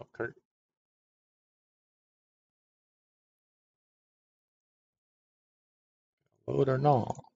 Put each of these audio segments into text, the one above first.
What's up, Kurt? Load or not?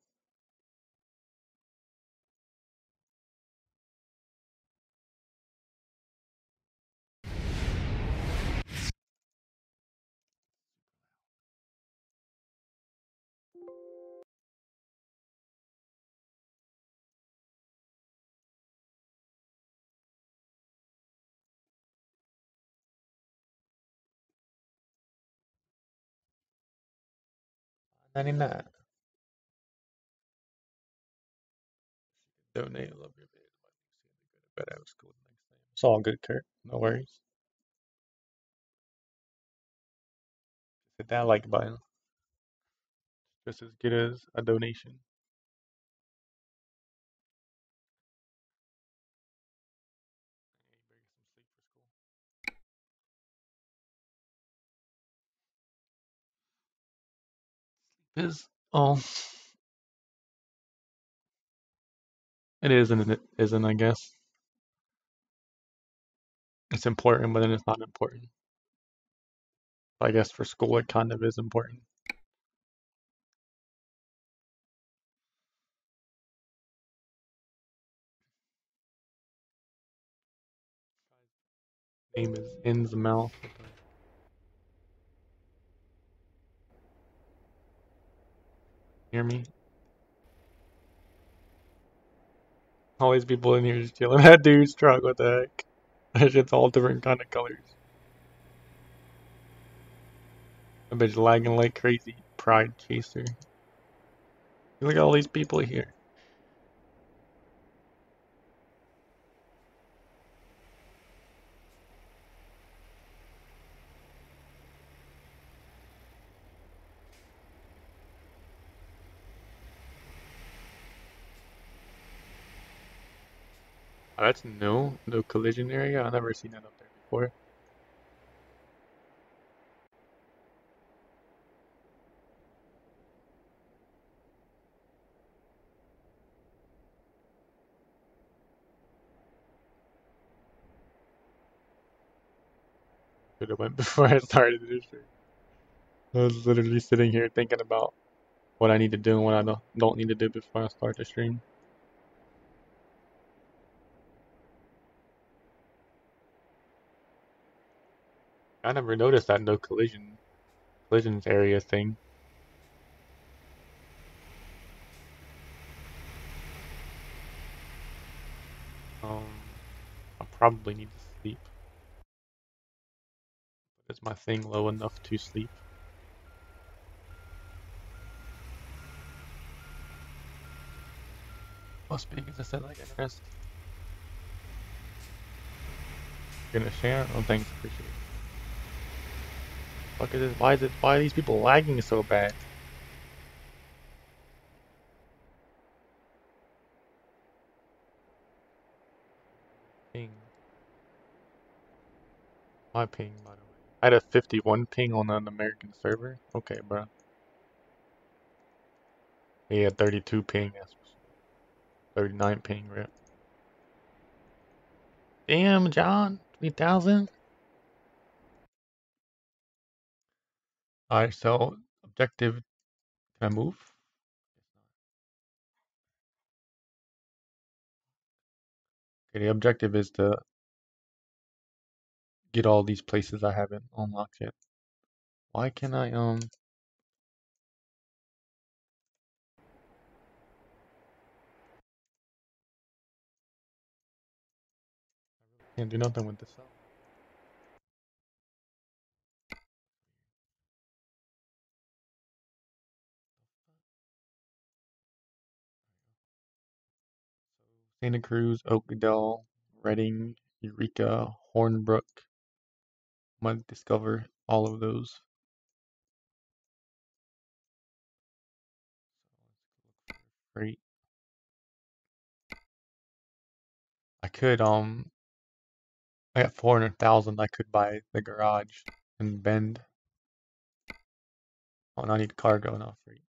$99. Donate. Love your video. Bet I was cool next time. It's all good, Kurt. No worries. Hit that like button. Just as good as a donation. Is it is and it isn't, I guess. It's important, but then it's not important. I guess for school it kind of is important. Name is Innsmouth. Hear me? All these people in here just chilling. That dude's truck, what the heck? That shit's all different kind of colors. A bitch lagging like crazy. Pride chaser. Look at all these people here. Oh, that's new. No collision area. I've never seen that up there before. Should have went before I started this stream. I was literally sitting here thinking about what I need to do and what I don't need to do before I start the stream. I never noticed that no collisions area thing. Um, I probably need to sleep. Is my thing low enough to sleep? Must be because I said like interest. Gonna share? Oh, thanks, appreciate it. Fuck is this? Why are these people lagging so bad? Ping. My ping, by the way. I had a 51 ping on an American server. Okay, bro. He had 32 ping. That's 39 ping, rip. Damn, John. 3,000? Alright, so objective. Can I move? Okay, the objective is to get all these places I haven't unlocked yet. Why can I, can't do nothing with this cell? Santa Cruz, Oakdale, Redding, Eureka, Hornbrook. Might discover all of those. Great. I could, I got 400,000. I could buy the garage in Bend. Oh, and I need cargo, not free.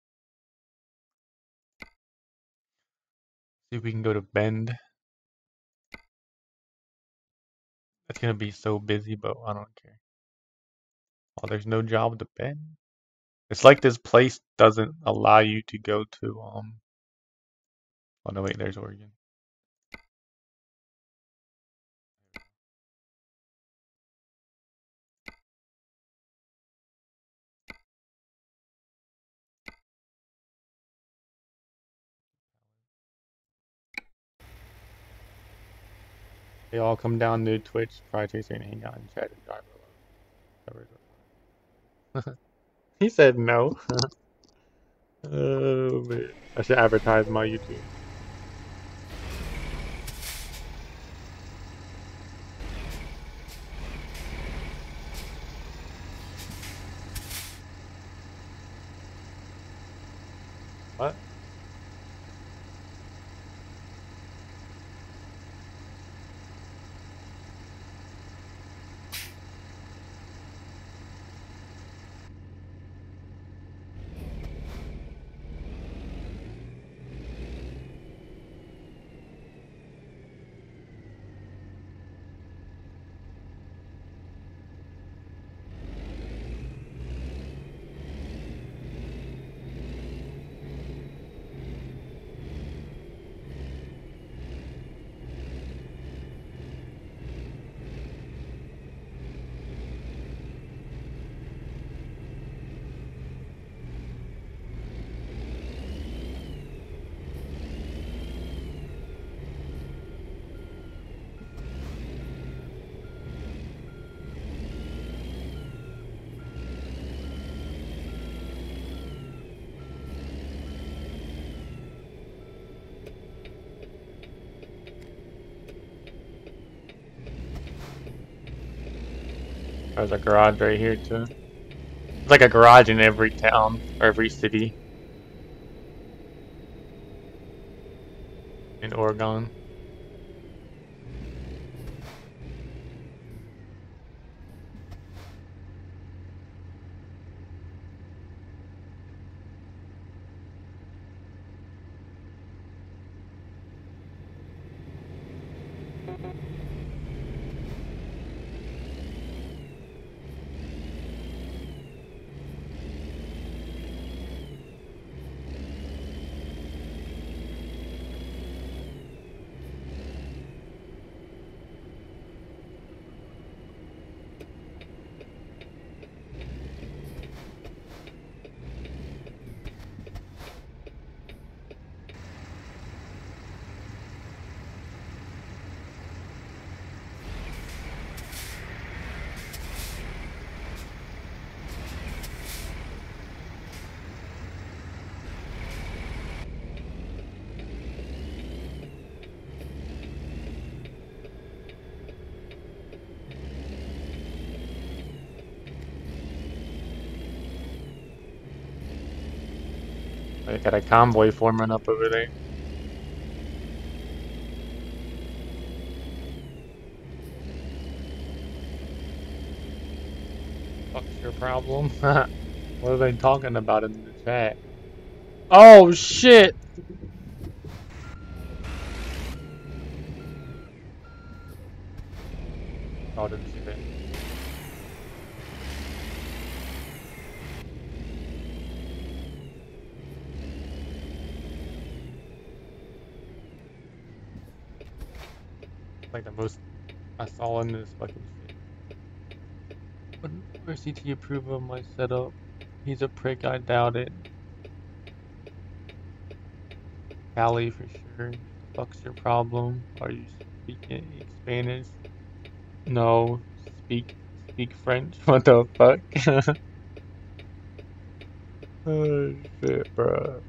See if we can go to Bend. It's gonna be so busy, but I don't care. Oh, there's no job to bend. It's like this place doesn't allow you to go to oh no wait, there's Oregon. They all come down to Twitch, probably and hang out and chat and drive alone. He said no. Oh man. I should advertise my YouTube. What? There's a garage right here too. It's like a garage in every town or every city in Oregon. They got a convoy forming up over there. What's your problem? What are they talking about in the chat? Oh shit! Oh, I didn't see that. Like the most I saw in this fucking shit. Wouldn't RCT approve of my setup? He's a prick, I doubt it. Cali for sure. Fuck's your problem? Are you speaking Spanish? No. Speak French? What the fuck? Oh shit, bro.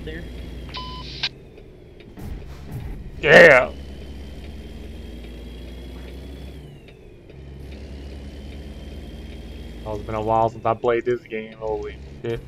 there? Yeah! Oh, it's been a while since I played this game. Holy shit.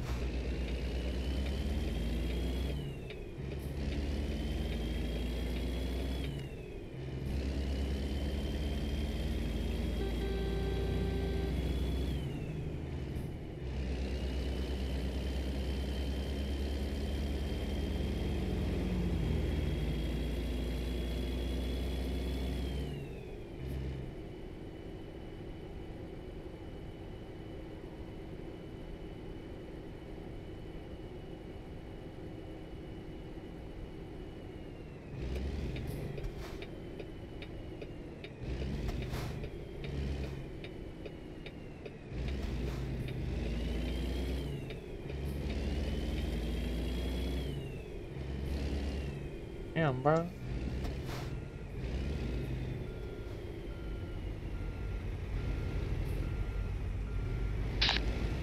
Damn, bro.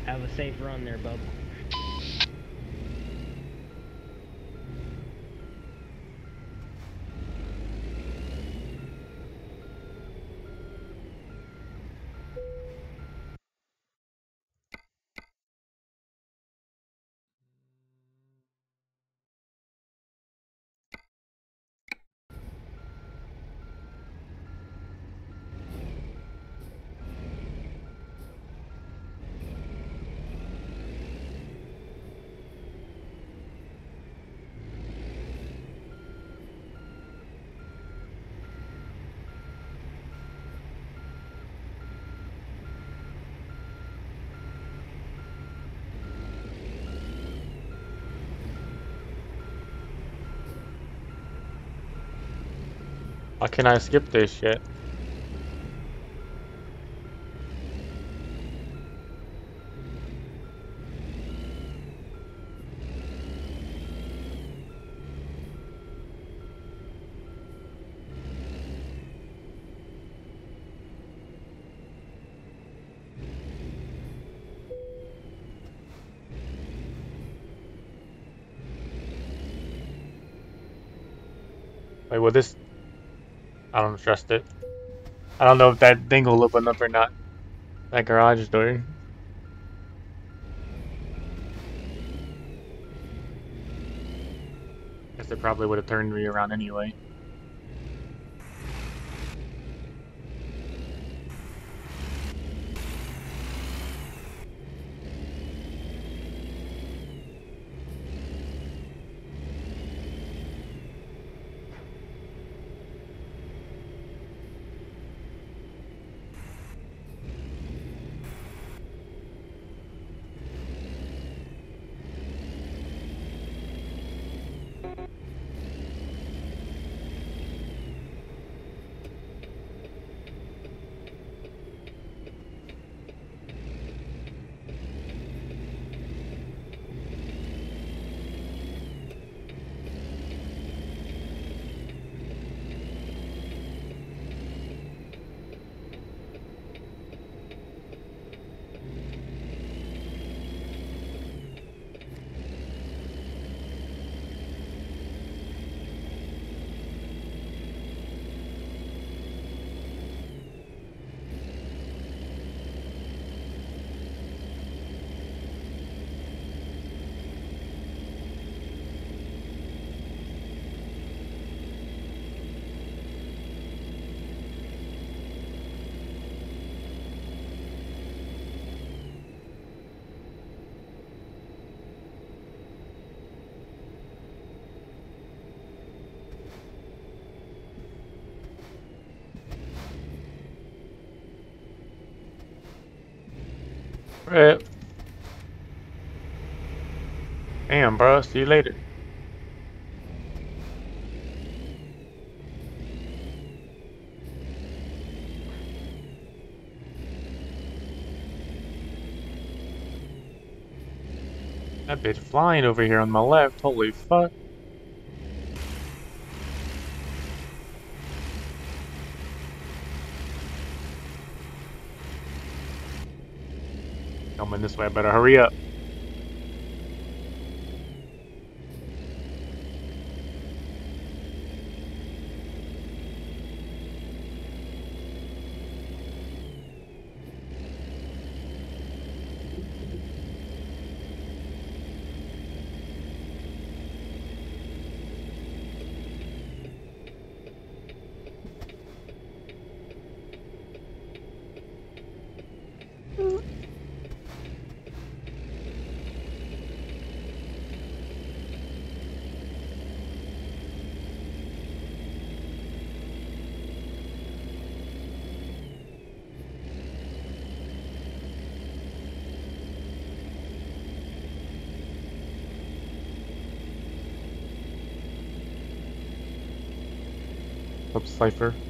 Have a safe run there, bub. Why can't I skip this shit? Wait, will this... I don't trust it. I don't know if that thing will open up or not. That garage door. Guess it probably would have turned me around anyway. Right. Damn, bro. See you later. That bitch flying over here on my left. Holy fuck. Coming this way. I better hurry up. Up Cypher.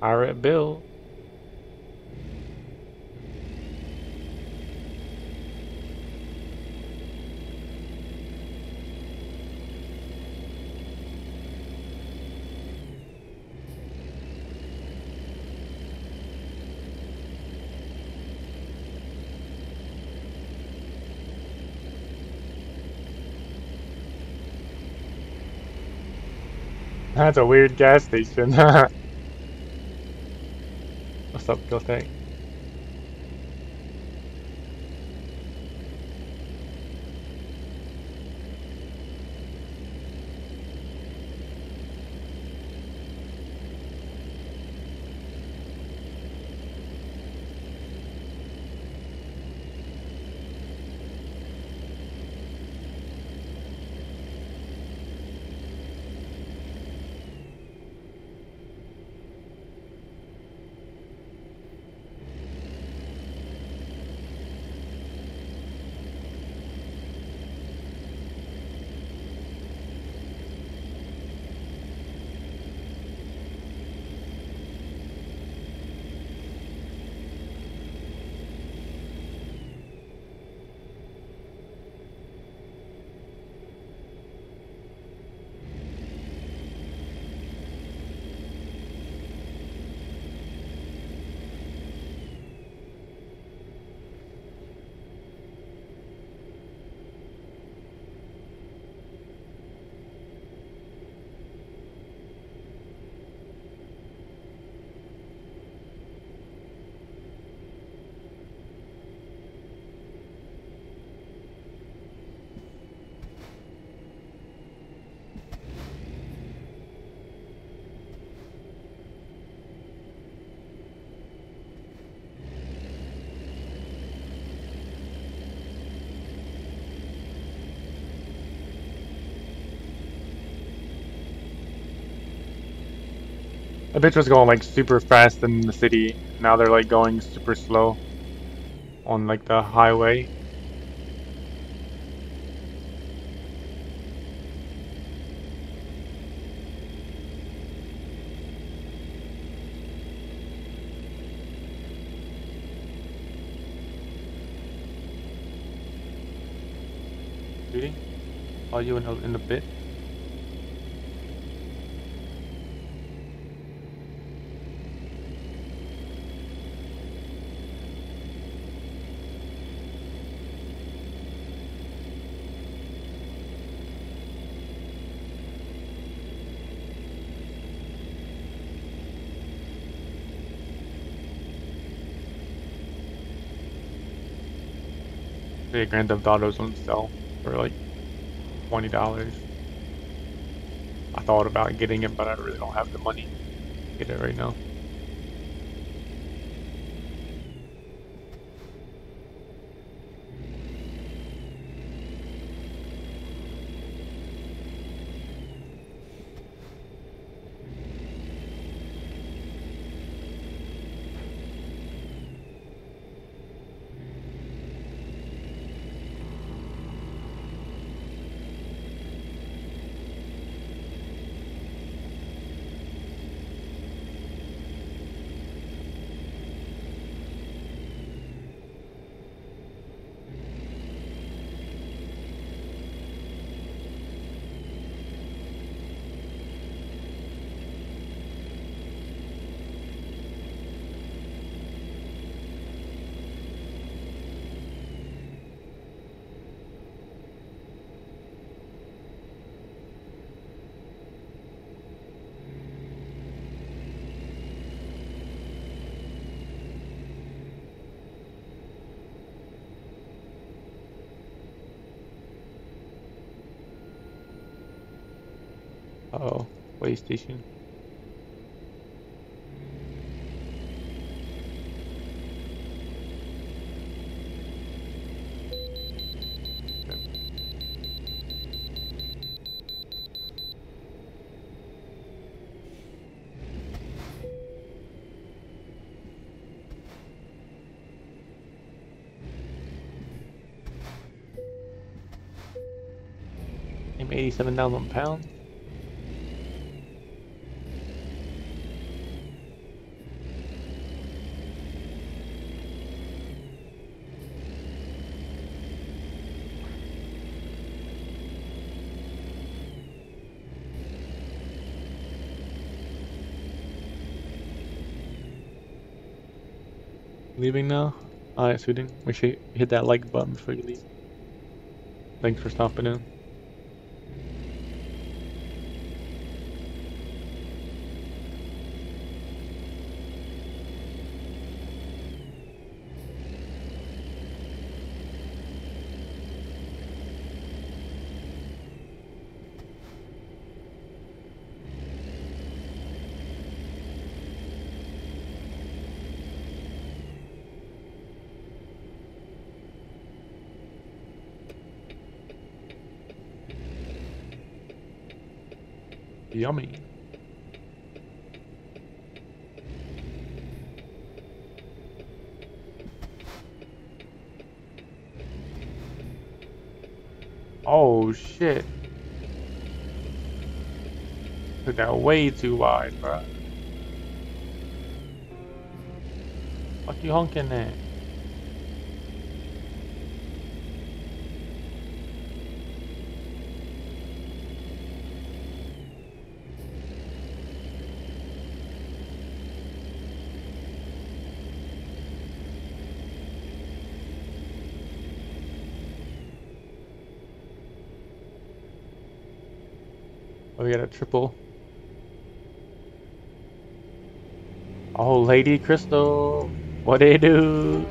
Pirate Bill. That's a weird gas station. What's up, Giltank? That bitch was going like super fast in the city. Now they're like going super slow on like the highway. Shooting? Are you in the bit? The Grand Theft Auto's on sale for like $20. I thought about getting it, but I really don't have the money to get it right now. Uh-oh, way station. Okay. I'm 87,000 pounds. Leaving now? Alright, Suding. Make sure you hit that like button before you leave. Thanks for stopping in. Yummy. Oh shit. Took that way too wide, bro. Fuck you honking at? Oh, we got a triple. Oh, Lady Crystal. What they do?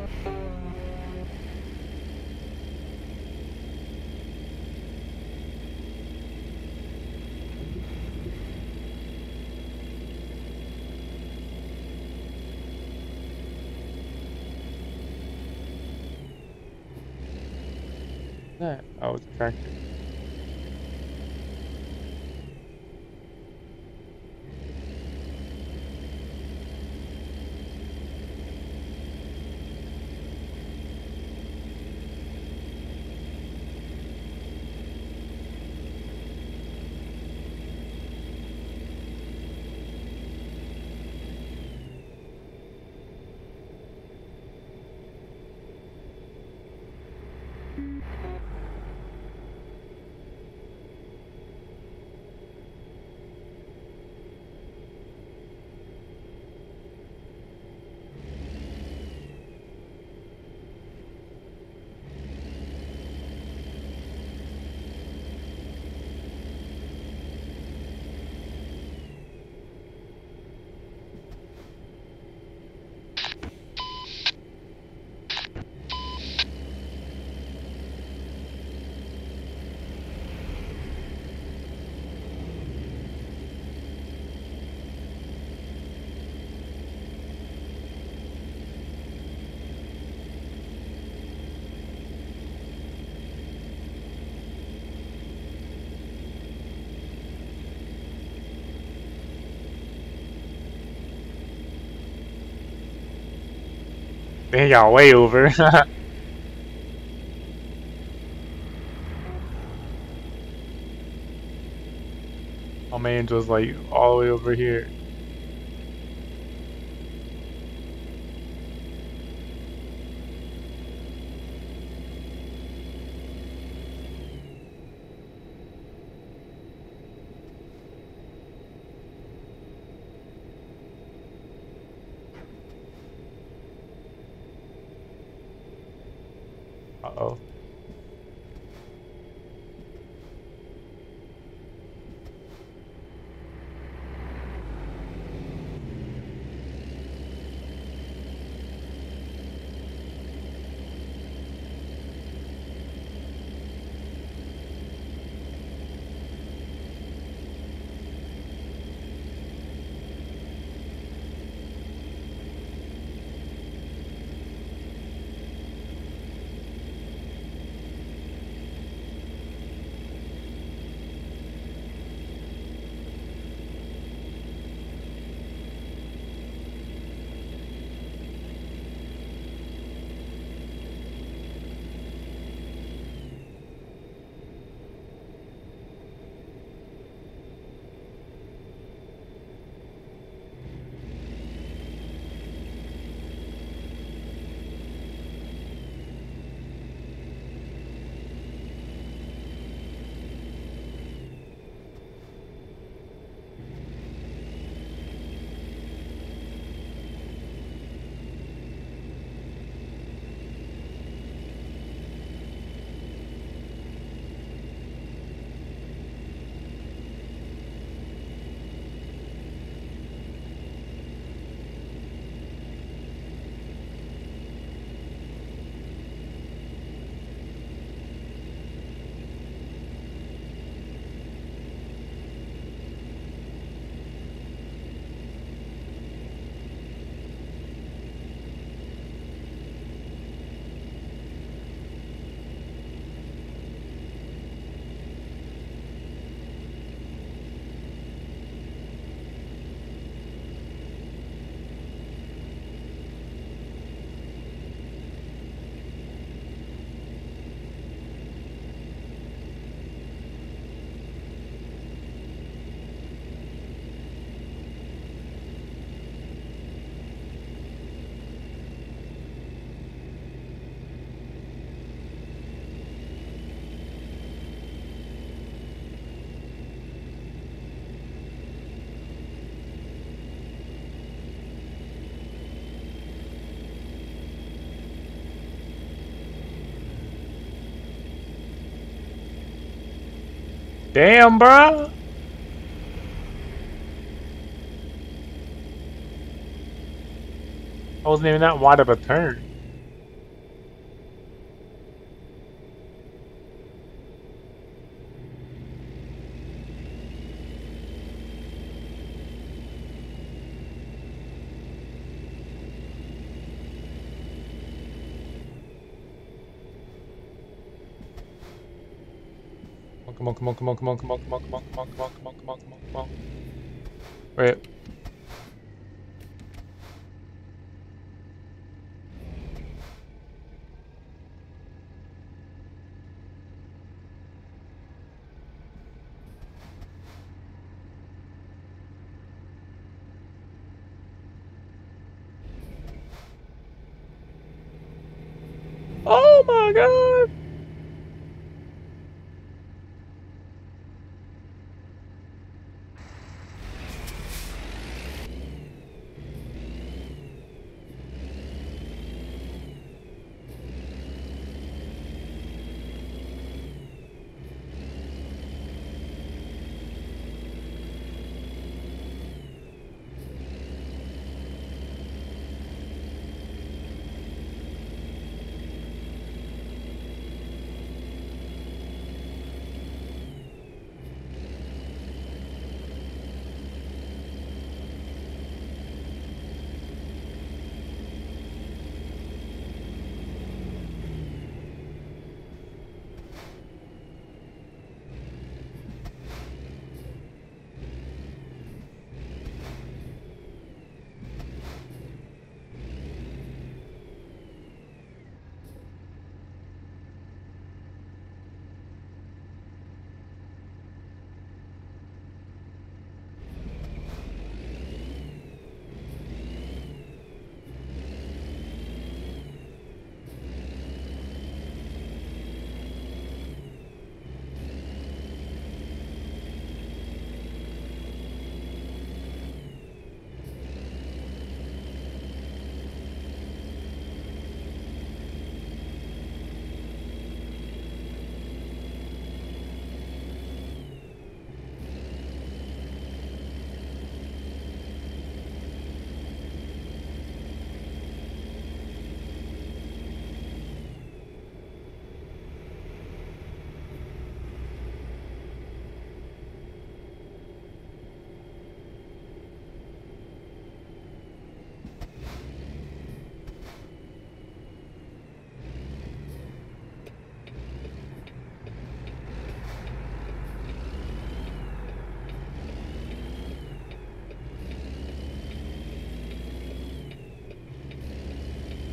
That? Oh, it's a tractor. They got way over. My man's was like all the way over here. Uh-oh. Damn, bruh. I wasn't even that wide of a turn. Come on, come on, come on, come on, come on, come on, come on, come on, come on, come on, come on, come on, come on. Wait. Oh my god!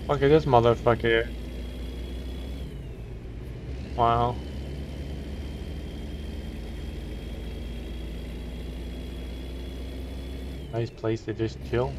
Okay, this motherfucker. Wow. Nice place to just chill.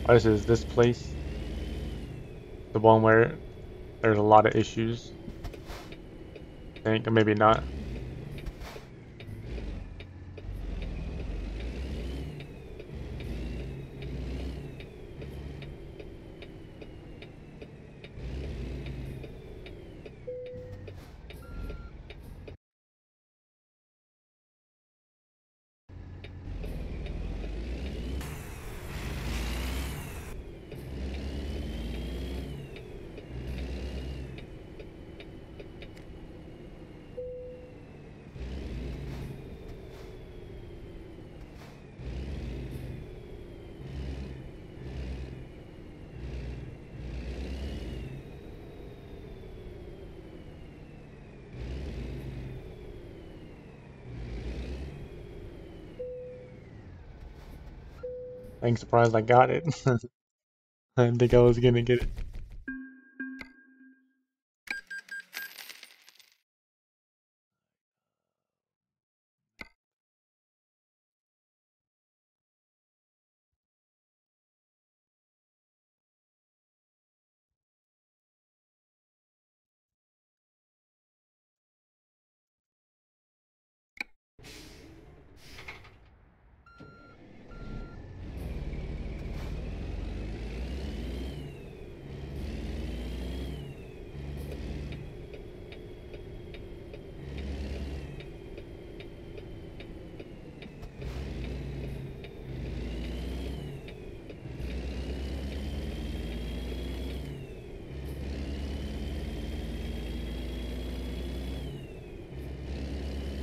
Oh, this is this place, the one where there's a lot of issues. I think, or maybe not. I'm surprised I got it. I didn't think I was gonna get it.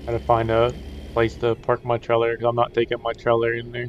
Gotta find a place to park my trailer because I'm not taking my trailer in there.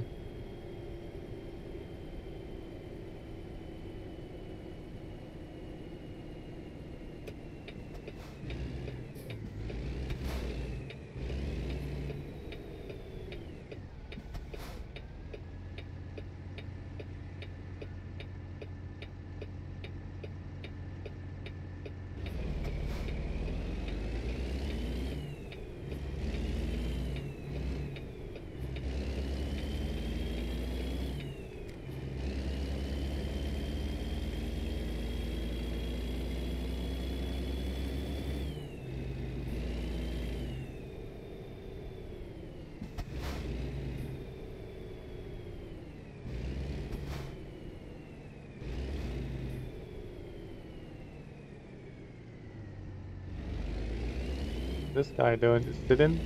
This guy doing just sitting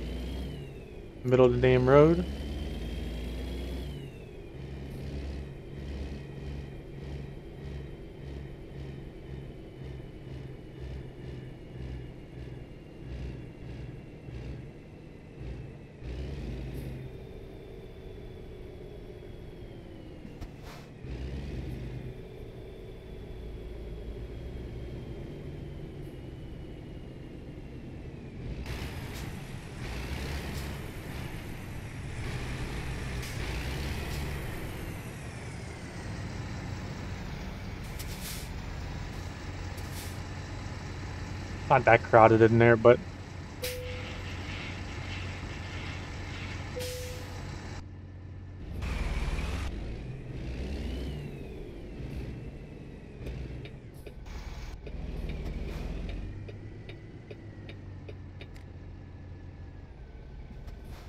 middle of the damn road. Not that crowded in there, but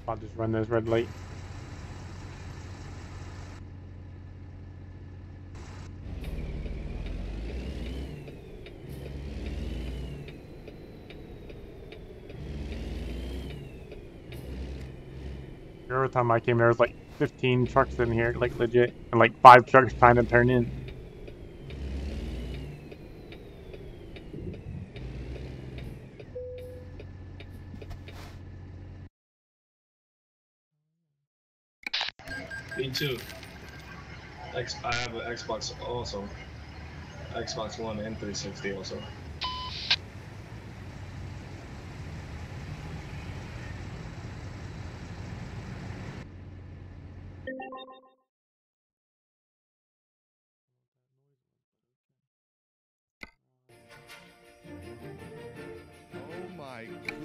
I'll just run this red light. Every time I came, there was like 15 trucks in here, like legit, and like 5 trucks trying to turn in. Me too. I have an Xbox also. Xbox One and 360 also. Oh my good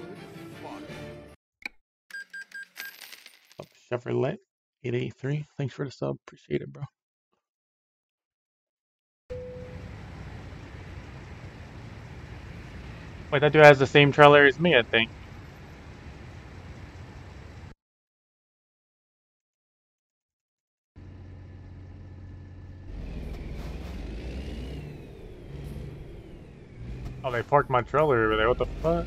fuck. Chevrolet 883. Thanks for the sub. Appreciate it, bro. Wait, that dude has the same trailer as me, I think. Oh, they parked my trailer over there. What the fuck?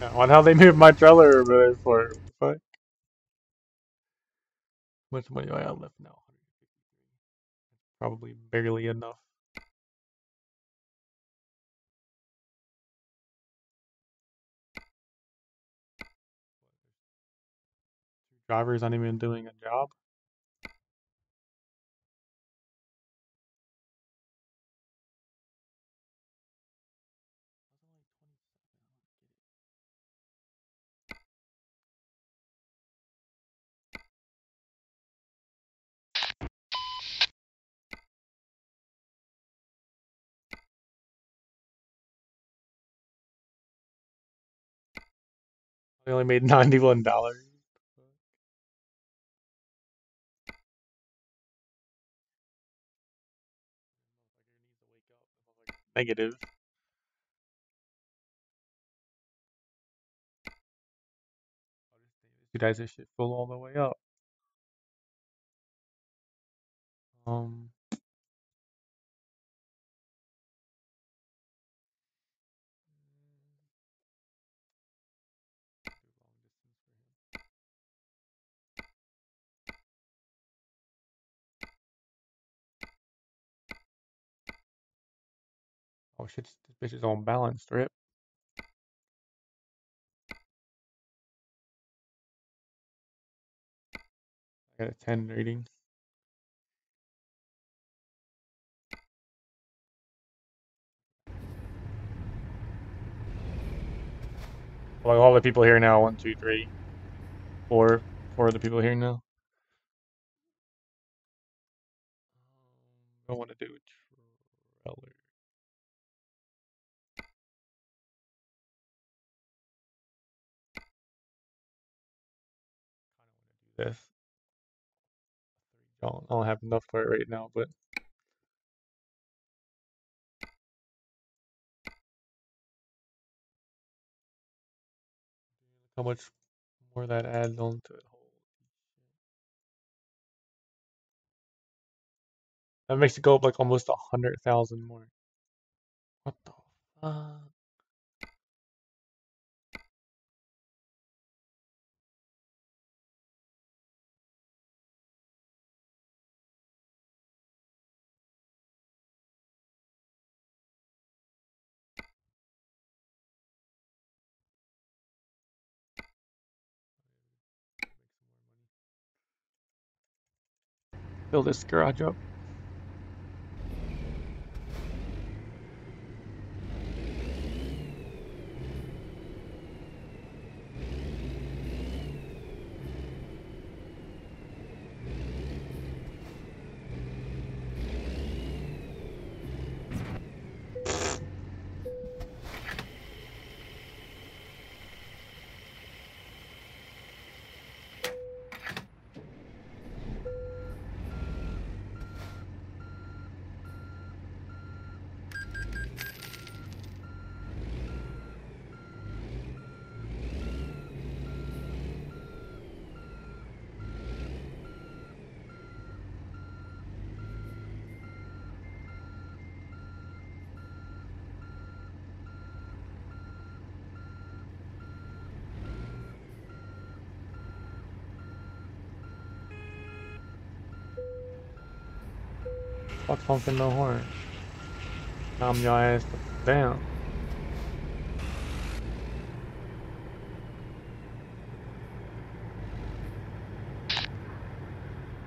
Yeah, on how they moved my trailer over there for? What the fuck? How much money do I have left now? Probably barely enough. Driver's not even doing a job. I only made $91. Negative. This dude has this shit full all the way up. Um, oh shit, this bitch is on balance strip. I got a 10 rating. Like all the people here now. 1, 2, 3, 4. 4 of the people here now. I want to do trailer. This. I don't have enough for it right now, but how much more that adds on to it. That makes it go up like almost 100,000 more. What the fuck? Fill this garage up. Fuck honking no horn. Calm your ass down.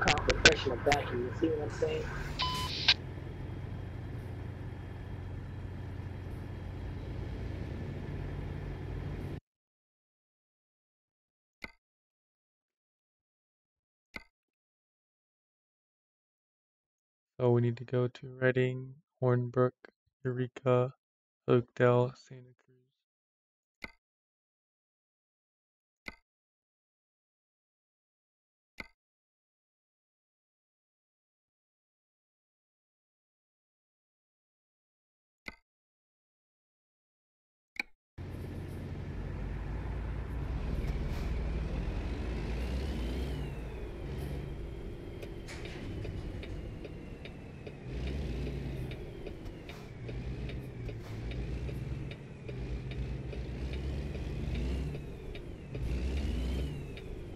Confrontational backing, you see what I'm saying? So we need to go to Reading, Hornbrook, Eureka, Oakdale, Santa Cruz.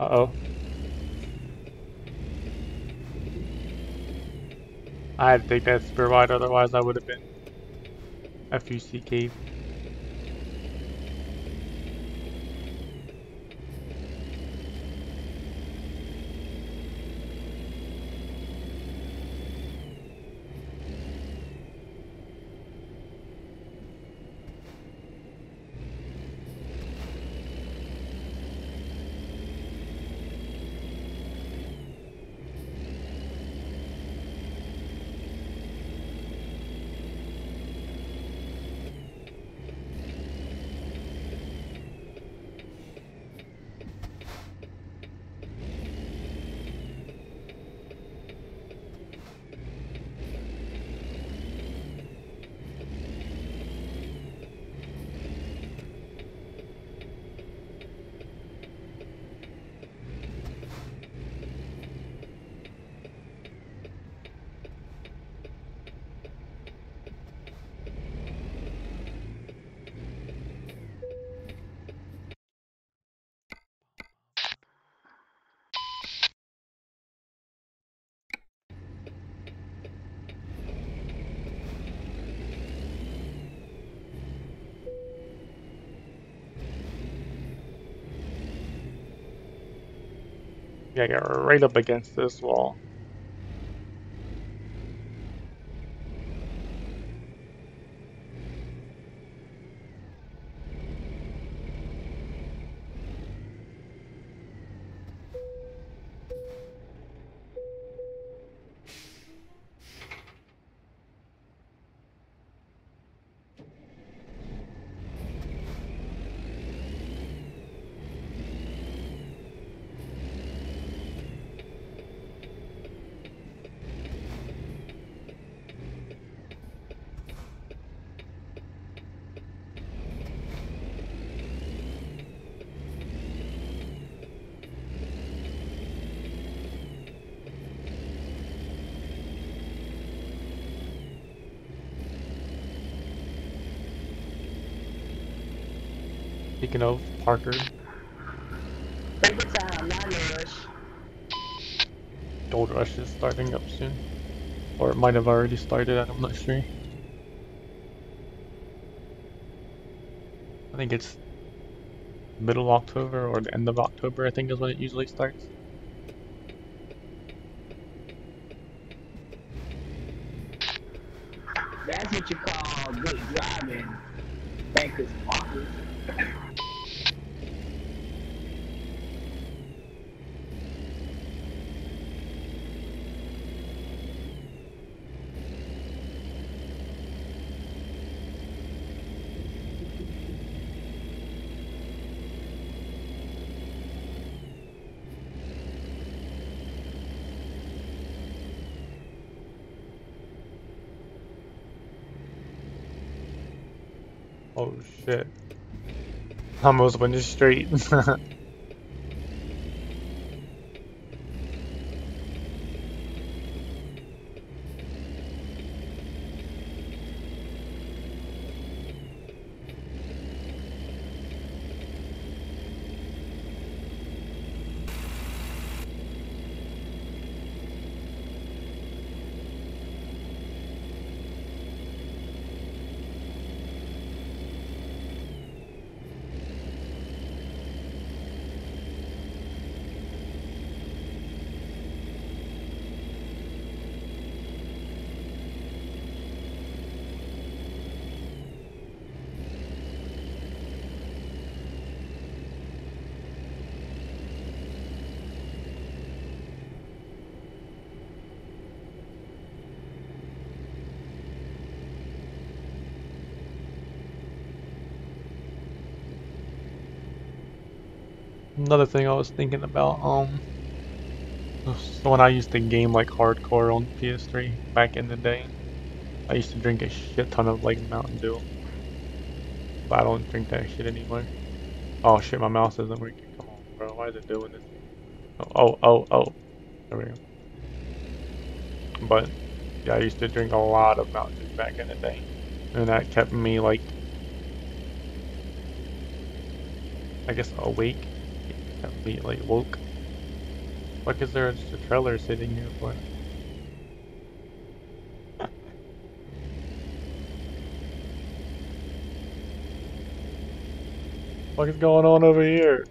Uh-oh. I had to take that super wide, otherwise I would have been FUCK'd. Yeah, I got right up against this wall. Speaking of Parker, Take your time, not in a rush. Gold Rush is starting up soon. Or it might have already started, I'm not sure. I think it's middle of October or the end of October, I think is when it usually starts. That's what you call good driving, Bankers Parkers. Oh shit. Almost went straight. Another thing I was thinking about, so when I used to game like hardcore on PS3 back in the day, I used to drink a shit ton of like Mountain Dew, but I don't drink that shit anymore. Oh shit, my mouse isn't working. Come on, bro, why is it doing this? Oh. There we go. But yeah, I used to drink a lot of Mountain Dew back in the day, and that kept me like, I guess, awake. Kept me like woke. What is there just a trailer sitting here for? What is going on over here?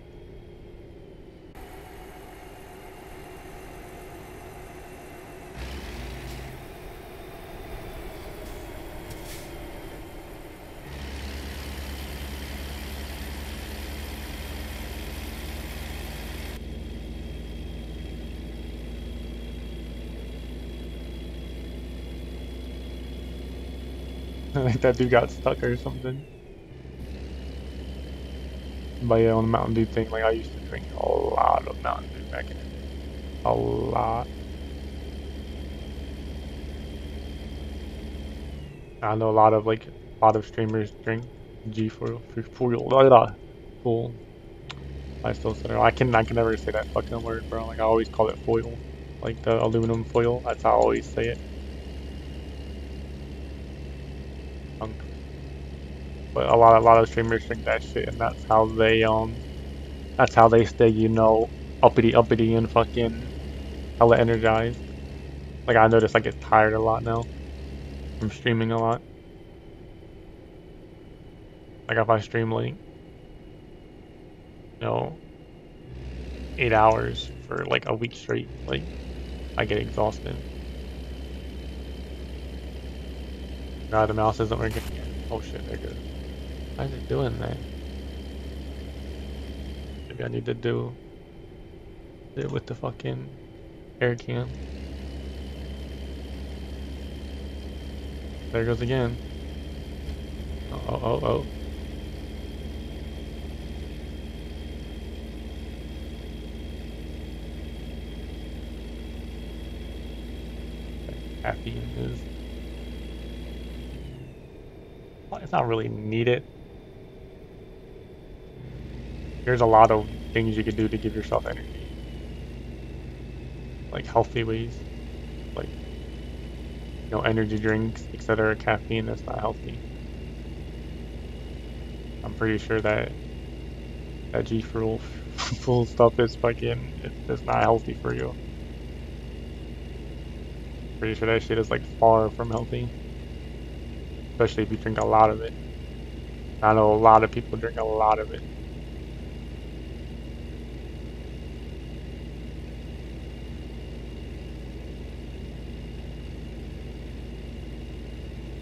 I think that dude got stuck or something. But yeah, on the Mountain Dew thing, like I used to drink a lot of Mountain Dew back in the day. A lot. I know a lot of streamers drink G Fuel, full. I still say I can never say that fucking word, bro. Like I always call it foil, like the aluminum foil. That's how I always say it. But a lot of streamers drink that shit, and that's how they stay, uppity and fucking hella energized. Like I notice I get tired a lot now from streaming a lot. Like if I stream like, 8 hours for like a week straight, like I get exhausted. Now the mouse isn't working again. Oh shit, there it goes. Why is it doing that? Maybe I need to do it with the fucking air cam. There it goes again. Oh. Caffeine is... well, it's not really needed. There's a lot of things you can do to give yourself energy. Like healthy ways. Like, energy drinks, etc. Caffeine, that's not healthy. I'm pretty sure that G Fuel full stuff is it's not healthy for you. Pretty sure that shit is like far from healthy. Especially if you drink a lot of it. I know a lot of people drink a lot of it.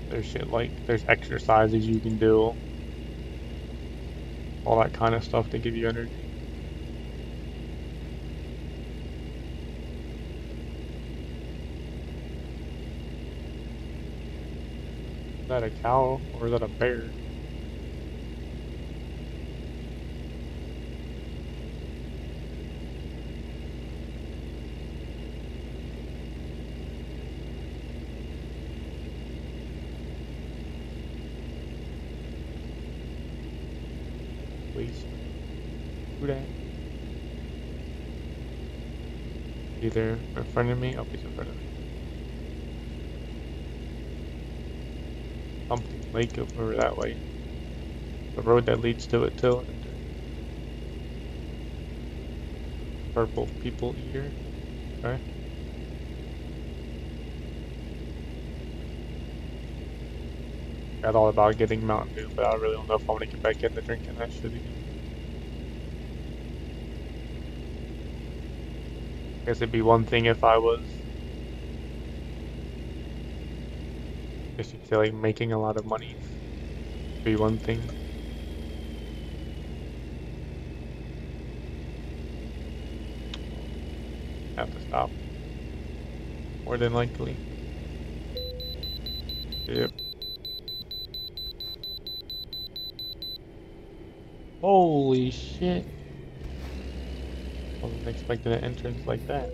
There's shit like, there's exercises you can do. All that kind of stuff to give you energy. Is that a cow or is that a bear? Please. Who that? Either in front of me, oh, he's in front of me. Something lake over that way. The road that leads to it too. Purple people eater. Okay. I thought about getting Mountain Dew, but I really don't know if I want to get back into drinking that shit again. I guess it'd be one thing if I was, I guess you could say, like, making a lot of money. It'd be one thing. Have to stop. More than likely. Yep. Holy shit. Wasn't expecting an entrance like that.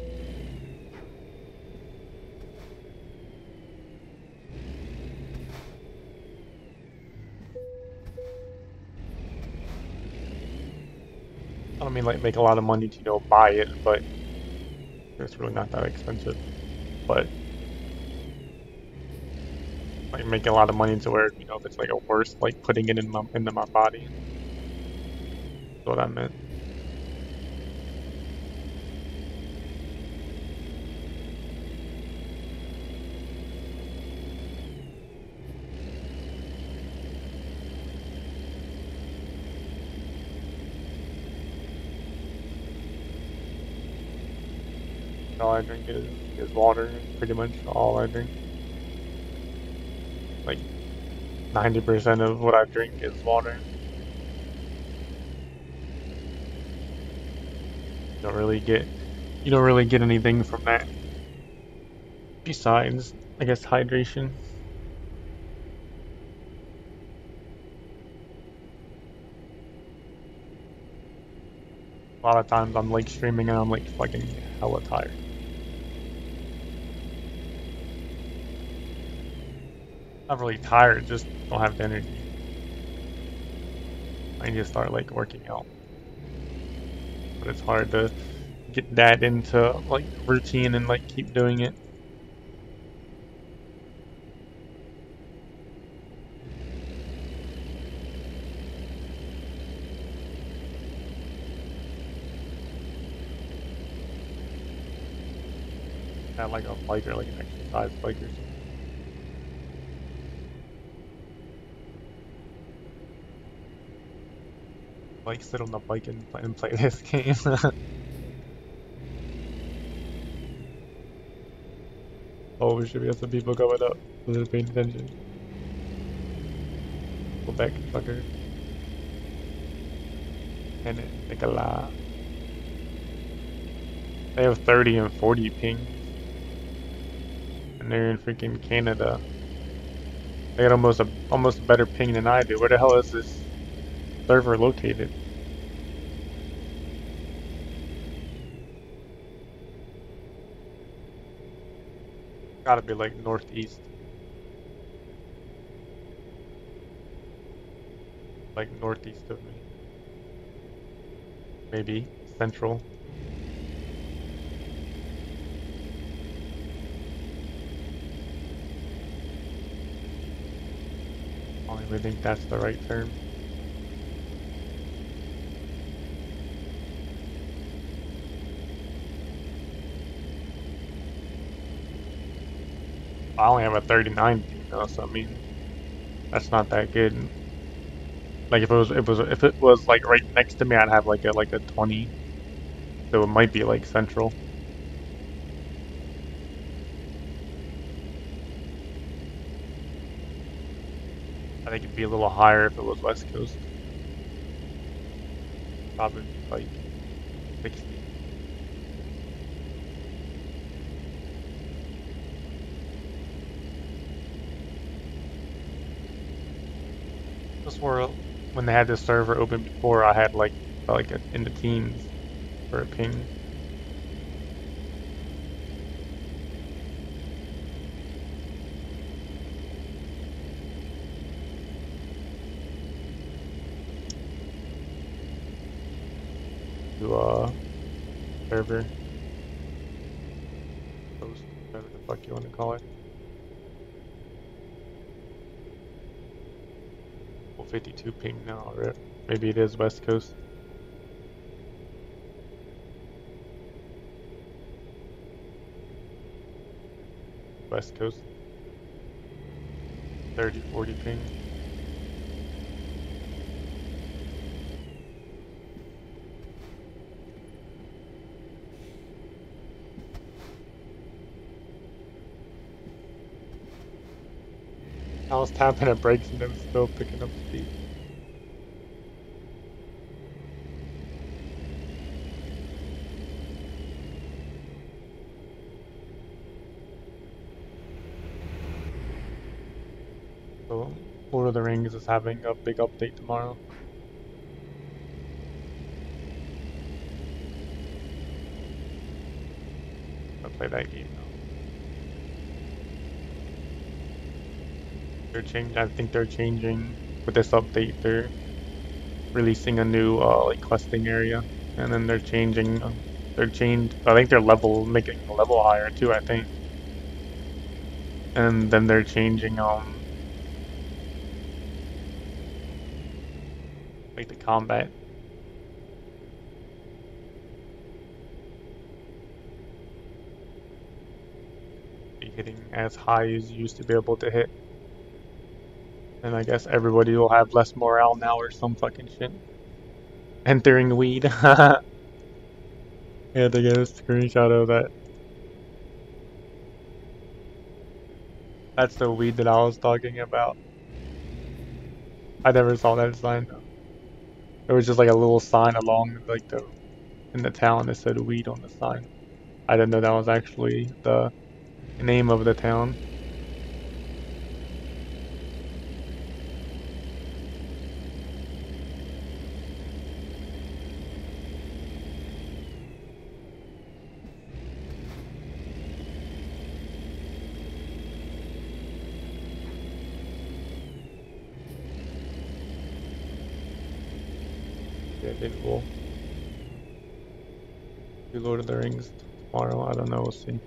I don't mean like make a lot of money to buy it, but it's really not that expensive. But like make a lot of money to where if it's like a worth like putting it into my body. That's what I meant. all I drink is water. Pretty much all I drink. Like 90% of what I drink is water. You don't really get anything from that besides, I guess, hydration. A lot of times I'm like streaming and I'm like fucking hella tired. Not really tired, just don't have the energy. I need to start like working out. But it's hard to get that into like routine and like keep doing it. Not like a bike or like an exercise bike or something. Like sit on the bike and play this game. Oh shit, we have some people coming up. They're paying attention. Go back, fucker. And Nicola. They have 30 and 40 ping. And they're in freaking Canada. They got almost a better ping than I do. Where the hell is this server located? Gotta be like northeast. Like northeast of me. Maybe central. I don't even think that's the right term. I only have a 39 ping though, so I mean that's not that good. Like if it was like right next to me, I'd have like a 20. So it might be like central. I think it'd be a little higher if it was West Coast. Probably like 60. This were when they had this server open before, I had like in the teens for a ping. To server host, whatever the fuck you want to call it. 52 ping now, right? Maybe it is West Coast. West Coast. 30, 40 ping. I was tapping at brakes and I'm still picking up speed. So, Lord of the Rings is having a big update tomorrow. I'll play that game now. I think they're changing with this update. They're releasing a new like questing area, and then they're changing. I think they're making the level higher too. I think, and then they're changing like the combat. Be hitting as high as you used to be able to hit. And I guess everybody will have less morale now or some fucking shit. Entering weed. Yeah, to get a screenshot of that That's the weed that I was talking about. I never saw that sign. There was just like a little sign along like the in the town that said weed on the sign. I didn't know that was actually the name of the town. Yeah, maybe we'll do Lord of the Rings tomorrow. I don't know. We'll see.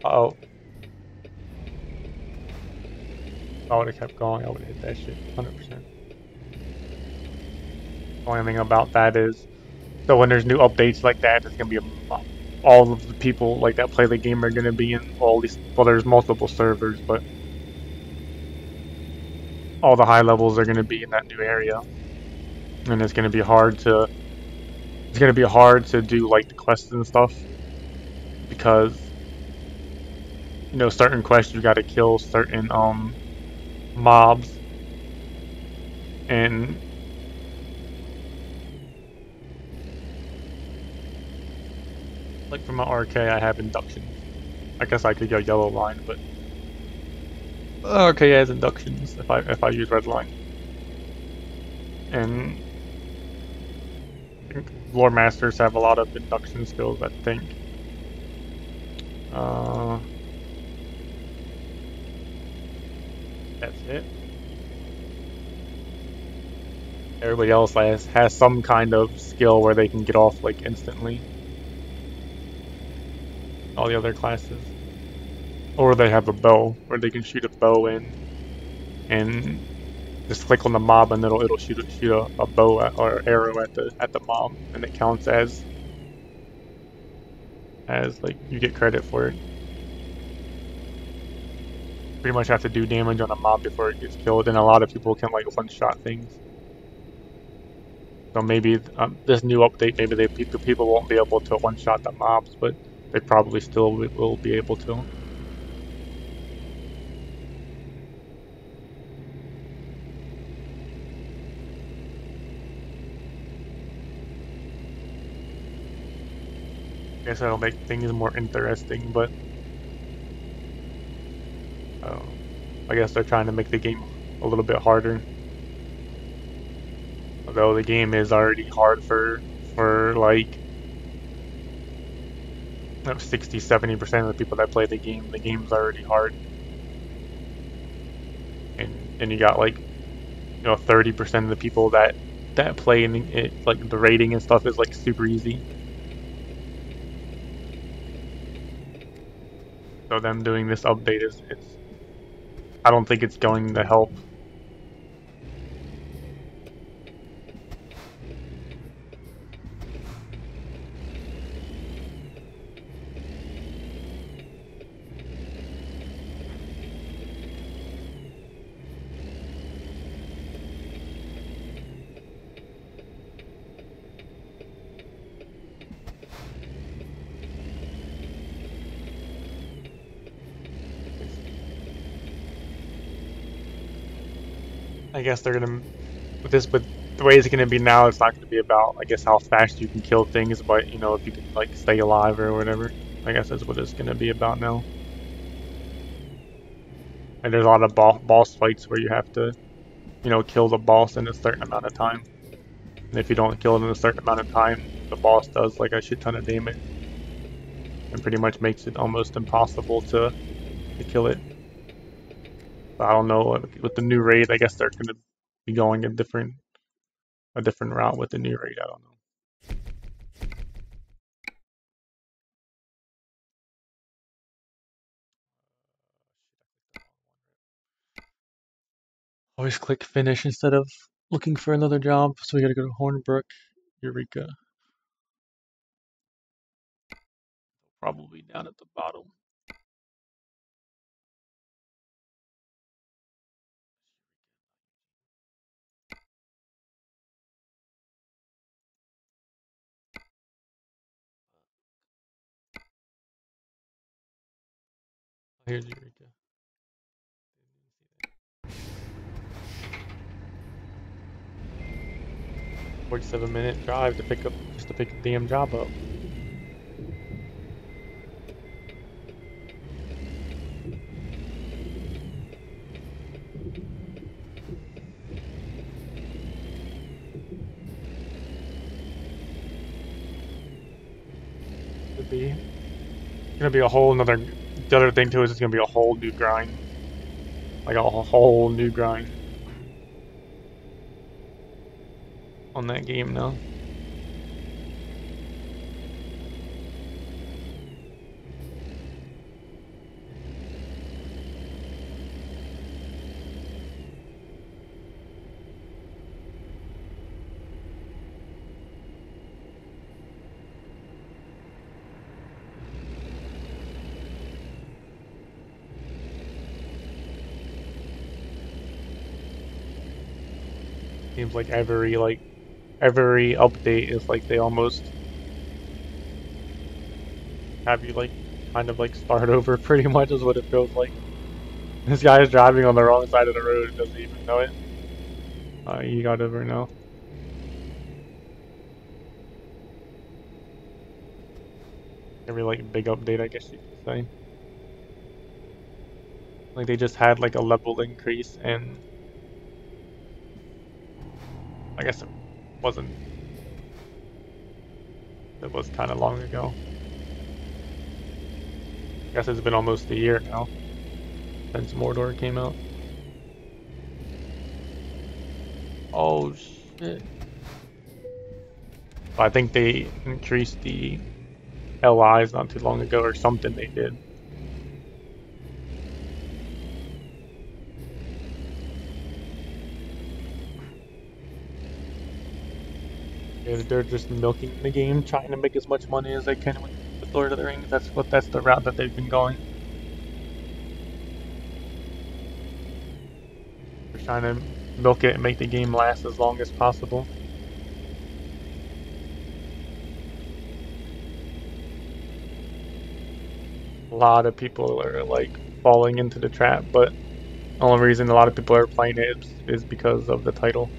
Oh, if I would have kept going, I would have hit that shit 100%. The only thing about that is, so when there's new updates like that, it's gonna be all of the people like that play the game are gonna be in all these. Well, there's multiple servers, but all the high levels are gonna be in that new area, and it's gonna be hard to. It's gonna be hard to do like the quests and stuff because certain quests you got to kill certain mobs and like from my RK I have inductions. I guess I could go yellow line, but RK has inductions if I use red line. And I think lore masters have a lot of induction skills, I think. Uh that's it. Everybody else has some kind of skill where they can get off like instantly. All the other classes. Or they have a bow where they can shoot a bow in and just click on the mob and it'll shoot a bow or arrow at the mob and it counts as like you get credit for it. Pretty much have to do damage on a mob before it gets killed, and a lot of people can like one shot things. So maybe this new update, maybe the people won't be able to one shot the mobs, but they probably still will be able to. I guess that'll make things more interesting, but uh, I guess they're trying to make the game a little bit harder. Although the game is already hard for like 60-70% of the people that play the game. The game's already hard, and you got like 30% of the people that play and it like the rating and stuff is like super easy. So them doing this update is it's I don't think it's going to help. I guess they're gonna with the way it's gonna be now. It's not gonna be about I guess how fast you can kill things, but if you can like stay alive or whatever. I guess that's what it's gonna be about now. And there's a lot of boss fights where you have to kill the boss in a certain amount of time. And if you don't kill it in a certain amount of time, the boss does like a shit ton of damage and pretty much makes it almost impossible to kill it. But I don't know with the new raid. I guess they're gonna be going a different route with the new raid. I don't know. Always click finish instead of looking for another job. So we gotta go to Hornbrook, Eureka. Probably down at the bottom. Here's Eureka. 47-minute drive to pick up just to pick the damn job up. Could be gonna be a whole another. The other thing too is it's gonna be a whole new grind, like a whole new grind on that game now. Seems like every update is like they almost have you like kind of like start over pretty much is what it feels like. This guy is driving on the wrong side of the road and doesn't even know it. You got over now. Every like big update, I guess you could say. Like they just had like a level increase and I guess it wasn't. It was kind of long ago. I guess it's been almost a year now since Mordor came out. Oh shit. I think they increased the LIs not too long ago or something they did. They're just milking the game, trying to make as much money as they can with Lord of the Rings. That's the route that they've been going. They're trying to milk it and make the game last as long as possible. A lot of people are like falling into the trap, but the only reason a lot of people are playing it is because of the title.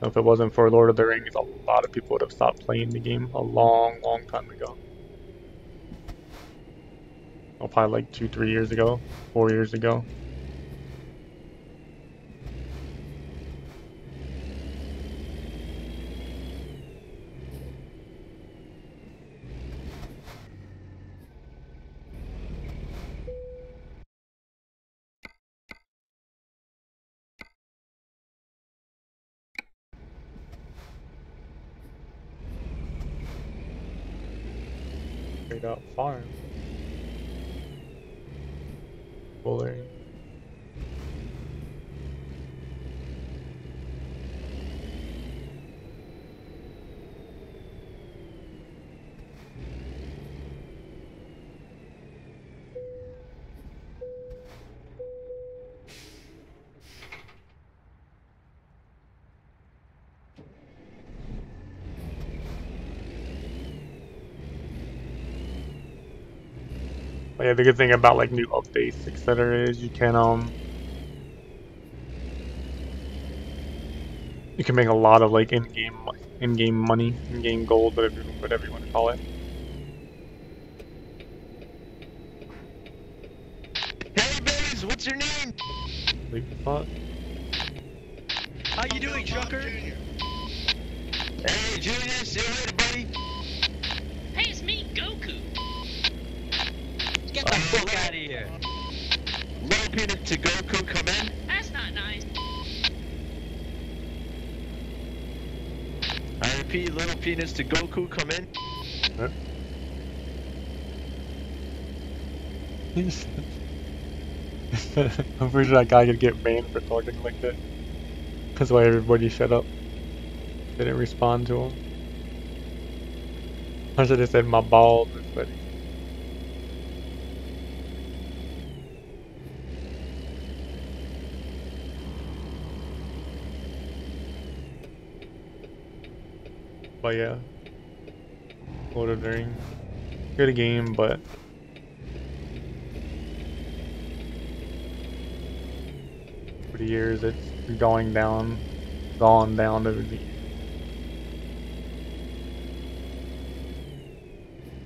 If it wasn't for Lord of the Rings, a lot of people would have stopped playing the game a long, long time ago. Well, probably like 2-3 years ago, 4 years ago. Straight up farm. Fuller. But yeah, the good thing about like new updates, etc., is you can make a lot of like in-game money, in-game gold, whatever you want to call it. Hey buddies, what's your name? Like, fuck. How you doing, trucker? Hey Junior, say hi to buddy. Hey, it's me, Goku. Get the fuck out of here. Little peanut to Goku, come in. That's not nice. I repeat, little penis to Goku, come in. Huh? I'm pretty sure that guy could get banned for talking like that. That's why everybody shut up. Didn't respond to him. I should have said my balls, but yeah, Lord of the Rings, good game, but over the years. It's gone down over the years.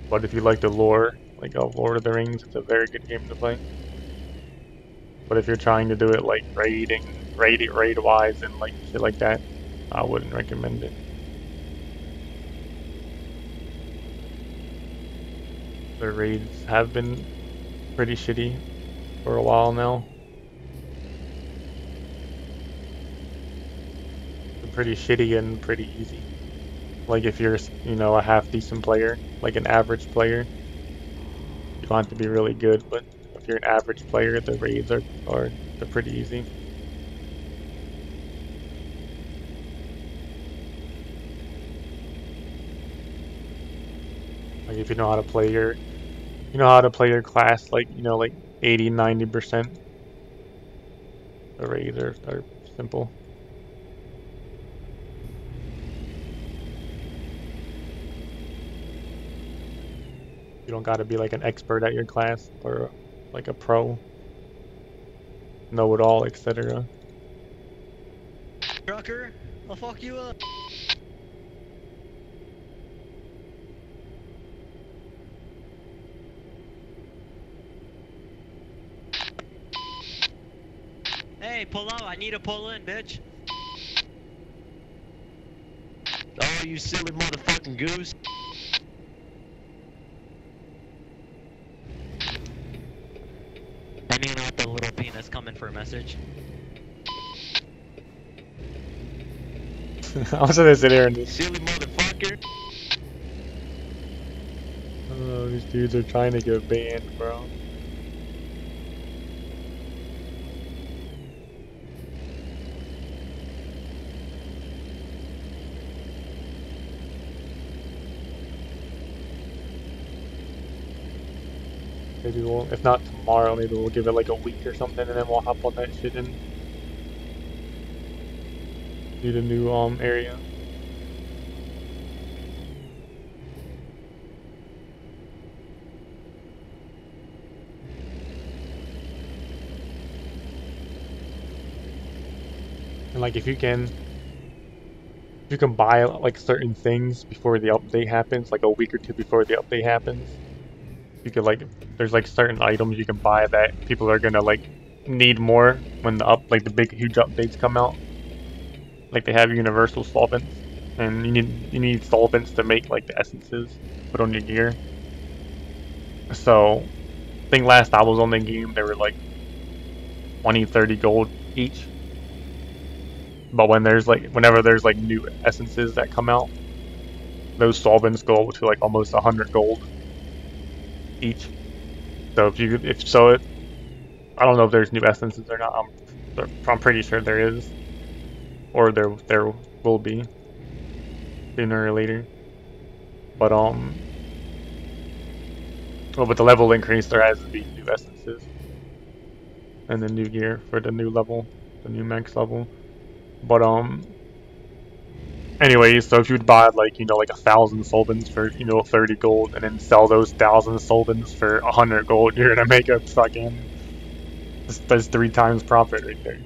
But if you like the lore, like Lord of the Rings, it's a very good game to play. But if you're trying to do it like raid wise and like shit like that, I wouldn't recommend it. The raids have been pretty shitty for a while now. They're pretty shitty and pretty easy. Like if you're, you know, a half decent player, like an average player, you don't have to be really good, but if you're an average player, the raids are they're pretty easy. Like if you know how to play your class, like, you know, like 80-90%, the raids are simple. You don't gotta be like an expert at your class or like a pro, know it all, etc. Trucker, I'll fuck you up. Hey, pull out. I need to pull in, bitch. Oh, you silly motherfucking goose. Any not the little penis coming for a message? I was gonna sit here and just, Silly motherfucker. oh, these dudes are trying to get banned, bro. Maybe we'll, if not tomorrow, maybe we'll give it like a week or something, and then we'll hop on that shit and do the new area. And like if you can buy like certain things before the update happens, like a week or two before the update happens. You could like, there's like certain items you can buy that people are gonna like need more when like the big huge updates come out. Like they have universal solvents, and you need solvents to make like the essences put on your gear. So I think last I was on the game they were like 20-30 gold each. But whenever there's like new essences that come out, those solvents go to like almost 100 gold each. So I don't know if there's new essences or not. I'm pretty sure there is, or there will be sooner or later. But well, with the level increase, there has to be new essences and the new gear for the new level, the new max level. But anyway, so if you'd buy like, you know, like 1,000 solvents for, you know, 30 gold, and then sell those 1,000 solvents for 100 gold, you're gonna make a fucking, that's 3 times profit right there.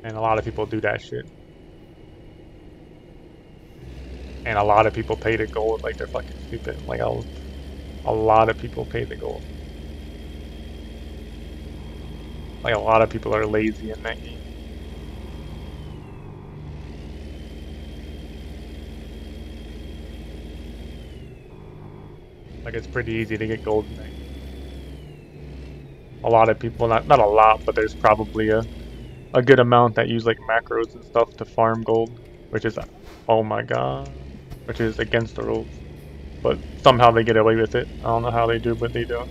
And a lot of people do that shit. And a lot of people pay the gold like they're fucking stupid. Like a lot of people pay the gold. Like a lot of people are lazy in that game. Like it's pretty easy to get gold in that game. A lot of people, not a lot, but there's probably a good amount that use like macros and stuff to farm gold, which is, oh my god, which is against the rules. But somehow they get away with it. I don't know how they do, but they do.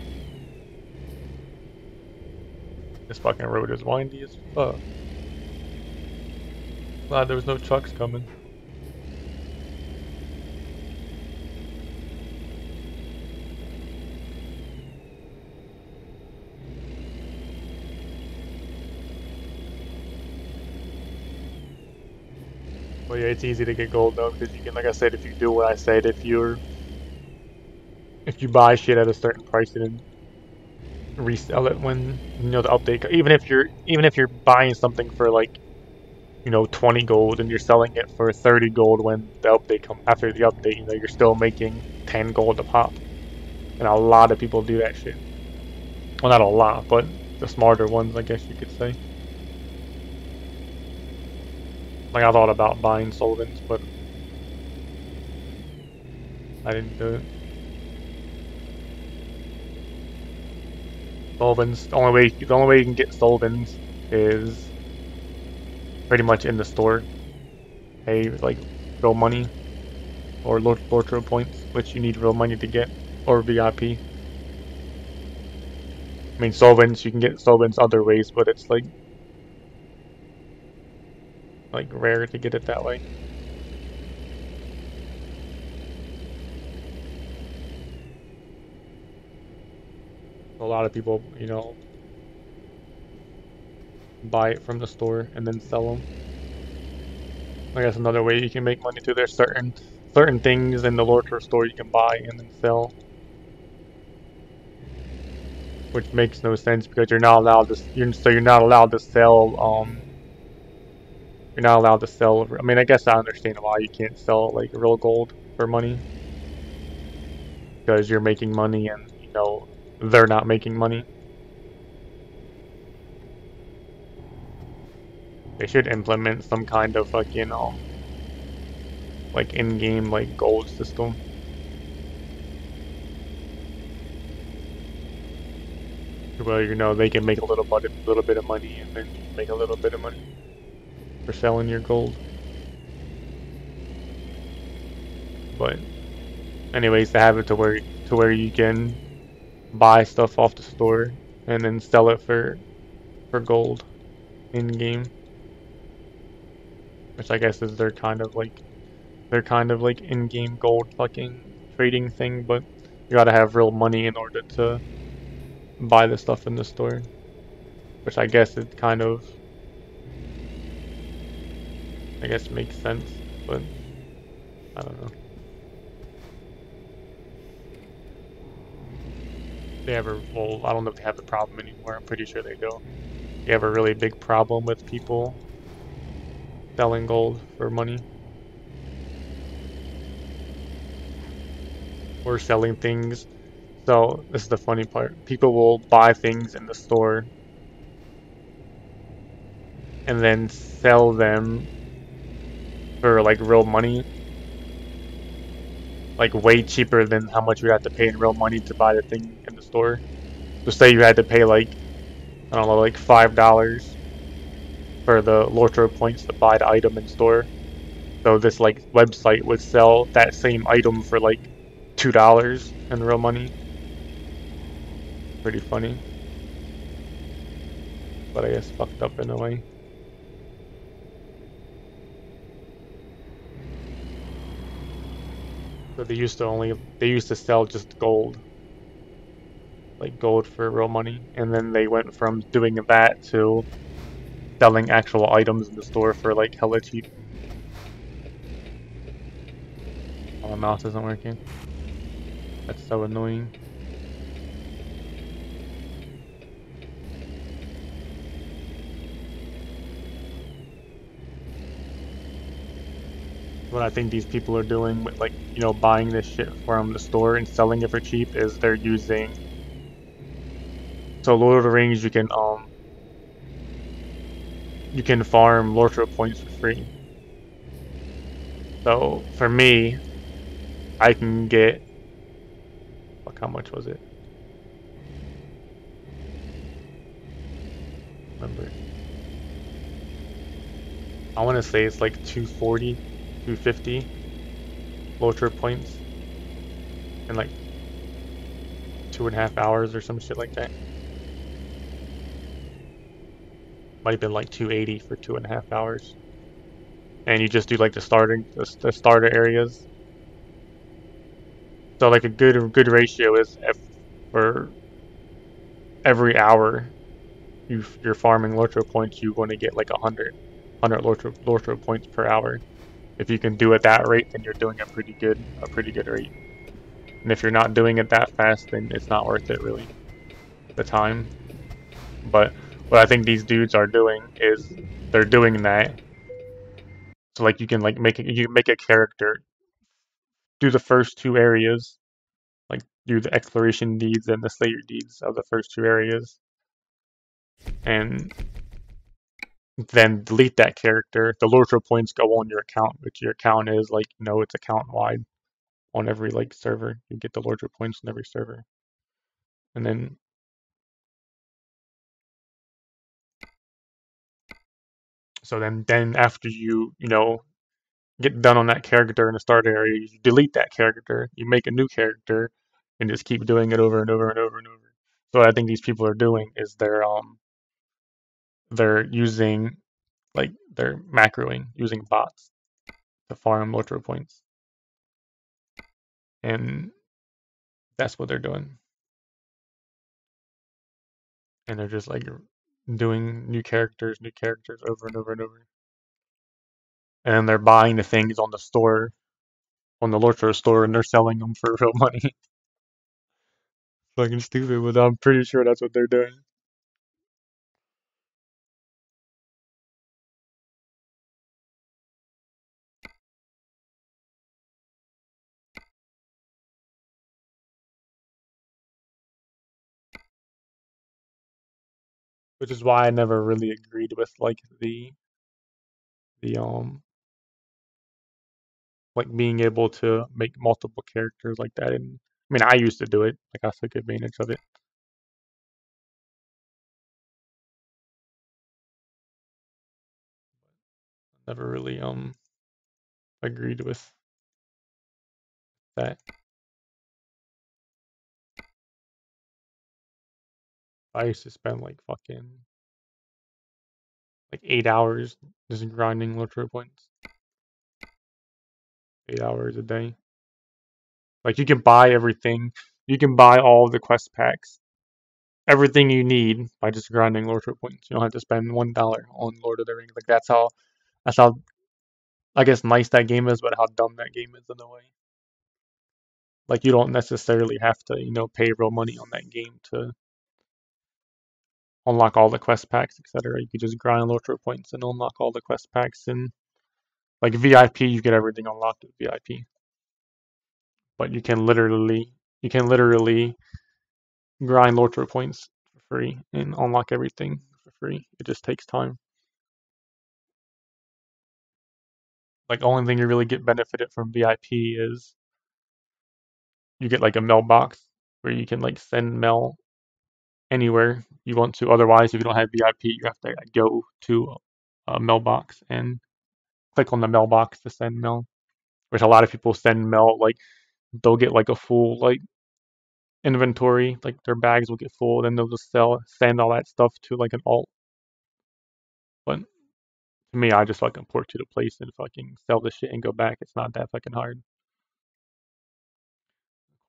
This fucking road is windy as fuck. Glad there was no trucks coming. Well, yeah, it's easy to get gold though, because you can, like I said, if you do what I said, if you're if you buy shit at a certain price and then resell it when the update. Even if you're buying something for like 20 gold and you're selling it for 30 gold when the update comes after the update, you're still making 10 gold a pop. And a lot of people do that shit. Well, not a lot, but the smarter ones, I guess you could say. Like, I thought about buying solvents, but I didn't do it. Solvents, the only way you can get solvents is pretty much in the store. Pay like real money or Lotro points, which you need real money to get, or VIP. I mean, solvents, you can get solvents other ways, but it's like rare to get it that way. A lot of people, buy it from the store and then sell them. I guess another way you can make money too. There's certain things in the Lotro store you can buy and then sell, which makes no sense because you're not allowed to. You're not allowed to sell. You're not allowed to sell. I mean, I guess I understand why you can't sell like real gold for money, because you're making money and they're not making money. They should implement some kind of fucking like in-game like gold system. Well, they can make a little bit of money and then make a little bit of money for selling your gold. But anyways, to have it to where you can buy stuff off the store and then sell it for gold in game, which I guess is their kind of like in-game gold fucking trading thing. But you gotta have real money in order to buy the stuff in the store, which I guess it kind of makes sense, but I don't know. Well, I don't know if they have the problem anymore. I'm pretty sure they do. They have a really big problem with people selling gold for money. Or selling things. So, this is the funny part. People will buy things in the store and then sell them for like real money. Like way cheaper than how much you have to pay in real money to buy the thing in the store. So say you had to pay like, I don't know, like $5 for the Lotro points to buy the item in store. So this like website would sell that same item for like $2 in real money. Pretty funny. But I guess fucked up in a way. So they used to sell just gold. Like gold for real money. And then they went from doing that to selling actual items in the store for like hella cheap. Oh, my mouse isn't working. That's so annoying. What I think these people are doing with like, buying this shit from the store and selling it for cheap is they're using... So Lord of the Rings, you can farm Lotro points for free. So for me, I can get... Fuck, how much was it? Remember. I want to say it's like 240. 250 Lotro points in like 2.5 hours or some shit like that. Might have been like 280 for 2.5 hours. And you just do like the starter areas. So like a good ratio is for every hour you're farming Lotro points, you want to get like 100 Lotro points per hour. If you can do it that rate, then you're doing a pretty good rate. And if you're not doing it that fast, then it's not worth it really, the time. But what I think these dudes are doing is they're doing that. So like you can like you can make a character do the first two areas, like do the exploration deeds and the slayer deeds of the first two areas, and then delete that character. The Lortra points go on your account, which your account is like, it's account wide on every like server. You get the Lortra points on every server. And then so then after you get done on that character in the start area, you delete that character, you make a new character, and just keep doing it over and over and over and over. So what I think these people are doing is they're using they're macroing using bots to farm Lotro points. And that's what they're doing. And they're just like doing new characters over and over and over. And then they're buying the things on the store, on the Lotro store, and they're selling them for real money. Fucking stupid, but I'm pretty sure that's what they're doing. Which is why I never really agreed with like the like being able to make multiple characters like that. And I mean, I used to do it, like I took advantage of it. Never really agreed with that. I used to spend like fucking like 8 hours just grinding Lotro points. 8 hours a day. Like you can buy everything. You can buy all the quest packs, everything you need by just grinding Lotro points. You don't have to spend $1 on Lord of the Rings. Like that's how I guess nice that game is, but how dumb that game is in a way. Like you don't necessarily have to, pay real money on that game to unlock all the quest packs, etc. You could just grind Lotro points and unlock all the quest packs, and like VIP, you get everything unlocked with VIP. But you can literally grind Lotro points for free and unlock everything for free. It just takes time. Like the only thing you really get benefited from VIP is you get like a mailbox where you can like send mail anywhere you want to. Otherwise, if you don't have VIP, you have to go to a mailbox and click on the mailbox to send mail. Which a lot of people send mail like they'll get like a full like inventory, like their bags will get full, then they'll just send all that stuff to like an alt. But to me, I just fucking port to the place and fucking sell the shit and go back. It's not that fucking hard. Of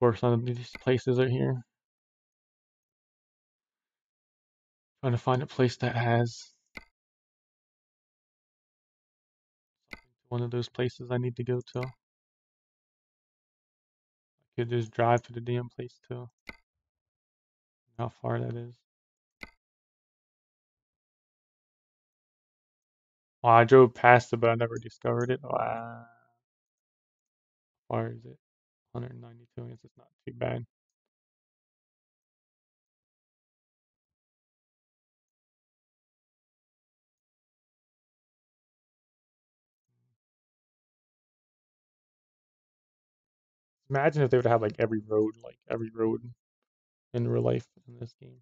course, none of these places are here. Trying to find a place that has one of those places I need to go to. I could just drive to the damn place too. How far that is. Well, I drove past it, but I never discovered it. Wow. How far is it? 192. It's just not too bad. Imagine if they would have like every road in real life in this game.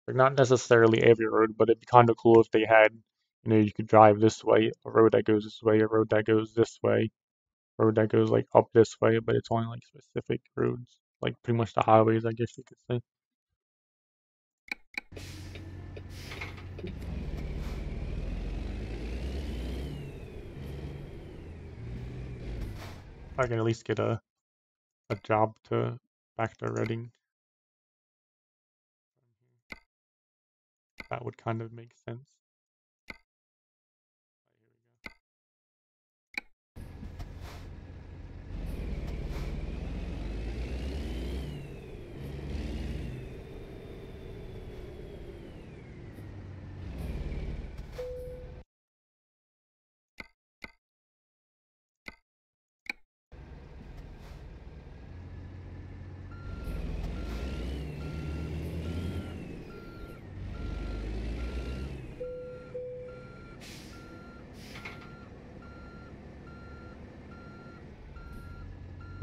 Like not necessarily every road, but it'd be kind of cool if they had, you could drive this way, a road that goes this way, a road that goes this way, a road that goes like up this way, but it's only like specific roads, like pretty much the highways, I guess you could say. I can at least get a job back to Reading. That would kind of make sense.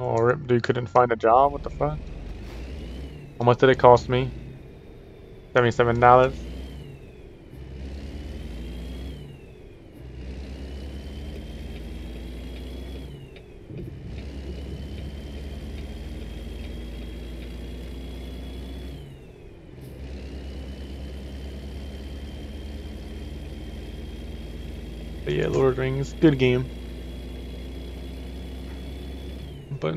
Oh, rip, dude couldn't find a job? What the fuck? How much did it cost me? $77. But yeah, Lord of the Rings, good game. But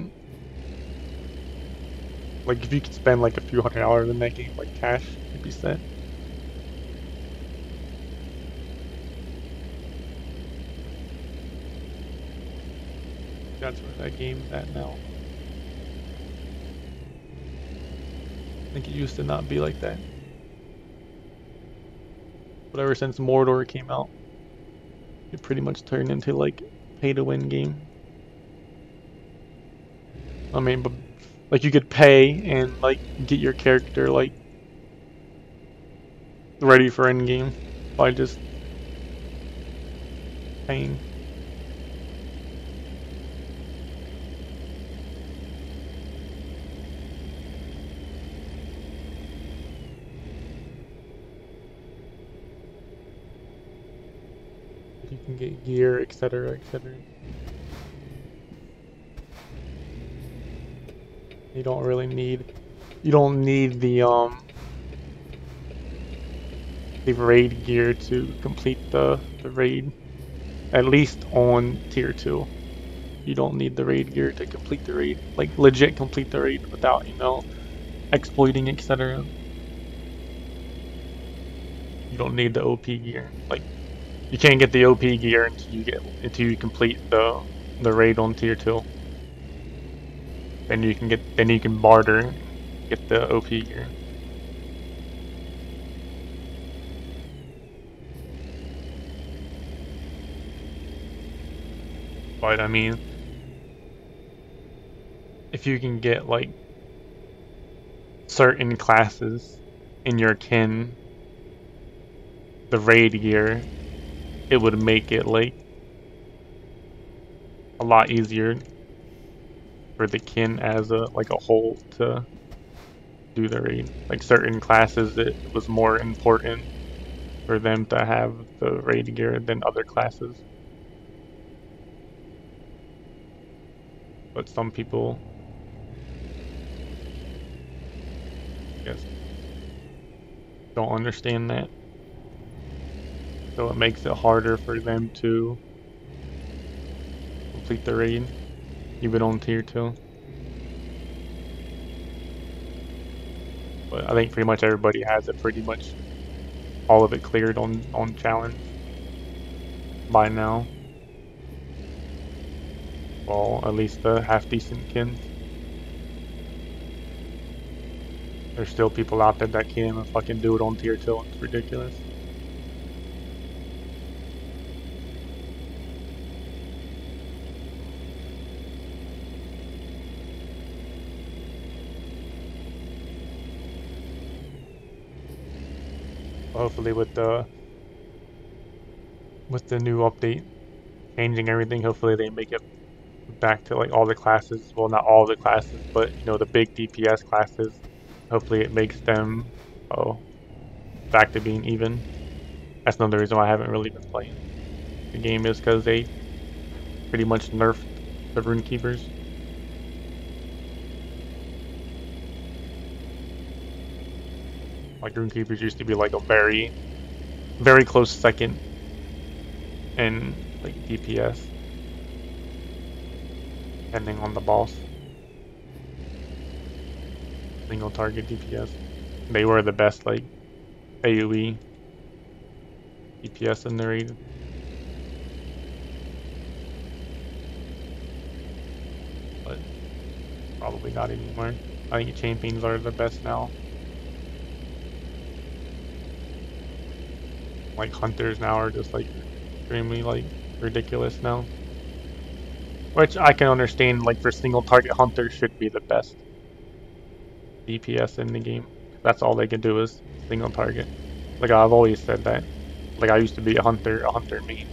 like if you could spend like a few $100 in that game, like cash, you'd be set. That's where that game's at now. I think it used to not be like that. But ever since Mordor came out, it pretty much turned into like pay-to-win game. I mean, but like you could pay and like get your character like ready for endgame by just paying. You can get gear, etc., etc. You don't really need. You don't need the raid gear to complete the raid. At least on tier 2. You don't need the raid gear to complete the raid. Like legit complete the raid without, you know, exploiting, etc. You don't need the OP gear. Like you can't get the OP gear until you complete the raid on tier 2. Then you can barter and get the OP gear. But I mean, if you can get like certain classes in your kin the raid gear, it would make it like a lot easier for the kin as a whole to do the raid. Like certain classes, it was more important for them to have the raid gear than other classes. But some people, I guess, don't understand that. So it makes it harder for them to complete the raid, even on tier 2. But I think pretty much everybody has it pretty much all of it cleared on challenge by now. Well, at least the half decent kin. There's still people out there that can't even fucking do it on tier 2. It's ridiculous. Hopefully with the new update changing everything, hopefully they make it back to like all the classes. Well, not all the classes, but you know, the big DPS classes. Hopefully it makes them back to being even. That's another reason why I haven't really been playing the game, is because they pretty much nerfed the Runekeepers. Like Runekeepers used to be like a very, very close second in like DPS, depending on the boss. Single target DPS. They were the best like AoE DPS in the raid. But probably not anymore. I think champions are the best now. Like hunters now are just like extremely like ridiculous now. Which I can understand, like for single target hunters should be the best DPS in the game. That's all they can do is single target. Like I've always said that. Like I used to be a hunter main.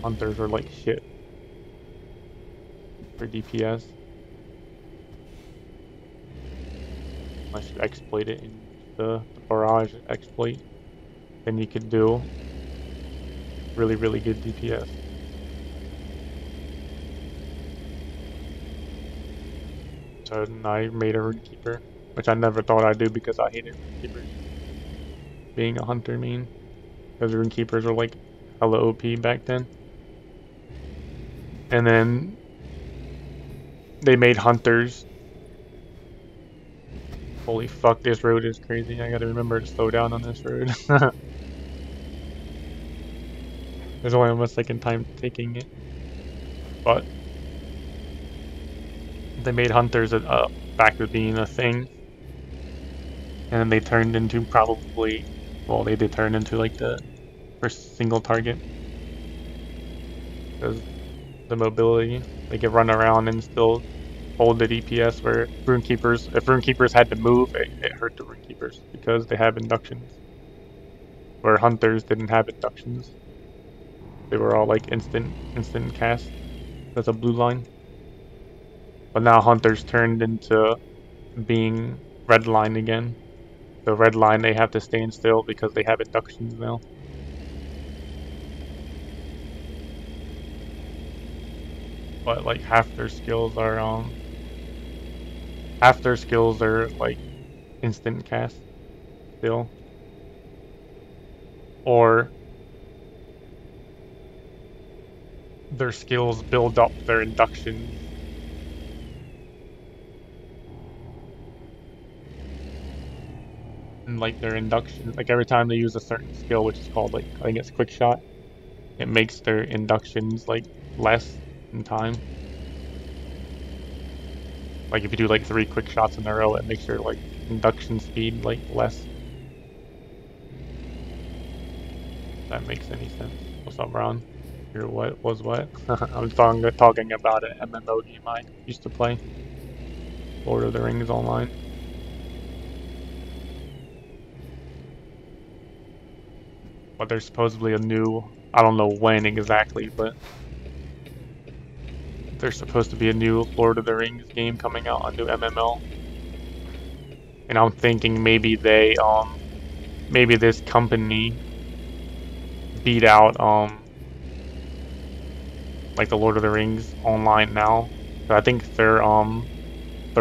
hunters are like shit for DPS. Unless you exploit it in the barrage exploit, then you could do really, really good DPS. So I made a Runekeeper, which I never thought I'd do because I hated Runekeepers. Being a hunter mean, because Runekeepers were like hella OP back then. And then they made hunters. Holy fuck, this road is crazy. I gotta remember to slow down on this road. There's only almost second time taking it. But they made hunters back to being a thing. And then they turned into probably, well, they did turn into like the first single target. Because the mobility, they could run around and still hold the DPS, where if Runekeepers had to move, it hurt the Runekeepers because they have inductions. Where hunters didn't have inductions. They were all like instant cast. That's a blue line. But now hunters turned into being red line again. The red line, they have to stand still because they have inductions now. But like half their skills are like instant cast still. Or their skills build up their inductions. And like their induction, like every time they use a certain skill, which is called like, I think it's quick shot, it makes their inductions like less in time. Like if you do like 3 quick shots in a row, it makes your like induction speed like less. If that makes any sense. What's up, Ron? Your what was what? I'm talking about an MMO game I used to play. Lord of the Rings Online. But there's supposedly a new, I don't know when exactly, but there's supposed to be a new Lord of the Rings game coming out, a new MMO. And I'm thinking maybe they, maybe this company beat out, like the Lord of the Rings Online now. But I think their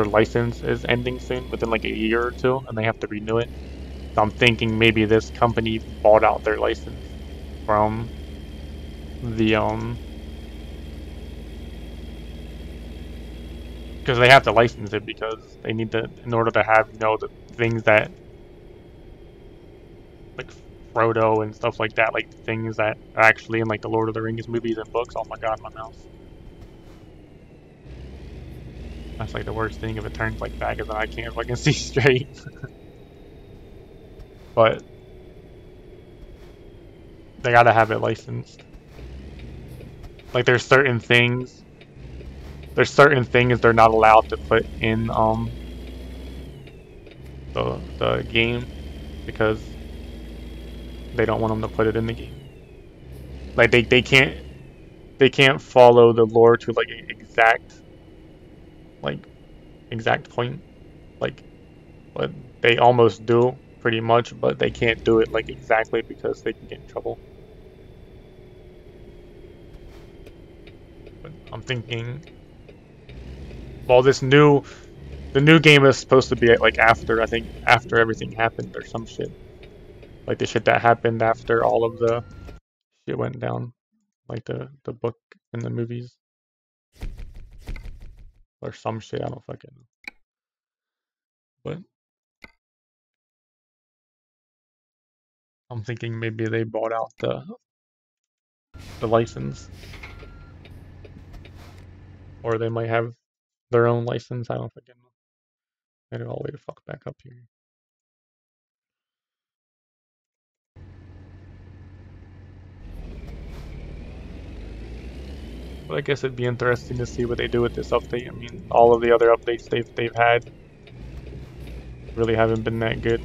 license is ending soon, within like a year or 2, and they have to renew it. So I'm thinking maybe this company bought out their license from the, because they have to license it because they need to, in order to have, you know, the things that, like Frodo and stuff like that, like things that are actually in like the Lord of the Rings movies and books. Oh my god, my mouse. That's like the worst thing, if it turns like back and then I can't fucking see straight. But they gotta have it licensed. Like there's certain things they're not allowed to put in the game because they don't want them to put it in the game. Like they can't follow the lore to like exact point. Like, but they almost do pretty much, but they can't do it like exactly because they can get in trouble. But I'm thinking, well, the new game is supposed to be like after, I think after everything happened or some shit. Like the shit that happened after all of the shit went down. Like the book and the movies. Or some shit, I don't fucking know. But I'm thinking maybe they bought out the license. Or they might have their own license, I don't fucking know. I gotta all the way to fuck back up here. But I guess it'd be interesting to see what they do with this update. I mean, all of the other updates they've had really haven't been that good.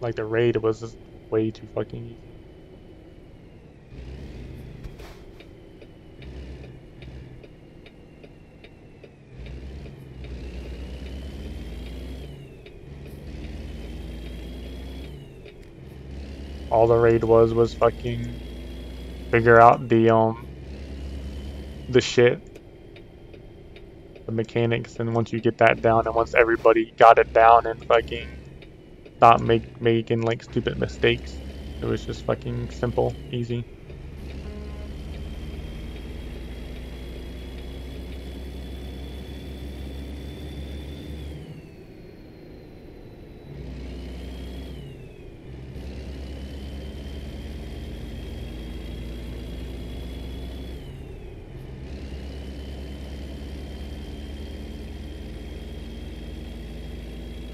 Like the raid was just way too fucking easy. All the raid was fucking figure out the shit, the mechanics, and once you get that down, and once everybody got it down and fucking not making like stupid mistakes, it was just fucking simple, easy.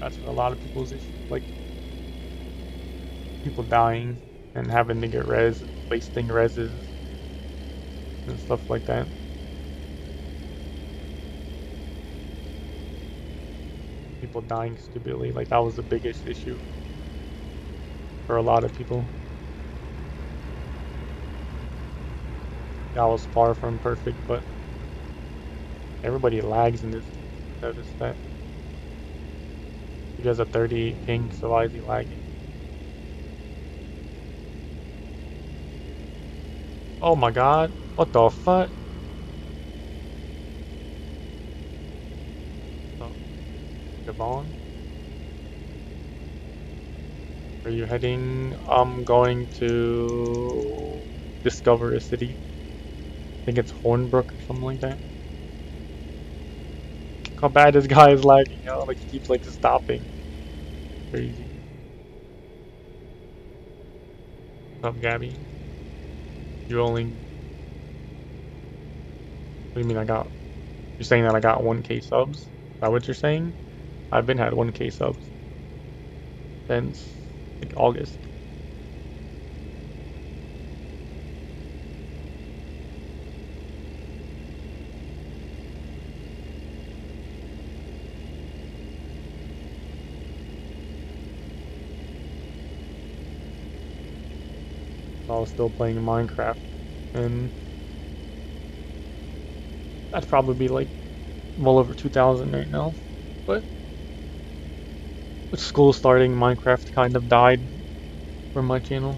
That's what a lot of people's issue, like people dying and having to get res, wasting reses and stuff like that. People dying stupidly, like that was the biggest issue for a lot of people. That was far from perfect, but everybody lags in this game. Notice that. He has a 38 ping, so why is he lagging? Oh my god, what the fuck? Oh, Gabon? Are you heading? I'm going to discover a city. I think it's Hornbrook or something like that. Look how bad this guy is lagging, yo. Like he keeps like stopping. Crazy. What's up, Gabby? You only... What do you mean I got... You're saying that I got 1k subs? Is that what you're saying? I've been had 1k subs. Since, like, August. I was still playing Minecraft, and that'd probably be like well over 2,000 right now. But with school starting, Minecraft kind of died from my channel.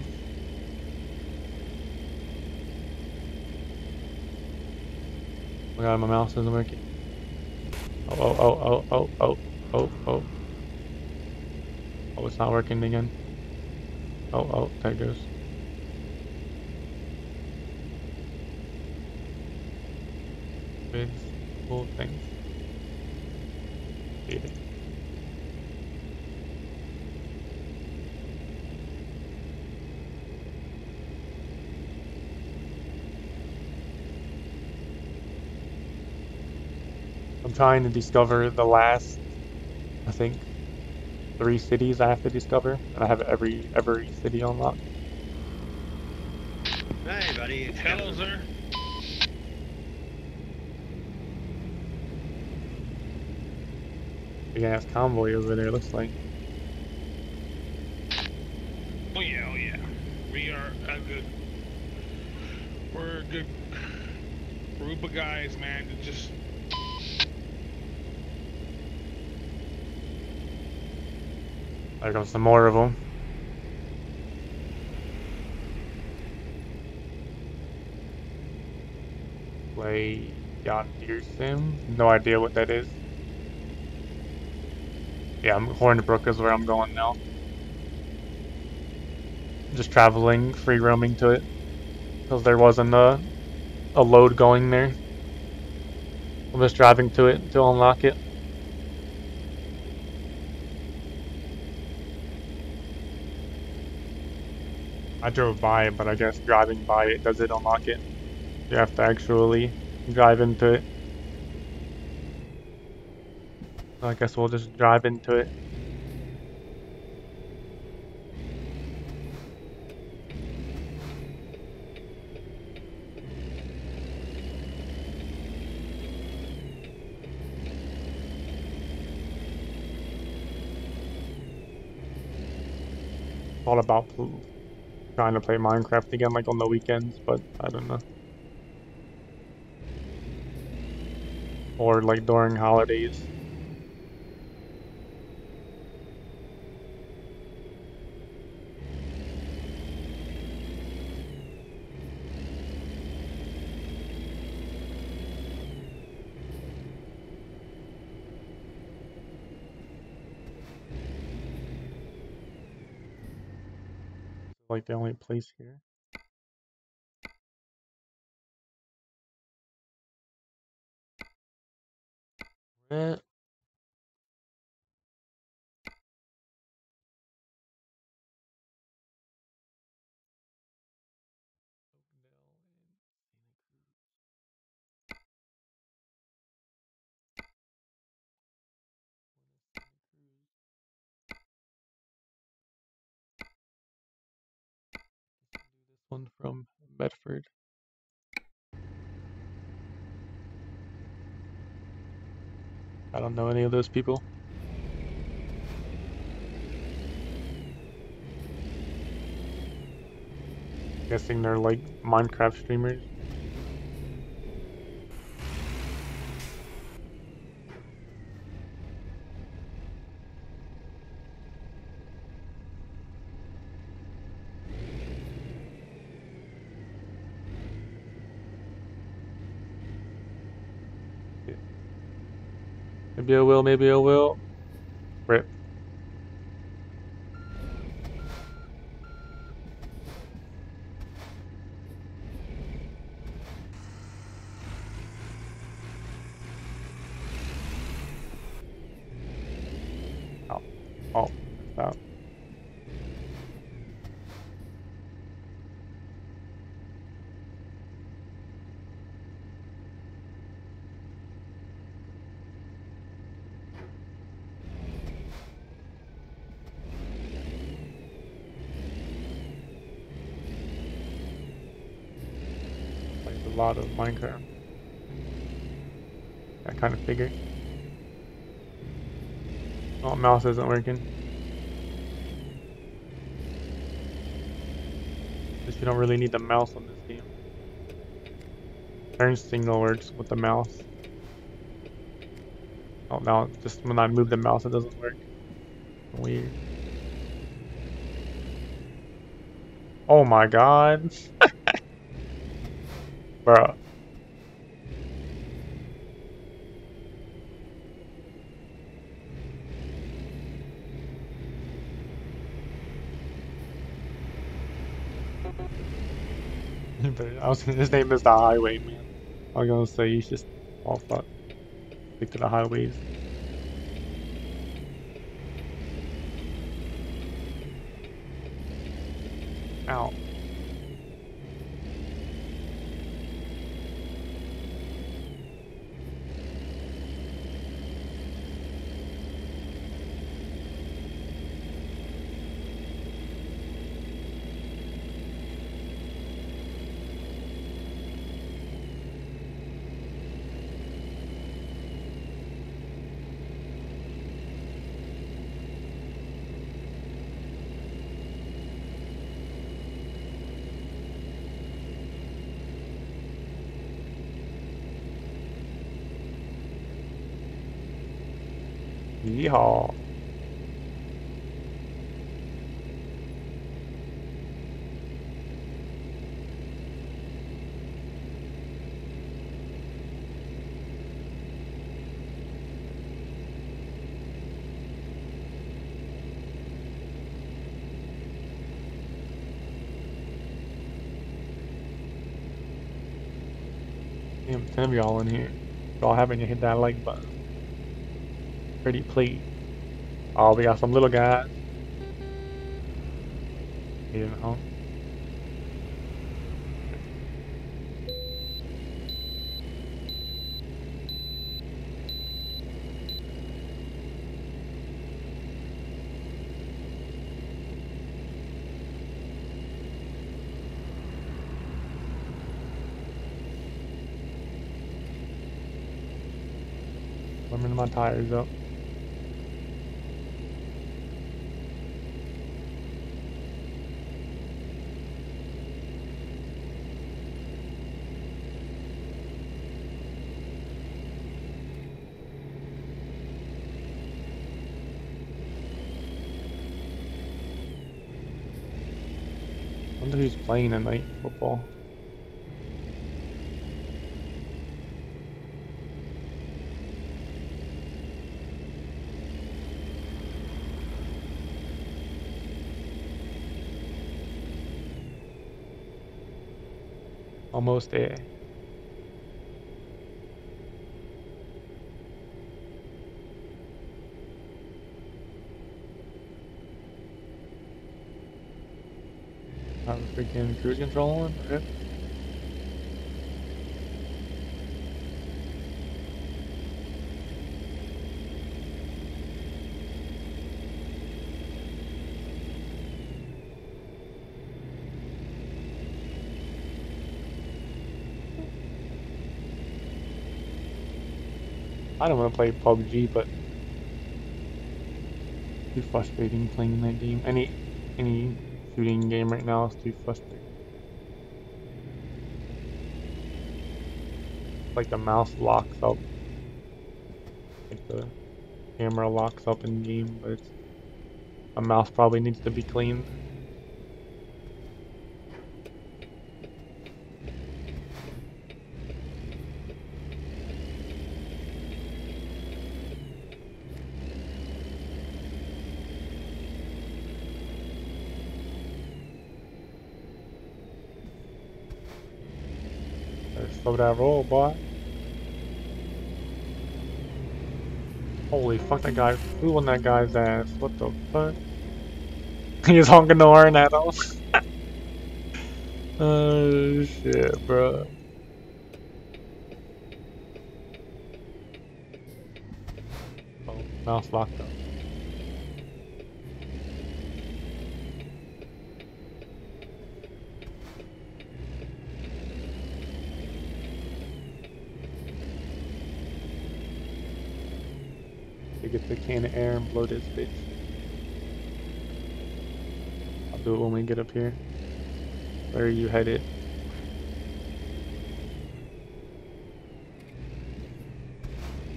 Oh my god, my mouse isn't working. Oh. Oh, it's not working again. Oh, there it goes. With cool things. Hate it. I'm trying to discover the last, I think, 3 cities I have to discover, and I have every city unlocked. Hey, buddy. Hello, sir. Big ass convoy over there, looks like. Oh yeah. We are a good. We're a good group of guys, man. To just. There goes some more of them. Play Yondir Sim. No idea what that is. Yeah, Hornbrook is where I'm going now. Just traveling, free roaming to it. Because there wasn't a load going there. I'm just driving to it to unlock it. I drove by it, but I guess driving by it does it unlock it. You have to actually drive into it. So I guess we'll just drive into it. All about trying to play Minecraft again, like on the weekends, but I don't know. Or like during holidays. Like the only place here. Eh. This one from Bedford. I don't know any of those people. Guessing they're like Minecraft streamers. Maybe I will, maybe I will. Rip. Oh, oh, that. Like a lot of Minecraft. I kind of figured. Oh, mouse isn't working. Guess you don't really need the mouse on this game. Turn signal works with the mouse. Oh, now just when I move the mouse, it doesn't work. Weird. Oh my god. Bruh. His name is the Highwayman. I was gonna say he's just all fuck. Stick to the highways. Ow. Yeehaw. Damn, 10 of y'all in here. Y'all haven't hit that like button. Pretty please. Oh, we got some little guys. You know. Warming my tires up. wonder who's playing tonight football. Almost there. Have a freaking cruise control on. Rip. I don't want to play PUBG, but too frustrating playing that game. Any shooting game right now is too frustrating. Like the mouse locks up, like the camera locks up in game, but a mouse probably needs to be cleaned. Slow that roll, boy. Holy fuck, that guy flew on that guy's ass. What the fuck? He's honking the horn at him. Oh shit, bro. Oh, mouse locked up. Get the can of air and blow this bitch. I'll do it when we get up here. Where are you headed?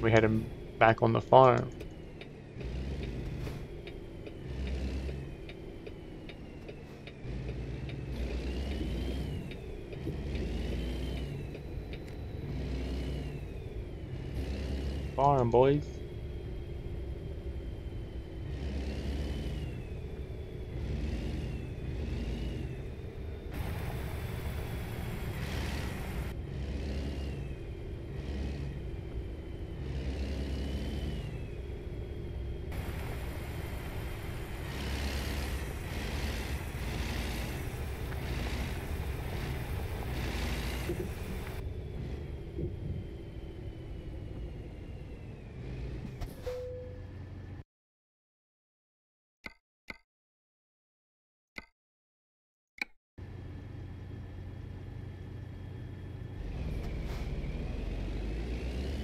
We heading back on the farm. Farm, boys.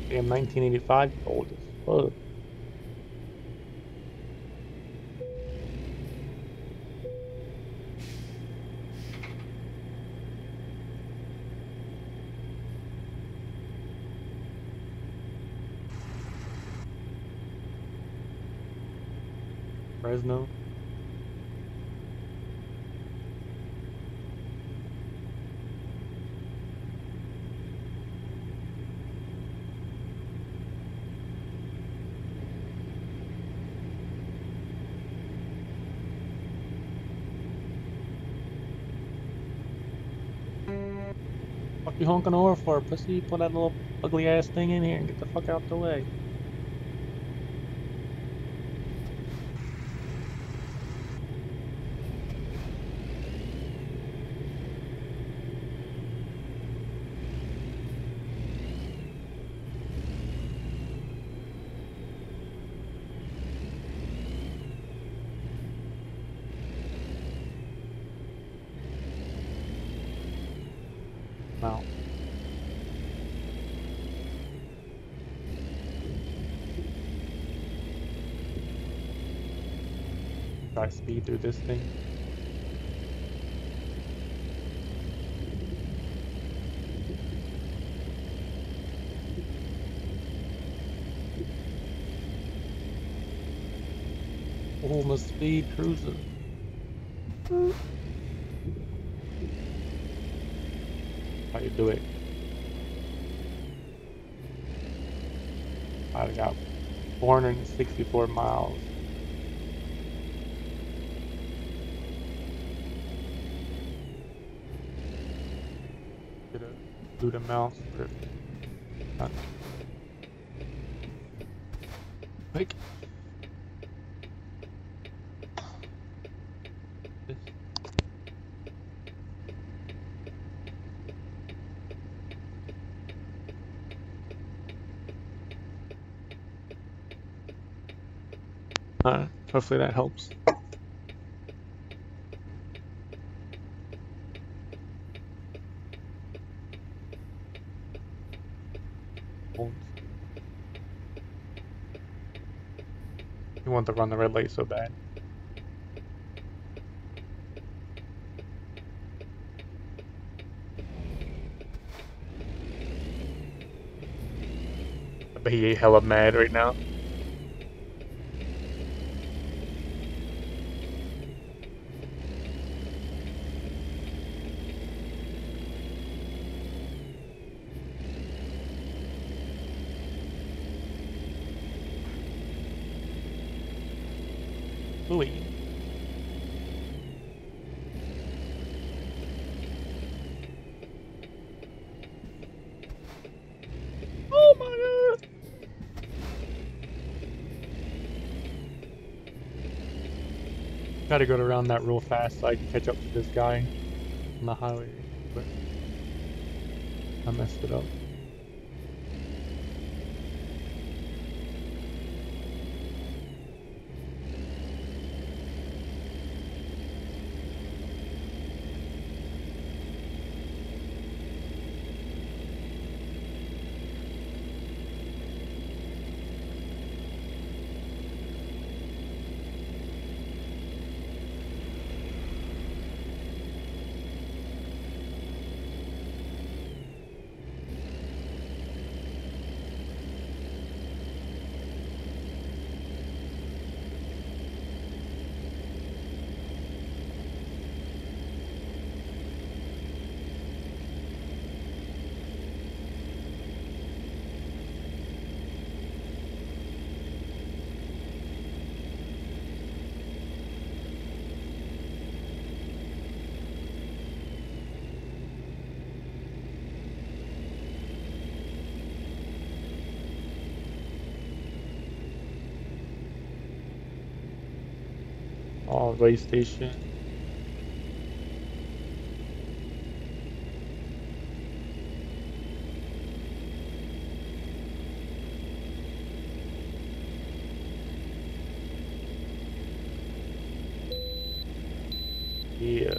Damn, 1985, old as fuck. Fresno. Fuck you honking over for, pussy? Put that little ugly ass thing in here and get the fuck out the way. Now. Try speed through this thing. Almost speed cruising. you do it. I got 464 miles. Get a do the mouse for quick. This. Hopefully that helps. You want to run the red light so bad. I bet he hella mad right now. Louis. Oh my god! Gotta go around that real fast so I can catch up to this guy on the highway. But I messed it up. Oh, way station. Yeah.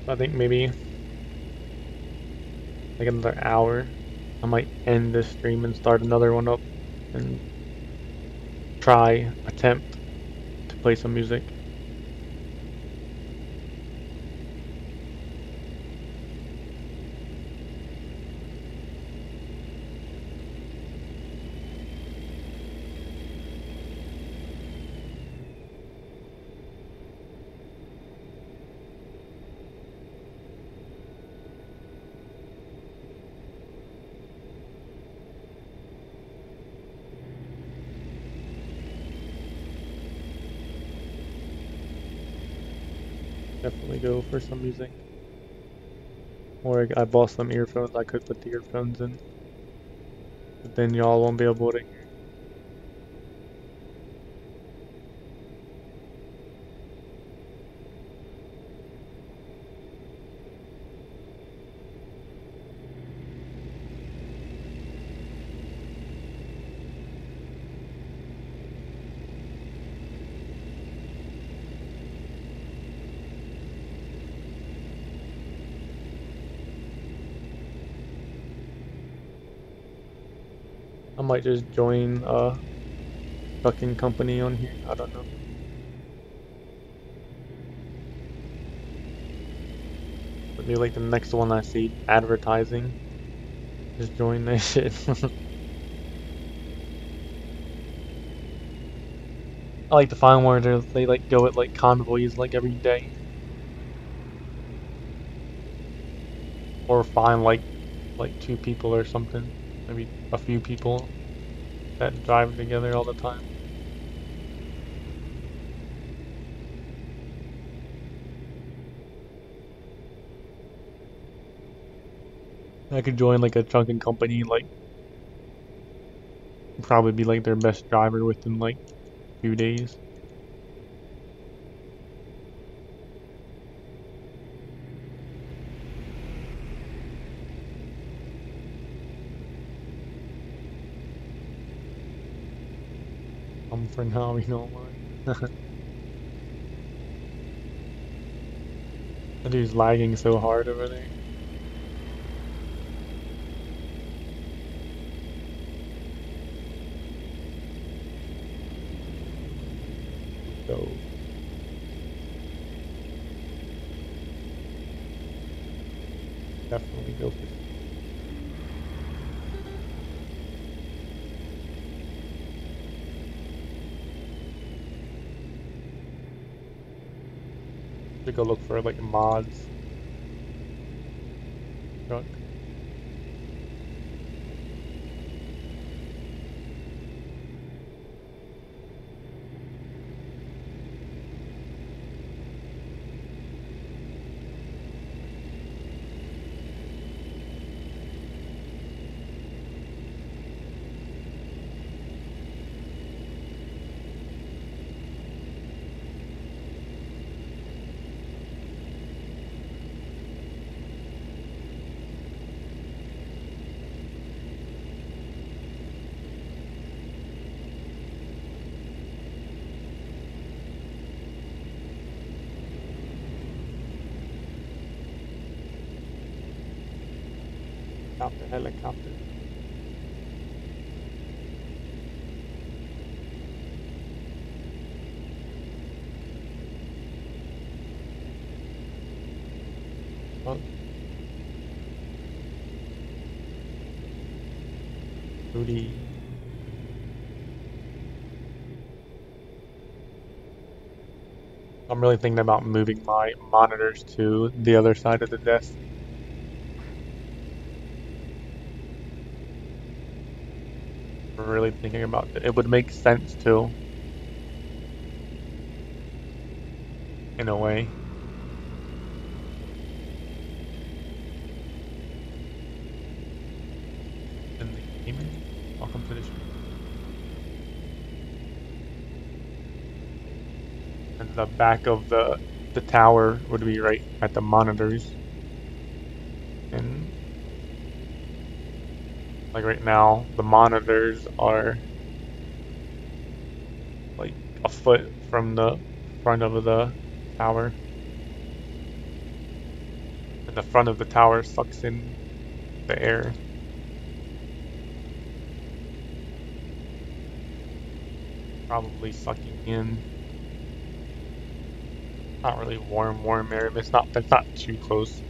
I think maybe like another hour, I might end this stream and start another one up and attempt to play some music. Definitely go for some music. Or I bought some earphones. I could put the earphones in, but then y'all won't be able to hear. I might just join a trucking company on here. I don't know. But maybe like the next one I see advertising, just join that shit. I like to find where they like go at like convoys like every day, or find like two people or something, maybe a few people that drive together all the time. I could join like a trucking company, like probably be like their best driver within like a few days. For now, you know what? That dude's lagging so hard over there. So definitely go for it. To go look for like mods truck. Stop the helicopter. Oh. Rudy. I'm really thinking about moving my monitors to the other side of the desk. I'm really thinking about it. It would make sense too, in a way. And the gaming, welcome to the show. And the back of the tower would be right at the monitors. And like right now, the monitors are like a foot from the front of the tower. And the front of the tower sucks in the air. Probably sucking in not really warm air, but it's not too close.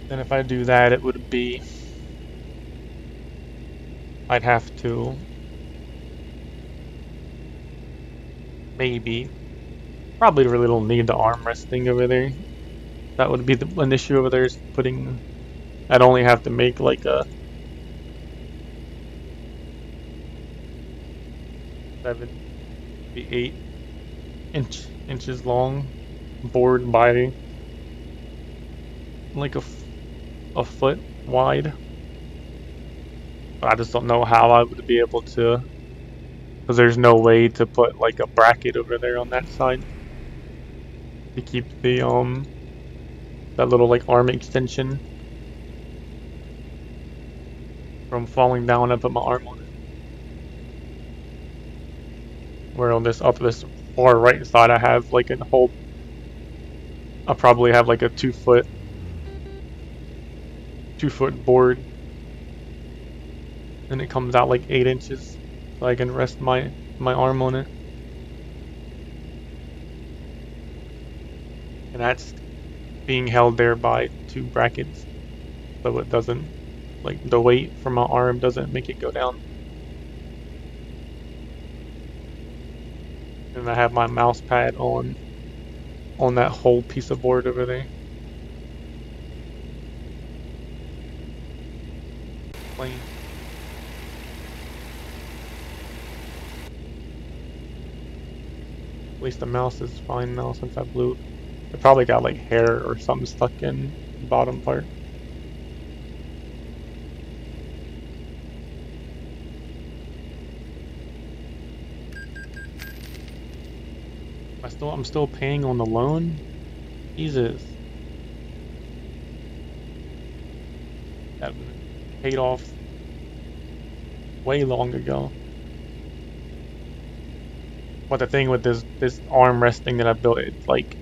Then if I do that, it would be, I'd have to maybe. Probably really don't need the armrest thing over there. That would be an issue over there, is putting... I'd only have to make like a 7, maybe 8 inches long board by like a foot wide. I just don't know how I would be able to, because there's no way to put like a bracket over there on that side to keep the that little like arm extension from falling down and put my arm on it. Where on this this far right side I have like a whole, I probably have like a 2-foot board, and it comes out like 8 inches, so I can rest my arm on it. And that's being held there by 2 brackets, so it doesn't, like the weight from my arm doesn't make it go down. And I have my mouse pad on that whole piece of board over there. Plane. At least the mouse is fine now since I blew. It probably got like hair or something stuck in the bottom part. I'm still paying on the loan? Jesus. That paid off way long ago. But the thing with this armrest thing that I built, it's like,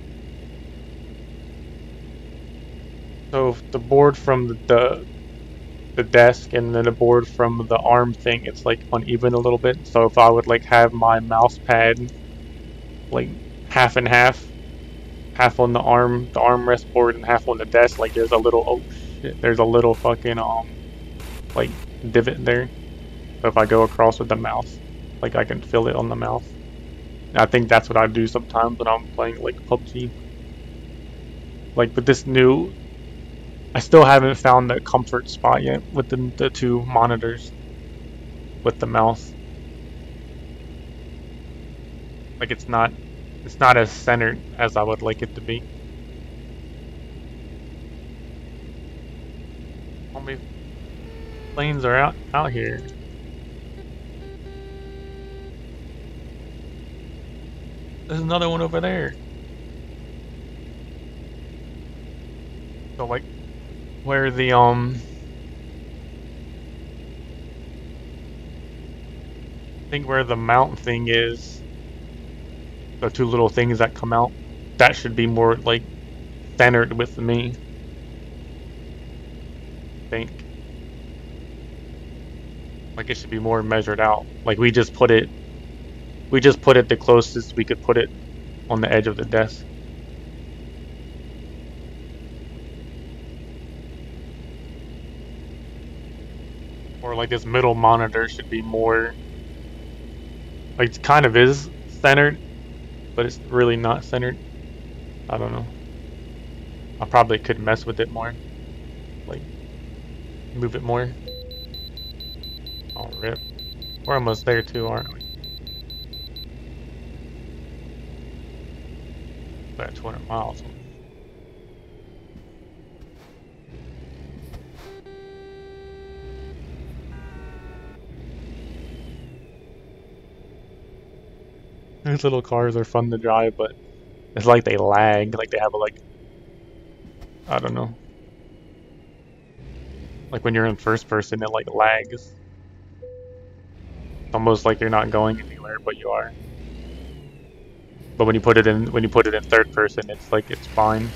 so the board from the desk and then the board from the arm thing, it's like uneven a little bit. So if I would like have my mouse pad like half and half on the armrest board and half on the desk, like there's a little, oh shit, there's a little fucking like divot there. So if I go across with the mouse, like I can feel it on the mouse. And I think that's what I do sometimes when I'm playing like PUBG. Like with this new, I still haven't found the comfort spot yet with the 2 monitors with the mouse. Like it's not as centered as I would like it to be. How many planes are out here? There's another one over there. So like where the I think where the mount thing is, the 2 little things that come out, that should be more like centered with me, I think. Like it should be more measured out. Like we just put it the closest we could put it on the edge of the desk. Or like this middle monitor should be more, like it kind of is centered, but it's really not centered. I don't know. I probably could mess with it more. Like, move it more. Oh, rip. We're almost there too, aren't we? About 200 miles. These little cars are fun to drive, but it's like they lag, like they have a, like, I don't know. Like when you're in first person, it like lags. It's almost like you're not going anywhere, but you are. But when you put it in third person, it's like it's fine.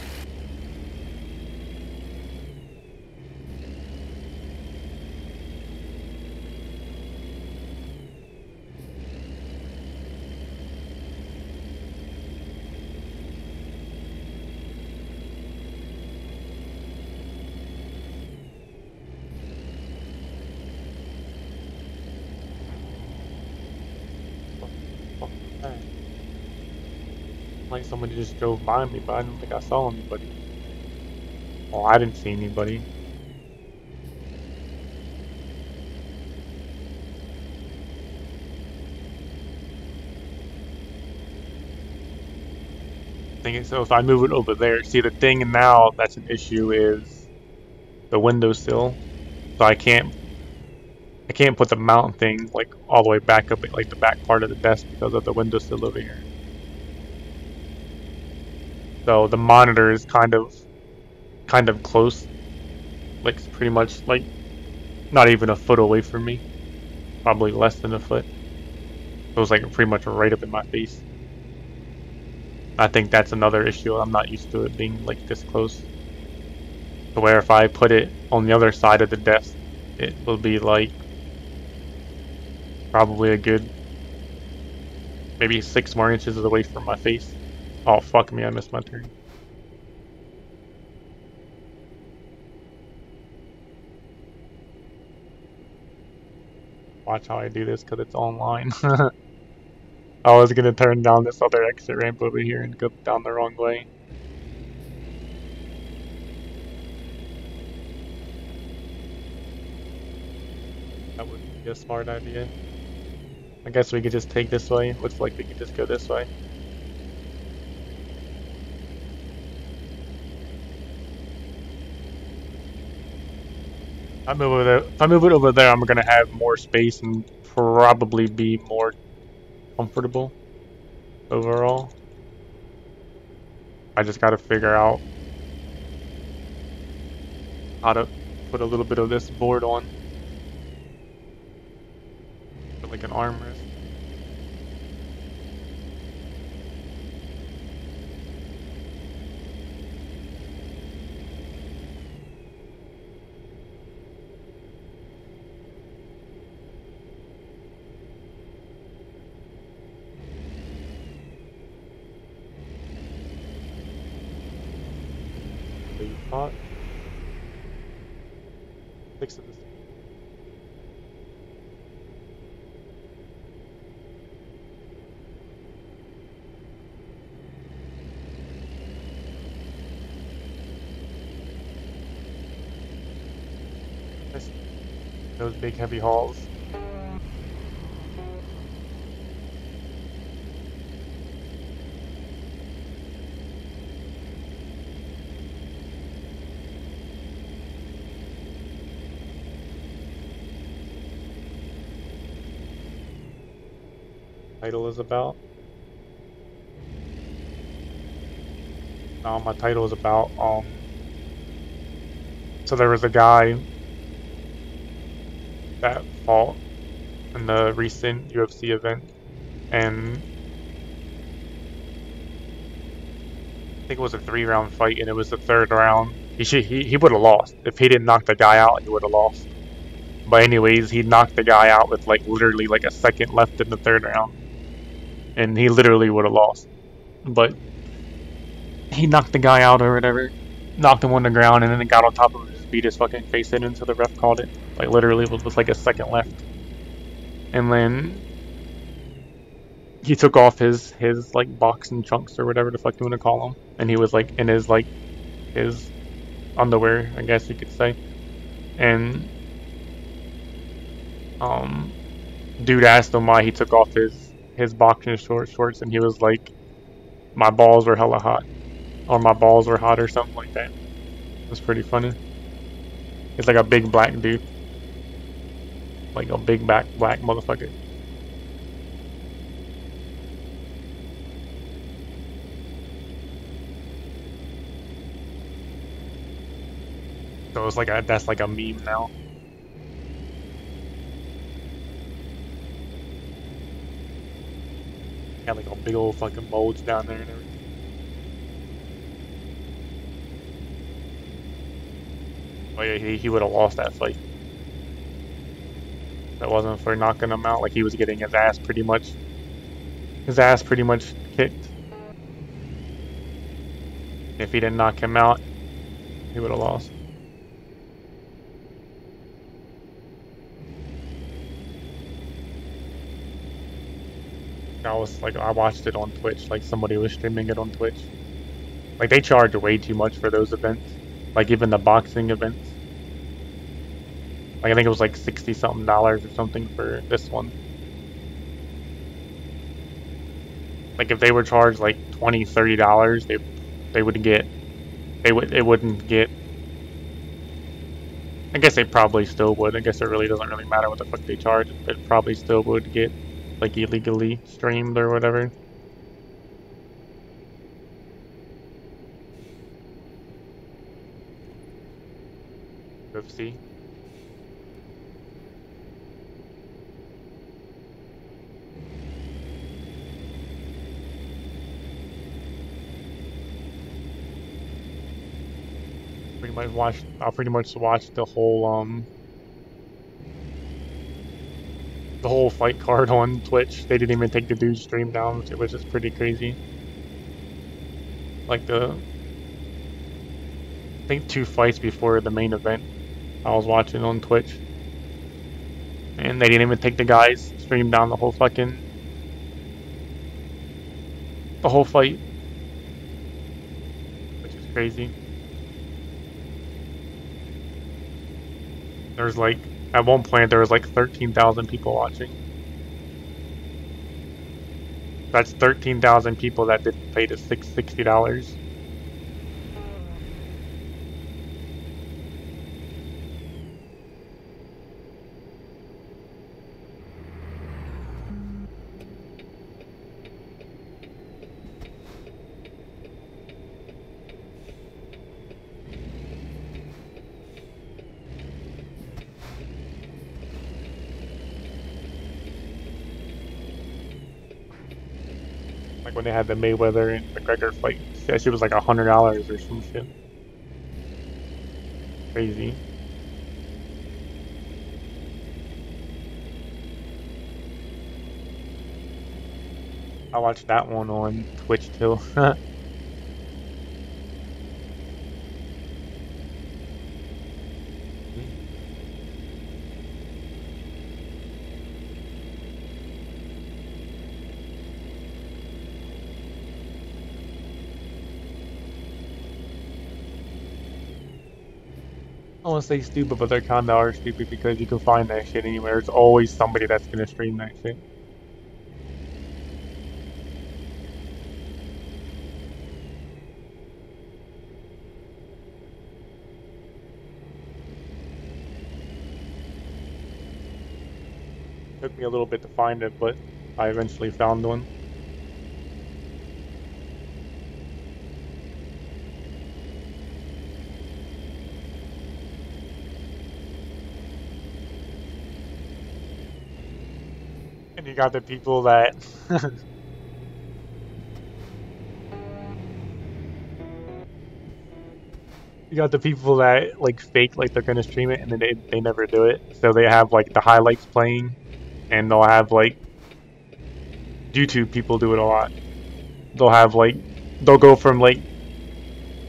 Like somebody just drove by me, but I don't think I saw anybody. Oh, I didn't see anybody. So if I move it over there, see the thing now that's an issue is the windowsill. So I can't put the mount thing like all the way back up at like the back part of the desk because of the windowsill over here. So the monitor is kind of close, like pretty much like not even a foot away from me, probably less than a foot. So it's like pretty much right up in my face. I think that's another issue. I'm not used to it being like this close. To where if I put it on the other side of the desk, it will be like probably a good maybe 6 more inches away from my face. Oh fuck me, I missed my turn. Watch how I do this because it's online. I was gonna turn down this other exit ramp over here and go down the wrong way. That would be a smart idea. I guess we could just take this way. Looks like we could just go this way. If I move it over there, I'm gonna have more space and probably be more comfortable overall. I just gotta figure out how to put a little bit of this board on. Put like an armrest. Hot. 6 of this. Those big heavy hauls. Title is about. My title is about so there was a guy that fought in the recent UFC event, and I think it was a 3-round fight, and it was the 3rd round. He would have lost if he didn't knock the guy out. He would have lost. But anyways, he knocked the guy out with like literally like a second left in the 3rd round. And he literally would have lost. But he knocked the guy out or whatever, knocked him on the ground, and then got on top of him, just beat his fucking face in until the ref called it. Like literally with like a second left. And then he took off his like boxing trunks or whatever the fuck you want to call them, and he was like in his underwear, I guess you could say. And dude asked him why he took off his boxing shorts, and he was like, my balls were hella hot, or my balls were hot, or something like that. It was pretty funny. It's like a big black dude, like a big black motherfucker. So it's like that's like a meme now. Had like a big old fucking bulge down there and everything. Oh yeah, he would have lost that fight. If it wasn't for knocking him out, like he was getting his ass pretty much kicked. If he didn't knock him out, he would have lost. I watched it on Twitch, like somebody was streaming it on Twitch. Like they charge way too much for those events. Like even the boxing events. Like I think it was like $60-something or something for this one. Like if they were charged like $20, $30, they would get it wouldn't get. I guess they probably still would. I guess it really doesn't really matter what the fuck they charge. It probably still would get like illegally streamed or whatever. UFC. I'll pretty much watch the whole fight card on Twitch. They didn't even take the dude's stream down, which is pretty crazy. Like I think 2 fights before the main event I was watching on Twitch. And they didn't even take the guy's stream down the whole fight. Which is crazy. There's like, at one point there was like 13,000 people watching. That's 13,000 people that didn't pay the $60. Like when they had the Mayweather and McGregor fight, that shit was like $100 or some shit. Crazy. I watched that one on Twitch too. I don't want to say stupid, but they're kinda are stupid because you can find that shit anywhere. There's always somebody that's gonna stream that shit. Took me a little bit to find it, but I eventually found one. And you got the people that you got the people that like fake like they're gonna stream it and then they never do it. So they have like the highlights playing and they'll have like YouTube people do it a lot. They'll have like they'll go from like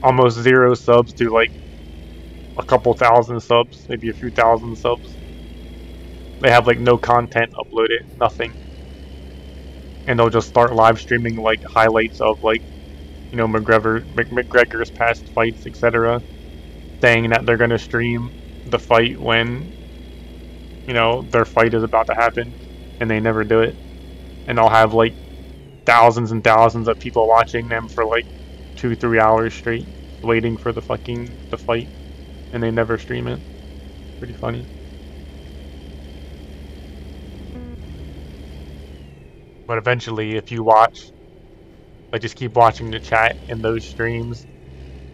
almost 0 subs to like a couple thousand subs, maybe a few thousand subs. They have like no content uploaded, nothing. And they'll just start live streaming like highlights of like, you know, McGregor's past fights, etc. Saying that they're gonna stream the fight when, you know, their fight is about to happen, and they never do it. And they'll have like thousands and thousands of people watching them for like 2-3 hours straight, waiting for the fight, and they never stream it. Pretty funny. But eventually, if you watch, like just keep watching the chat in those streams,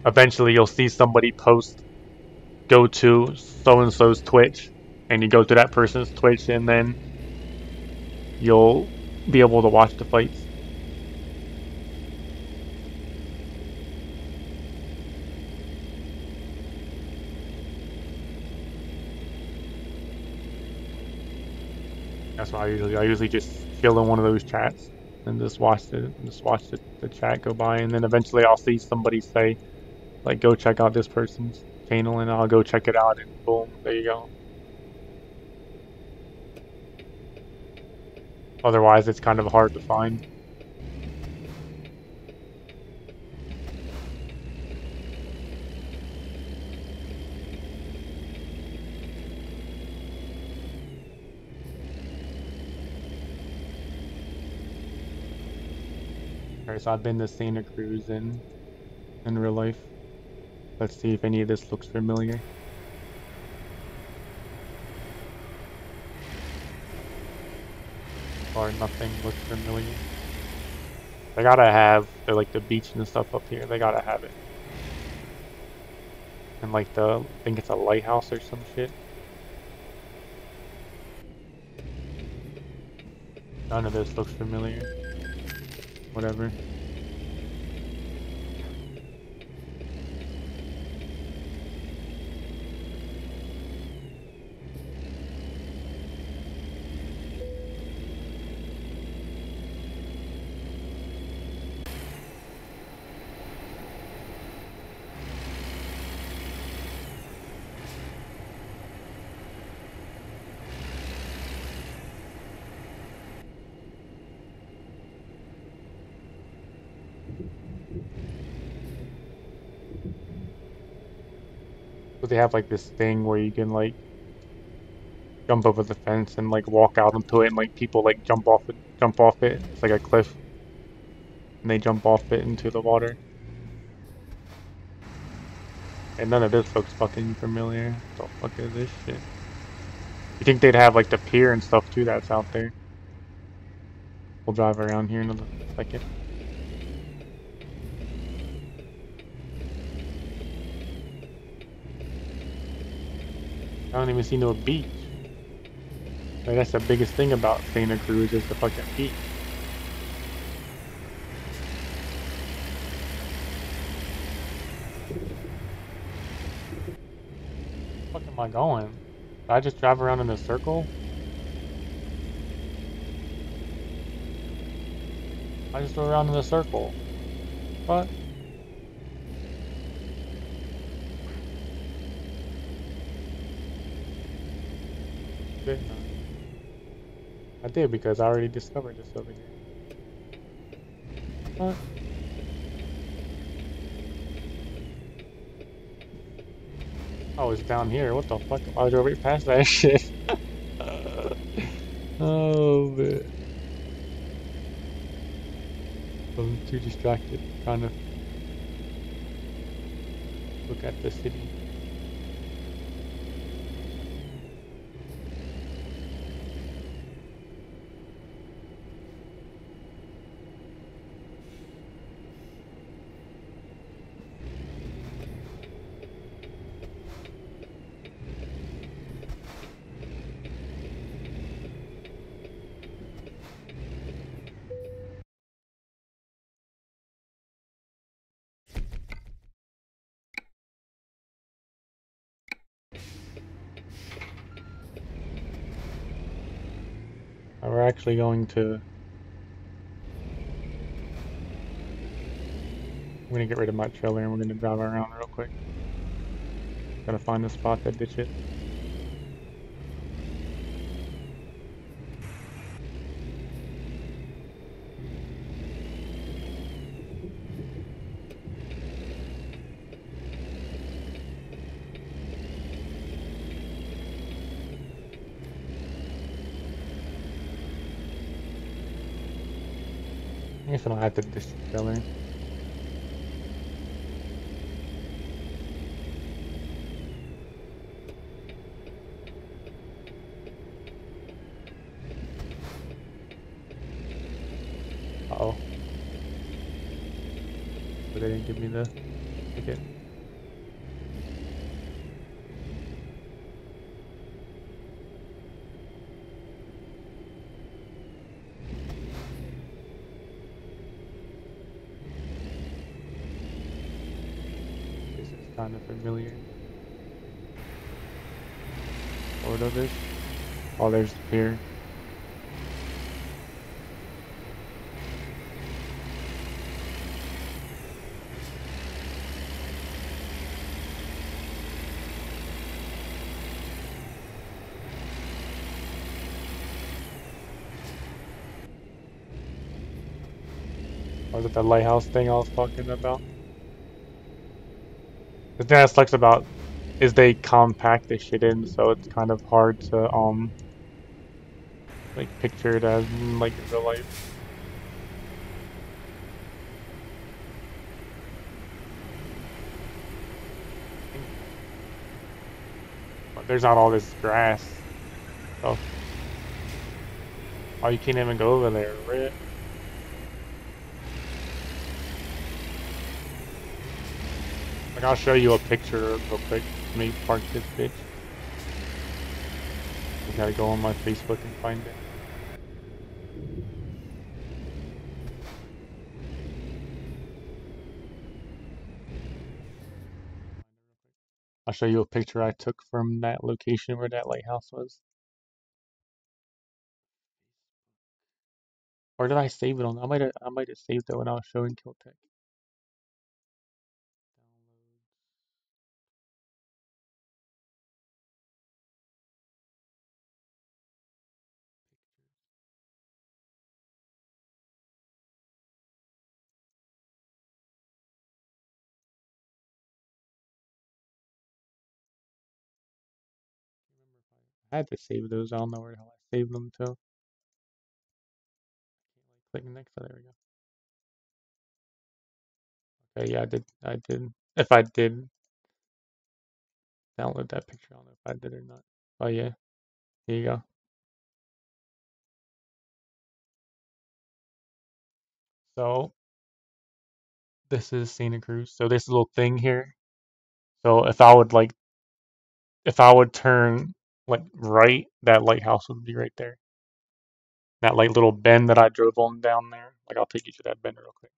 eventually you'll see somebody post, go to so-and-so's Twitch, and you go to that person's Twitch, and then you'll be able to watch the fights. That's why I usually just chill in one of those chats and just watch the chat go by, and then eventually I'll see somebody say like, go check out this person's channel, and I'll go check it out, and boom, there you go. Otherwise, it's kind of hard to find. Alright, so I've been to Santa Cruz in real life. Let's see if any of this looks familiar. Or nothing looks familiar. They gotta have, they're like the beach and stuff up here, they gotta have it. And like I think it's a lighthouse or some shit. None of this looks familiar. Whatever. But they have like this thing where you can like jump over the fence and like walk out onto it, and like people like jump off it. It's like a cliff, and they jump off it into the water. And none of this looks fucking familiar. What the fuck is this shit? You think they'd have like the pier and stuff too that's out there? We'll drive around here in a second. I don't even see no beach. Like, that's the biggest thing about Santa Cruz is the fucking beach. Where the fuck am I going? Did I just drive around in a circle? I just drove around in a circle. What? Didn't I? I did, because I already discovered this over here. What? Oh, it's down here. What the fuck? I drove right past that shit. Oh, man. I'm too distracted trying to look at the city. We're actually going to... I'm gonna get rid of my trailer and we're gonna drive around real quick. Gotta find a spot to ditch it. I guess I don't have to ditch the trailer. Uh-oh. But they didn't give me the ticket. This is kind of familiar. Sort of is. Oh, there's the pier. Was it the lighthouse thing I was talking about? The thing that sucks about is they compact this shit in, so it's kind of hard to like picture it as like in real life. But there's not all this grass. So oh, you can't even go over there, right? Like I'll show you a picture real quick. Let me park this bitch. I gotta go on my Facebook and find it. I'll show you a picture I took from that location where that lighthouse was. Or did I save it on? I might have saved it when I was showing Kiltech. I had to save those. I don't know where the hell I saved them to. Click next. Oh, there we go. Okay, yeah, I did. I did. If I did download that picture, I don't know if I did or not. Oh yeah, here you go. So this is Santa Cruz. So this little thing here. So if I would turn like right, that lighthouse would be right there. That like little bend that I drove on down there. Like I'll take you to that bend real quick.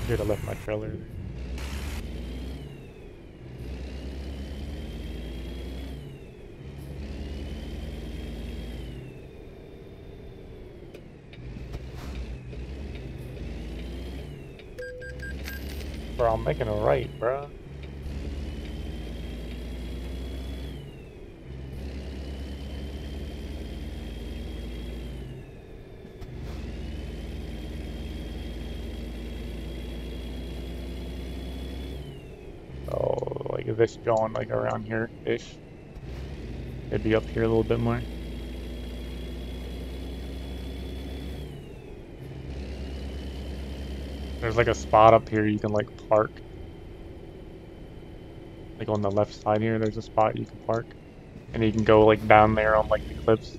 Should have left my trailer there. Bro, I'm making a right, bro. Oh, like if it's going like around here-ish, it'd be up here a little bit more. There's like a spot up here you can like park. Like on the left side here, there's a spot you can park. And you can go like down there on like the cliffs.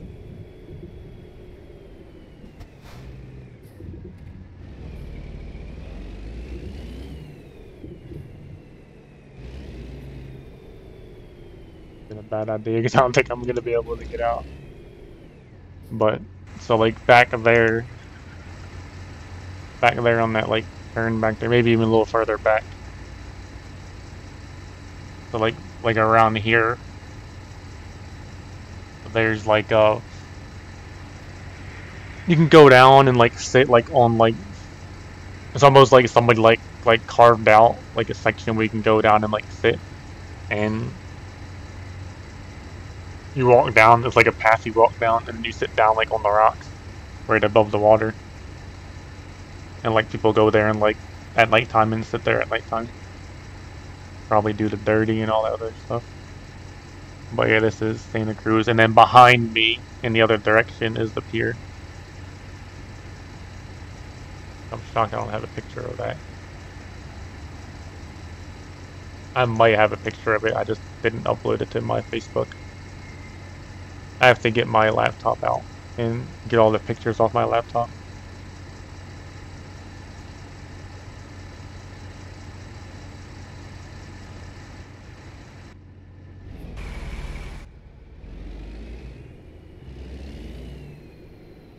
Been a bad idea because I don't think I'm gonna be able to get out. But so like back there on that like turn back there, maybe even a little further back. So like around here, there's like you can go down and like sit like on like it's almost like somebody like carved out like a section where you can go down and like sit and you walk down. It's like a path you walk down and you sit down like on the rocks right above the water. And like people go there and like at nighttime and sit there at nighttime. Probably do the dirty and all that other stuff. But yeah, this is Santa Cruz, and then behind me in the other direction is the pier. I'm shocked I don't have a picture of that. I might have a picture of it, I just didn't upload it to my Facebook. I have to get my laptop out and get all the pictures off my laptop.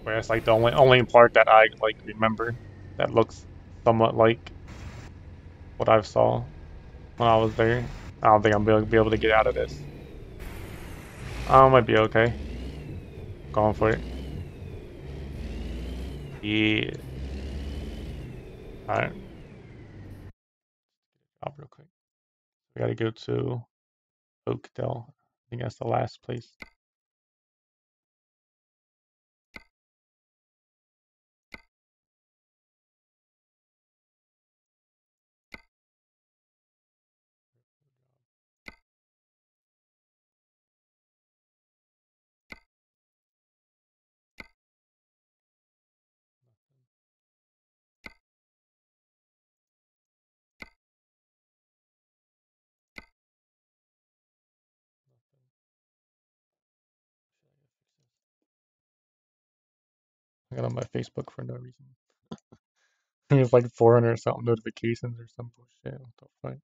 Where it's like the only part that I like remember that looks somewhat like what I saw when I was there. I don't think I'm gonna be able to get out of this. I might be okay. Going for it. Yeah. Alright. We gotta go to Oakdale. I think that's the last place. I got on my Facebook for no reason. It's like 400 something notifications or some bullshit. What the fuck?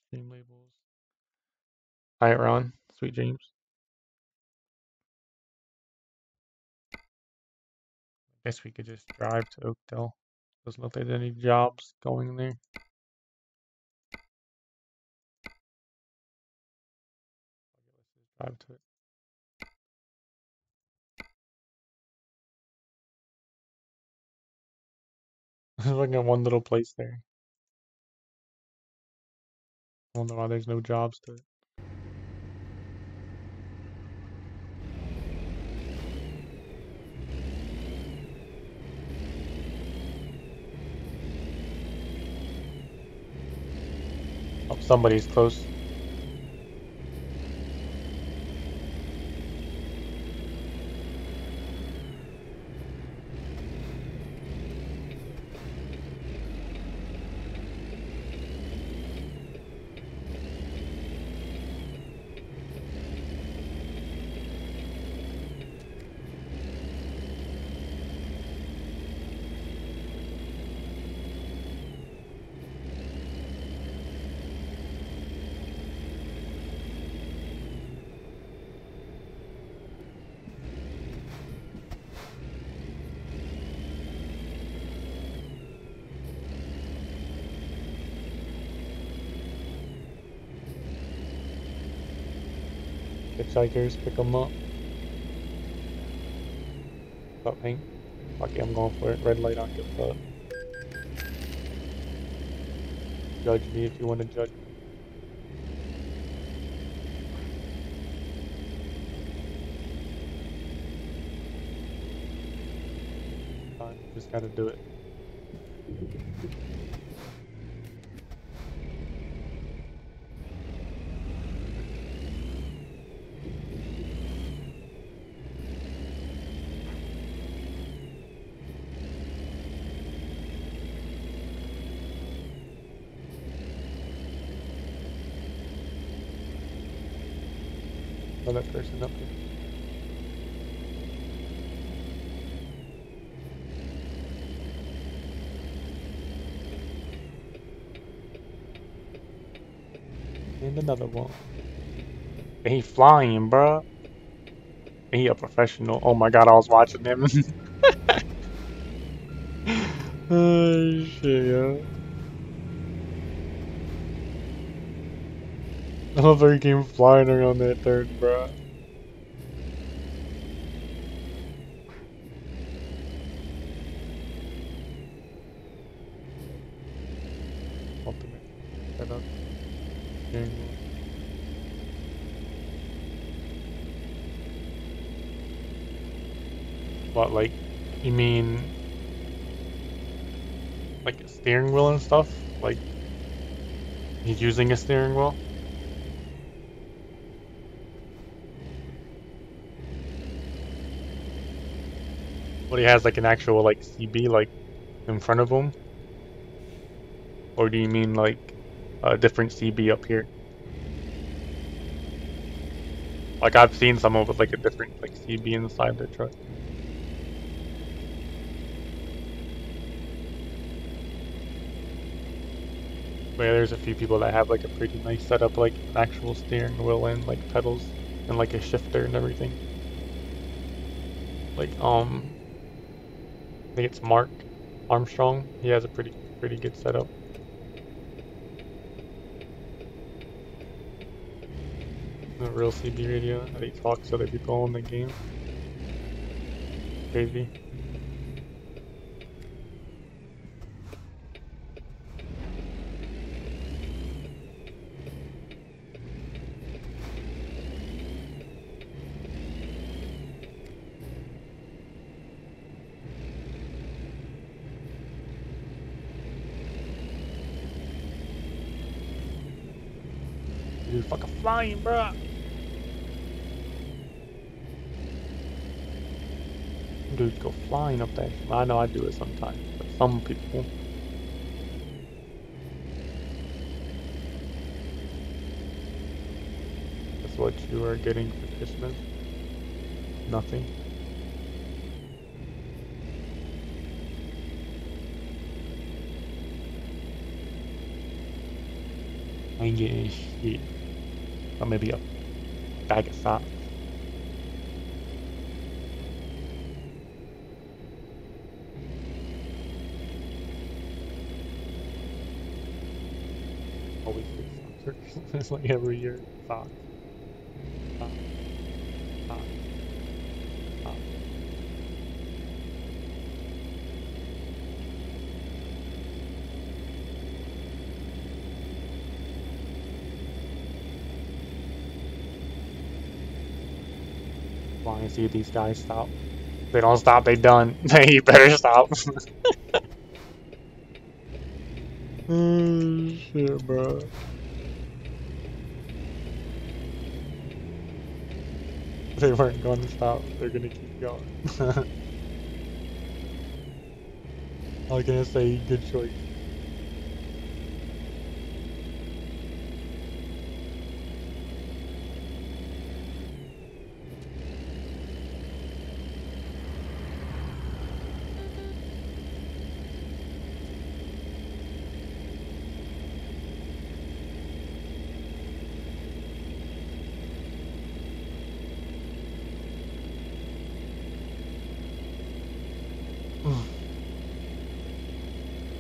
Stream labels. Alright, Ron. Sweet dreams. Guess we could just drive to Oakdale. Doesn't look like there's any jobs going there. Let's just drive to it. There's like a one little place there. I wonder why there's no jobs to it. Oh, somebody's close. Hitchhikers, pick them up. What's up, Hank? Fuck yeah, I'm going for it. Red light on, give a fuck. Judge me if you want to judge me. Fine, just gotta do it. Another person up here. And another one. And he flying, bruh. And he a professional. Oh my god, I was watching him. Oh shit, yo. I love how he came flying around that turn, bruh. Ultimate setup. Steering wheel. What, like, you mean like a steering wheel and stuff? Like, he's using a steering wheel? But he has like an actual like CB like in front of him? Or do you mean like a different CB up here? Like I've seen someone with like a different like CB inside their truck. But yeah, there's a few people that have like a pretty nice setup, like an actual steering wheel and like pedals and like a shifter and everything. Like I think it's Mark Armstrong. He has a pretty good setup. A real CB radio that he talks to other people in the game. Crazy. Dude, fucking flying, bruh. Dudes go flying up there. I know I do it sometimes, but some people. That's what you are getting for Christmas. Nothing. I ain't getting shit. Or maybe a bag of socks. Always get socks. It's like every year. Socks. Socks. Socks. Socks. Long as see these guys stop. If they don't stop, they done. They better stop. Oh shit, bro. They weren't going to stop. They're gonna keep going. I was gonna say good choice.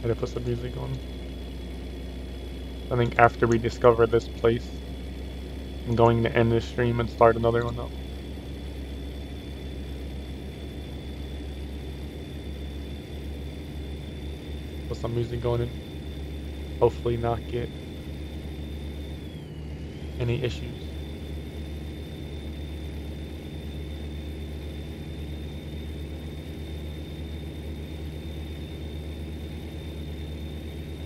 Gotta put some music on. I think after we discover this place, I'm going to end this stream and start another one up. Put some music going in. Hopefully not get any issues.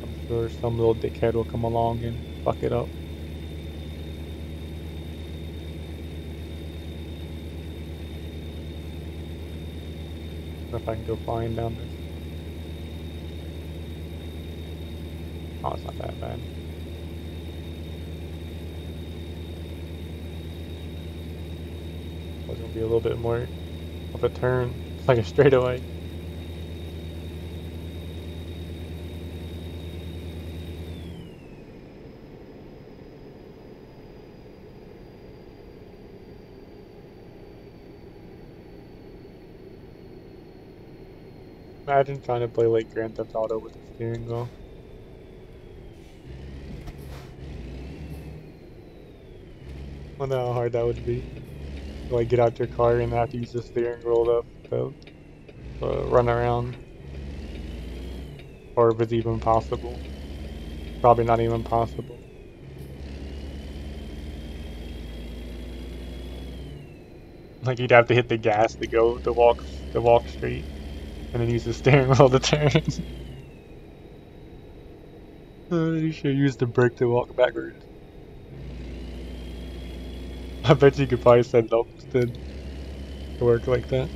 I'm sure some little dickhead will come along and fuck it up. If I can go flying down this. Oh, it's not that bad. It's gonna be a little bit more of a turn. It's like a straightaway. Imagine trying to play like Grand Theft Auto with the steering wheel. I wonder how hard that would be. To, like get out your car and have to use the steering wheel to run around. Or if it's even possible. Probably not even possible. Like you'd have to hit the gas to walk straight. And then use the steering wheel to turn. You should use the brake to walk backwards. I bet you could probably set it up instead to work like that.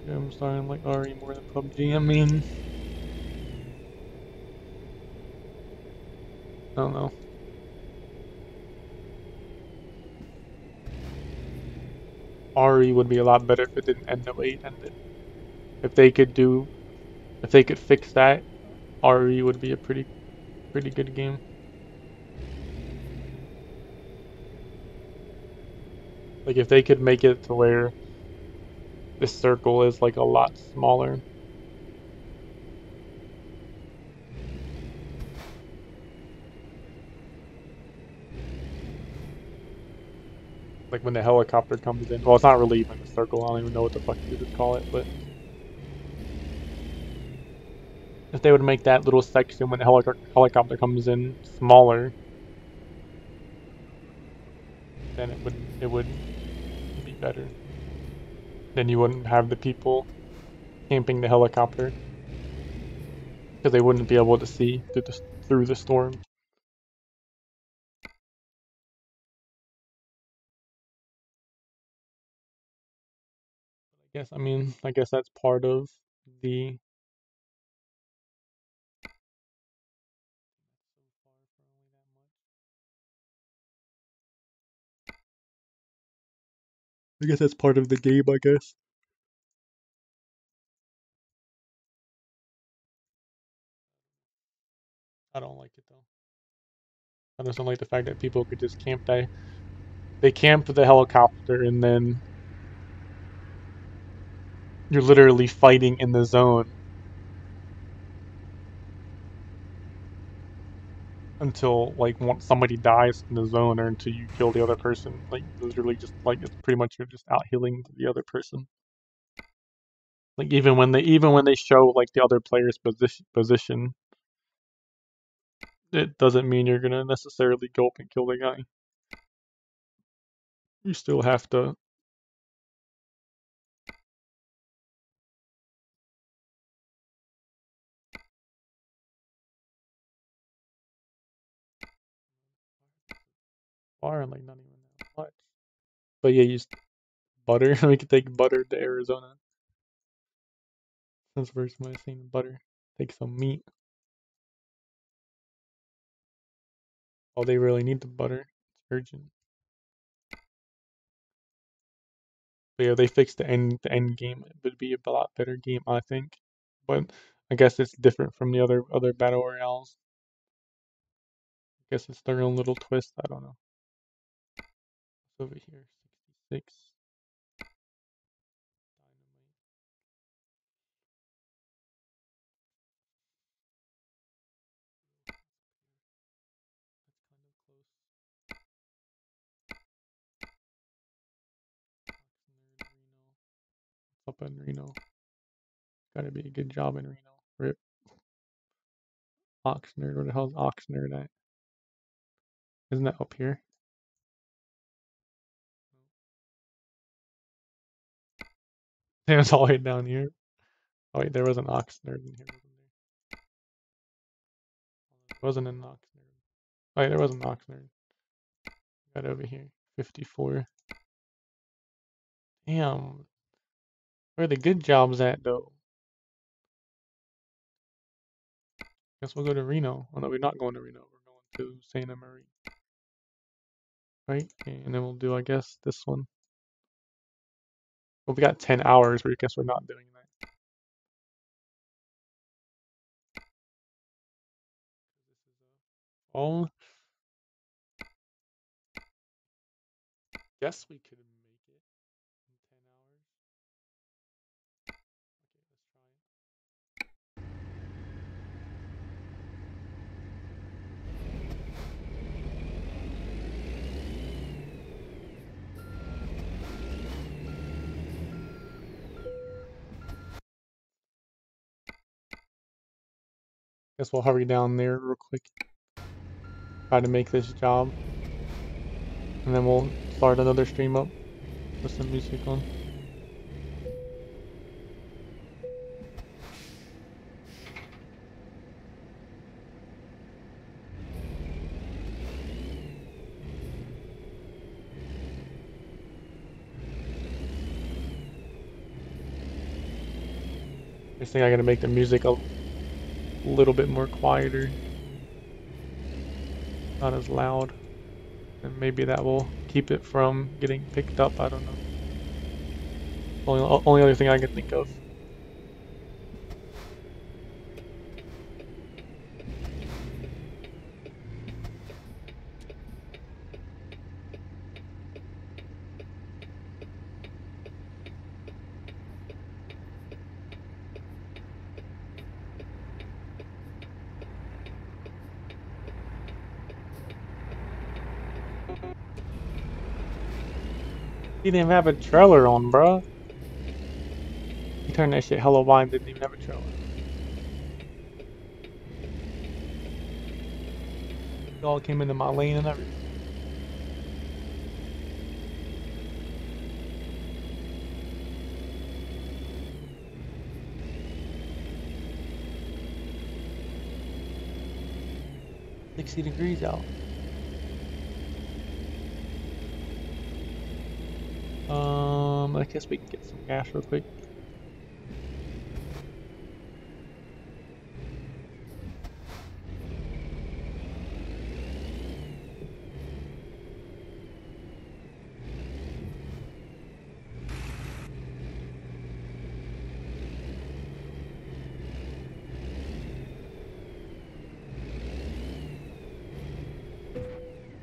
I'm starting like RE more than PUBG. I mean, I don't know. RE would be a lot better if it didn't end the way it ended. If they could do If they could fix that, RE would be a pretty good game. Like if they could make it to where this circle is like a lot smaller. Like when the helicopter comes in. Well, it's not really even a circle. I don't even know what the fuck you would call it, but if they would make that little section when the helicopter comes in smaller, then it would be better. Then you wouldn't have the people camping the helicopter because they wouldn't be able to see through the storm. I guess that's part of the game, I guess. I don't like it though. I just don't like the fact that people could just camp they camp the helicopter and then you're literally fighting in the zone until like once somebody dies in the zone or until you kill the other person. Like literally just like it's pretty much you're just out healing the other person. Like even when they show like the other player's position, it doesn't mean you're gonna necessarily go up and kill the guy. You still have to. Far like not even that much. But yeah, use butter. We could take butter to Arizona. That's the first time I've seen butter. Take some meat. Oh, they really need the butter. It's urgent. But yeah, they fixed the end game. It would be a lot better game, I think. But I guess it's different from the other battle royales. I guess it's their own little twist. I don't know. It's over here, 66. Up in Reno. Gotta be a good job in Reno. Rip. Oxnard. Where the hell's Oxnard at? Isn't that up here? Yeah, it's all the way down here. Oh wait, there was an Oxnard in here, wasn't there? There wasn't an Oxnard. Oh wait, there was an Oxnard. Got over here. 54. Damn. Where are the good jobs at though? Guess we'll go to Reno. Oh no, we're not going to Reno. We're going to Santa Maria. Right? And then we'll do, I guess, this one. Well, we got 10 hours, but I guess we're not doing that. Oh. Guess we could make it in 10 hours. Okay, let's try it. Guess we'll hurry down there real quick. Try to make this job. And then we'll start another stream up with some music on. I think I gotta make the music a little bit more quieter. Not as loud. And maybe that will keep it from getting picked up, I don't know. Only other thing I can think of. He didn't even have a trailer on, bruh. He turned that shit hella wide, didn't even have a trailer. It all came into my lane and everything. $60 out. I guess we can get some gas real quick.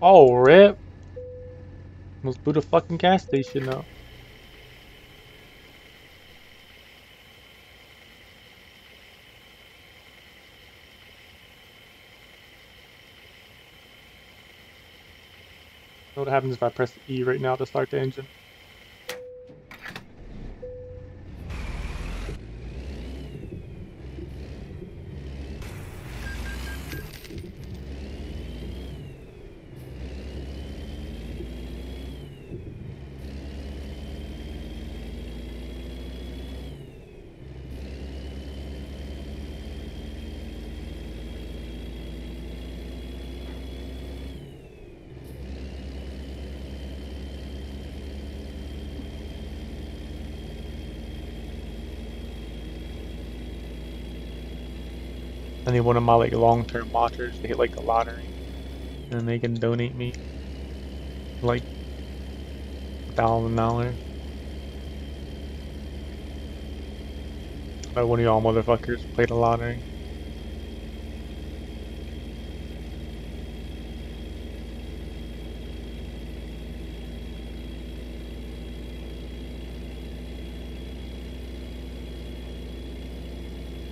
Oh, rip! Must boot a fucking gas station up. What happens if I press E right now to start the engine? I need one of my like long-term watchers to hit like the lottery, and then they can donate me like $1,000. But one of y'all motherfuckers played the lottery.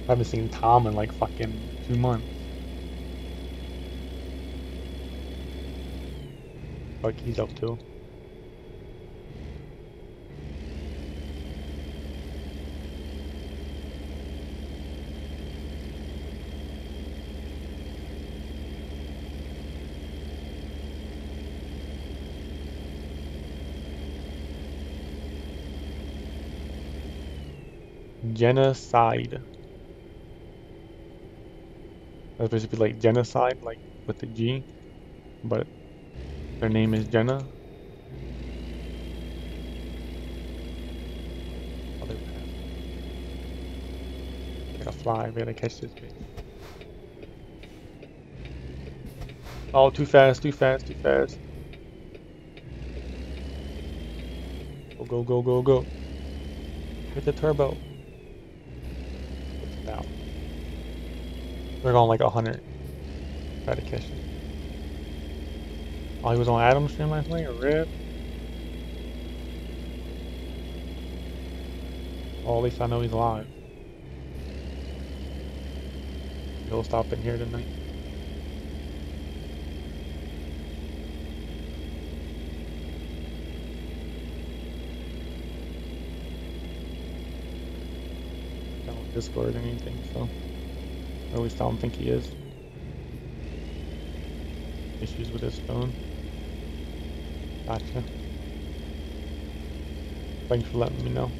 I haven't seen Tom in like fucking 2 months. Fuck, he's up too. Genocide. That's basically like genocide, like with the G, but their name is Jenna. Other path. Gotta fly, we gotta catch this bitch. Oh, too fast, too fast, too fast. Go, go, go, go, go. Hit the turbo. It's down. They're going like 100. Try to catch it. Oh, he was on Adam's stream last night, or Rip? Oh, at least I know he's live. He'll stop in here tonight. Don't Discord or anything, so at least I don't think he is. Issues with his phone. Gotcha. Thanks for letting me know.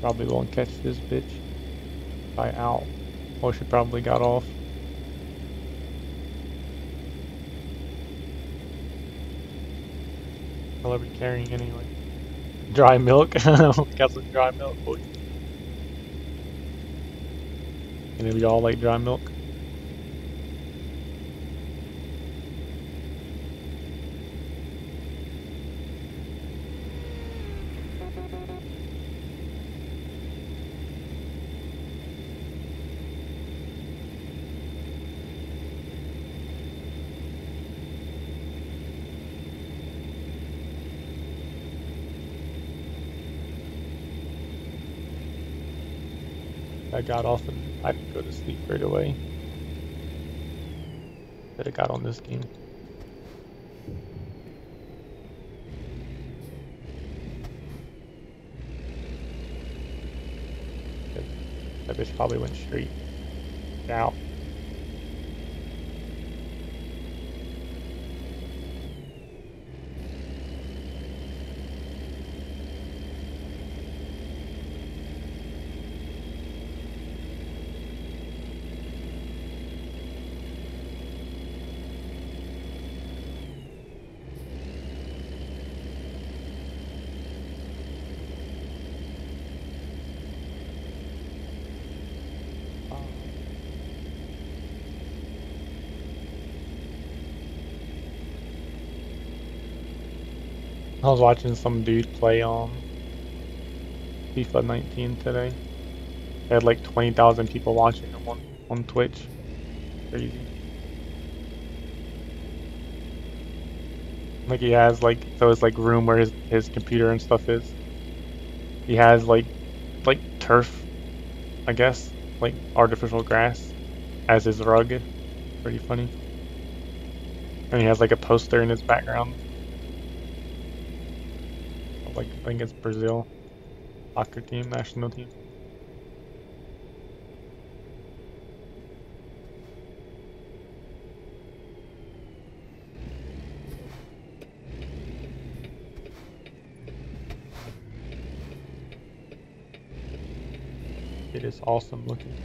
Probably won't catch this bitch by Owl. Oh, she probably got off. I'll be carrying anyway. Dry milk. Got some dry milk, boy. Any of y'all like dry milk? I got off and I didn't go to sleep right away. That I got on this game. That bitch probably went straight out. I was watching some dude play FIFA 19 today. They had like 20,000 people watching him on Twitch. Crazy. Like he has like his like room where his computer and stuff is. He has like turf, I guess, like artificial grass as his rug. Pretty funny. And he has like a poster in his background. Like I think it's Brazil soccer team, national team. It is awesome looking.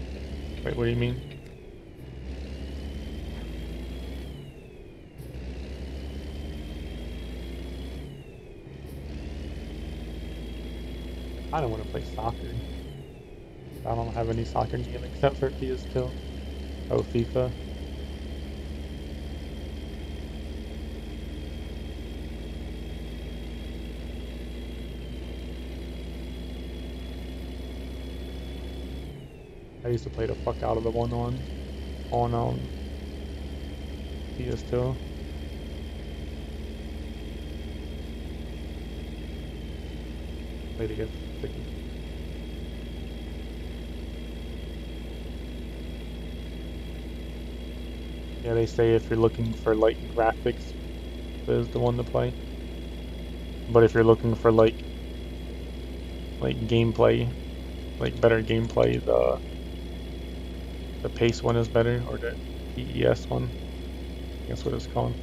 Wait, what do you mean? I don't want to play soccer. I don't have any soccer game except for PS2. Oh, FIFA. I used to play the fuck out of the one on PS2. Played against sticky. Yeah, they say if you're looking for like graphics, this is the one to play. But if you're looking for like gameplay, like better gameplay, the PACE one is better, or the PES one. I guess what it's called.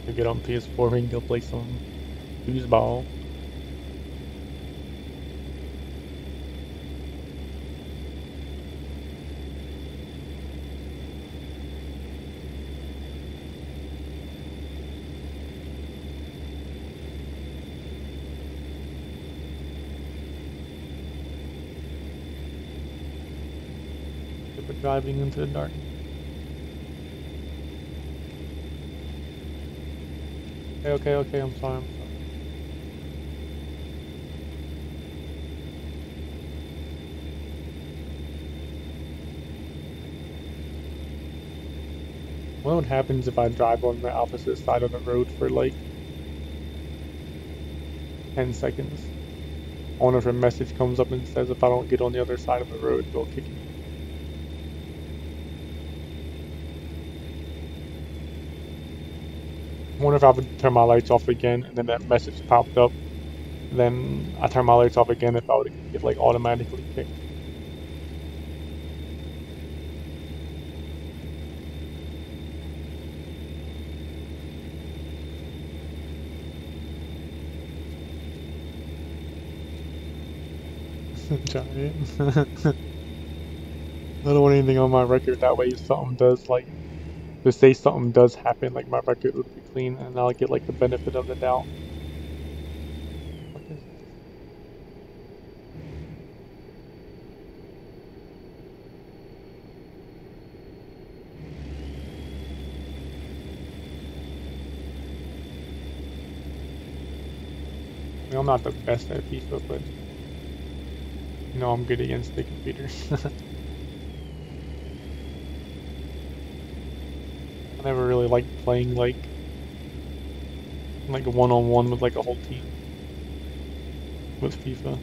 To get on PS4, we can go play some foosball. We're driving into the dark. Okay, I'm sorry. What happens if I drive on the opposite side of the road for like 10 seconds? I wonder if a message comes up and says if I don't get on the other side of the road, they'll kick me. I wonder if I would turn my lights off again and then that message popped up. Then I turn my lights off again if I would get like automatically kicked. Giant. I don't want anything on my record, that way if something does like, just say something does happen, like my record would be clean and I'll get like the benefit of the doubt. What is this? I'm not the best at FIFA, but I'm good against the computer. I never really liked playing like a one-on-one with like a whole team with FIFA.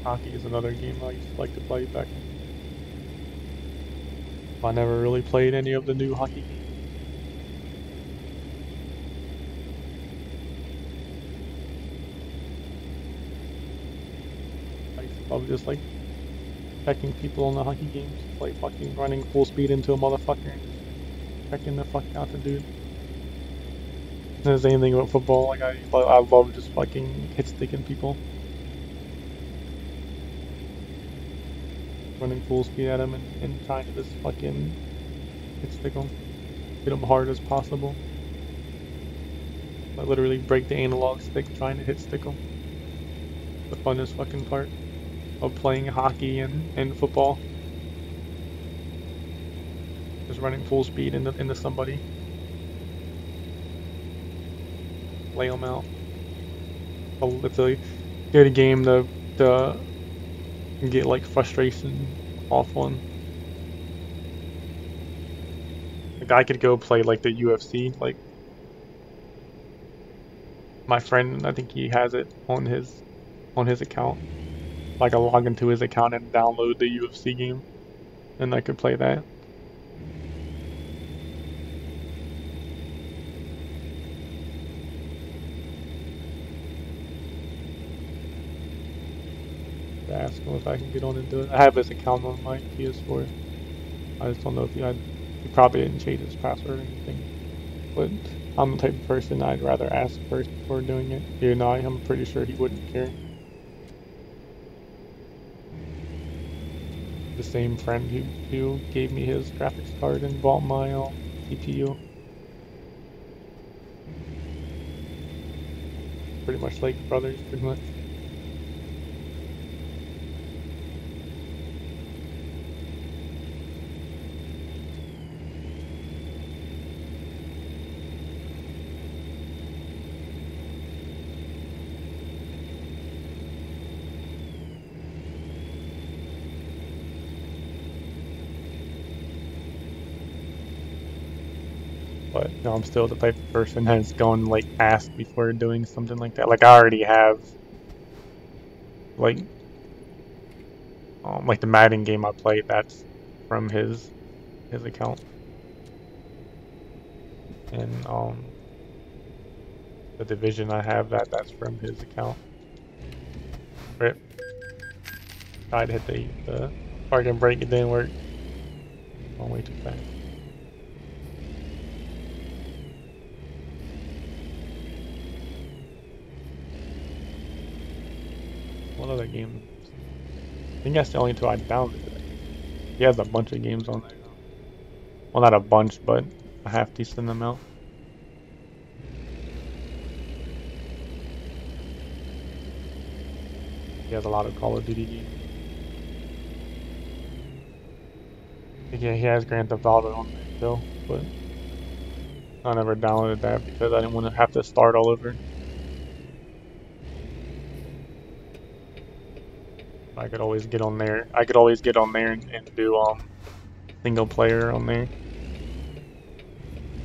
Hockey is another game I used to like to play back. I never really played any of the new hockey games. I was just like checking people on the hockey games, like fucking running full speed into a motherfucker and checking the fuck out the dude. The same thing about football, like I love just fucking hit sticking people. Running full speed at them and trying to just fucking hit stick them. Hit them hard as possible. I literally break the analog stick trying to hit stick them. The funnest fucking part of playing hockey and football. Just running full speed into somebody. Lay them out. It's a good game to get like frustration off on. Like I could go play like the UFC. Like my friend, I think he has it on his account. Like I log into his account and download the UFC game, and I could play that. Ask him if I can get on and do it. I have his account on my PS4. I just don't know if he probably didn't change his password or anything. But I'm the type of person I'd rather ask first before doing it. Even though I'm pretty sure he wouldn't care. The same friend who gave me his graphics card and bought my CPU. Pretty much like brothers, pretty much. But no, I'm still the type of person that's going to like ask before doing something like that. Like I already have like the Madden game I played, that's from his account. And the Division I have, that's from his account. Rip. Tried to hit the parking brake, it didn't work. Going way too fast. What other game? I think that's the only two I downloaded. He has a bunch of games on there. Well, not a bunch, but a half decent amount. He has a lot of Call of Duty games. Yeah, he has Grand Theft Auto on there still, but I never downloaded that because I didn't want to have to start all over. I could always get on there. I could always get on there and do single player on there.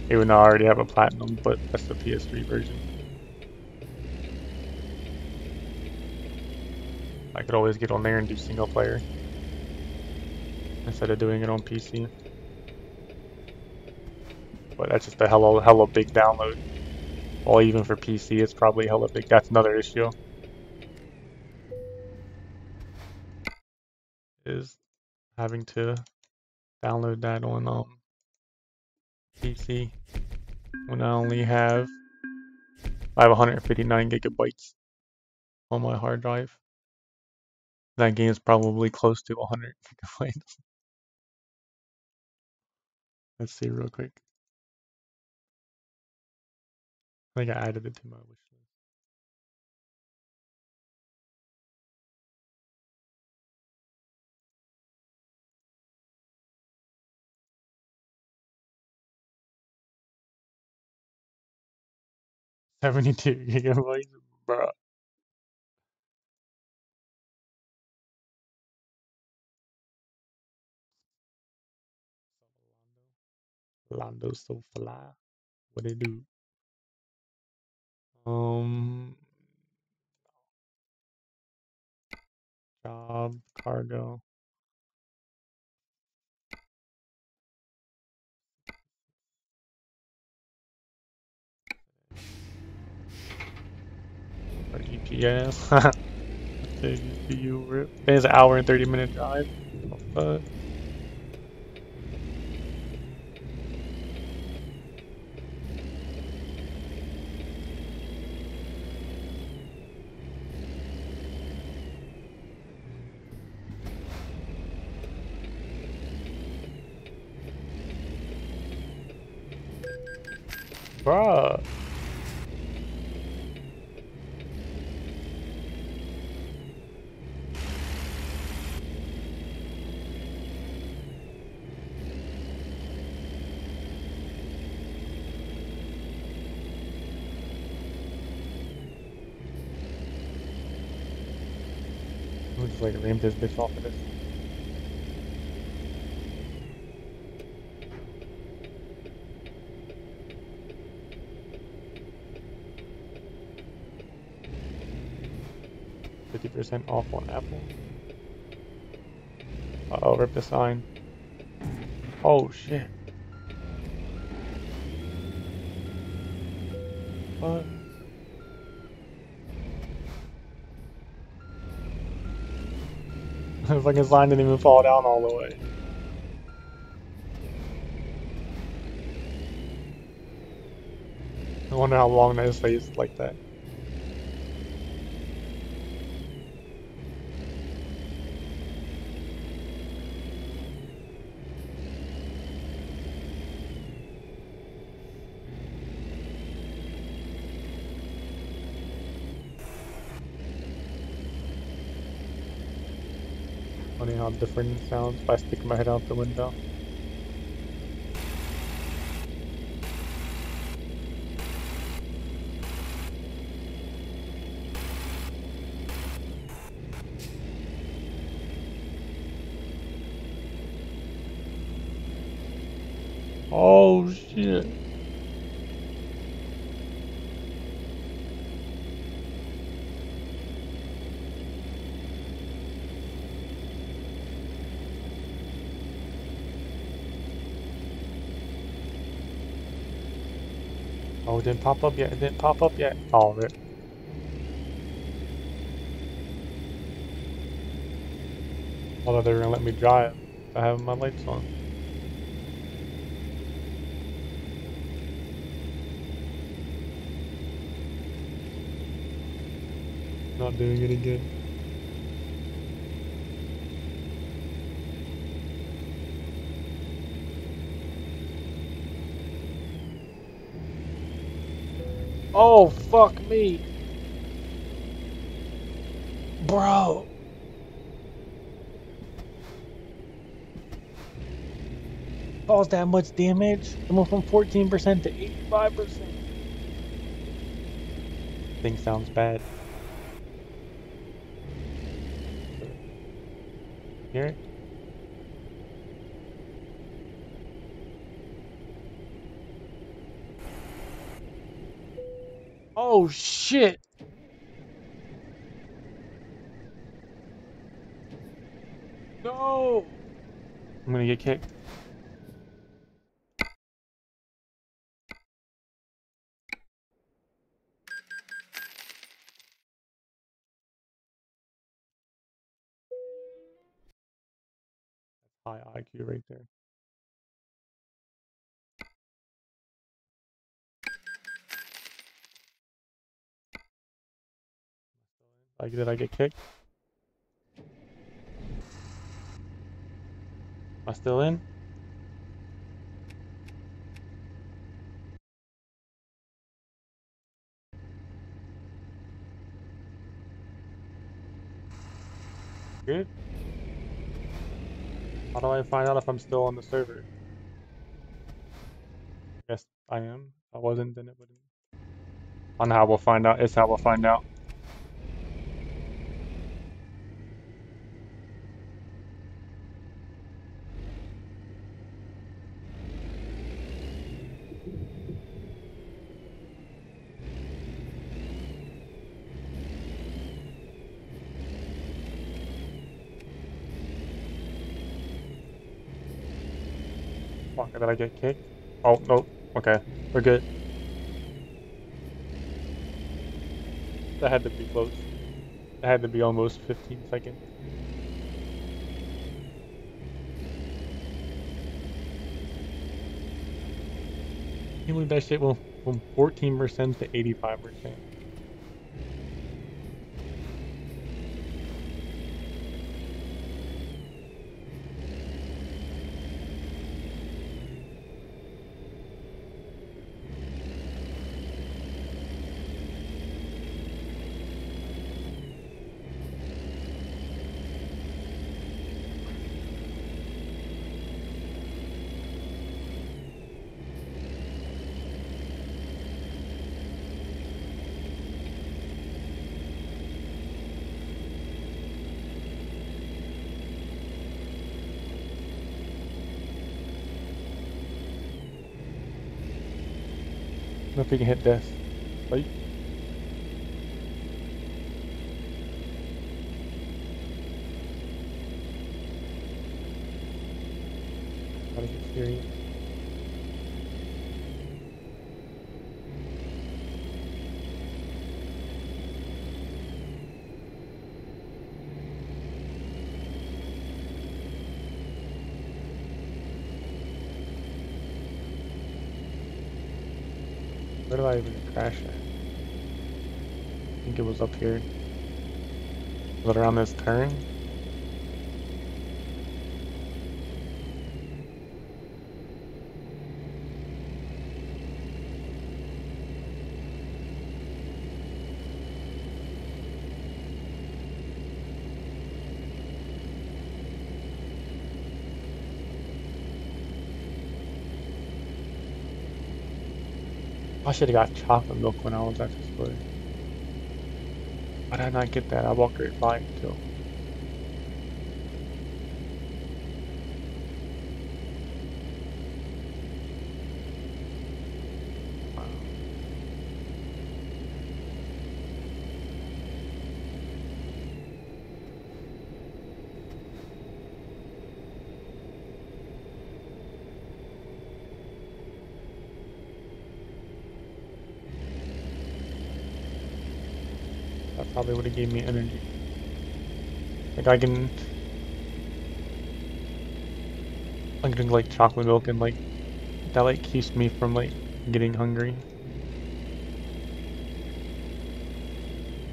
Even though I already have a platinum, but that's the PS3 version. I could always get on there and do single player instead of doing it on PC. But that's just a hella big download. Well, even for PC, it's probably hella big. That's another issue. Is having to download that on PC when I only have 159 gigabytes on my hard drive. That game is probably close to 100 gigabytes. Let's see real quick. I think I added it to my wish list. 72 gigabytes, bro. Lando so fly. What it do? Job, cargo. Or GPS. CPU rip. It's an hour and 30-minute drive. Oh, fuck. Bruh. We'll just like ram this bitch off of this. %50 off on Apple. Uh-oh, rip the sign. Oh shit. What? The fucking sign didn't even fall down all the way. I wonder how long that stays like that. Funny how different it sounds if I stick my head out the window. Oh shit. Oh, it didn't pop up yet. It didn't pop up yet. Oh, rip. Although they were gonna let me drive if I have my lights on. Not doing it again. Oh, fuck me. Bro. Caused that much damage? It went from 14% to 85%. Thing sounds bad. Hear it? Oh shit! No! I'm gonna get kicked. High IQ right there. Like, did I get kicked? Am I still in? Good? How do I find out if I'm still on the server? Yes, I am. If I wasn't, then it wouldn't On how we'll find out. It's how we'll find out. Fuck, did I get kicked? Oh, nope. Okay, we're good. That had to be close. That had to be almost 15 seconds. Can you believe that shit went from 14% to 85%? I don't know if we can hit this. Right? Gotta get serious. Where did I even crash at? I think it was up here. Was it around this turn? I should have got chocolate milk when I was at the store. Why did I not get that? I walked right by it too. Wow. That probably would have gave me energy. Like I can drink like chocolate milk and like that like keeps me from like getting hungry.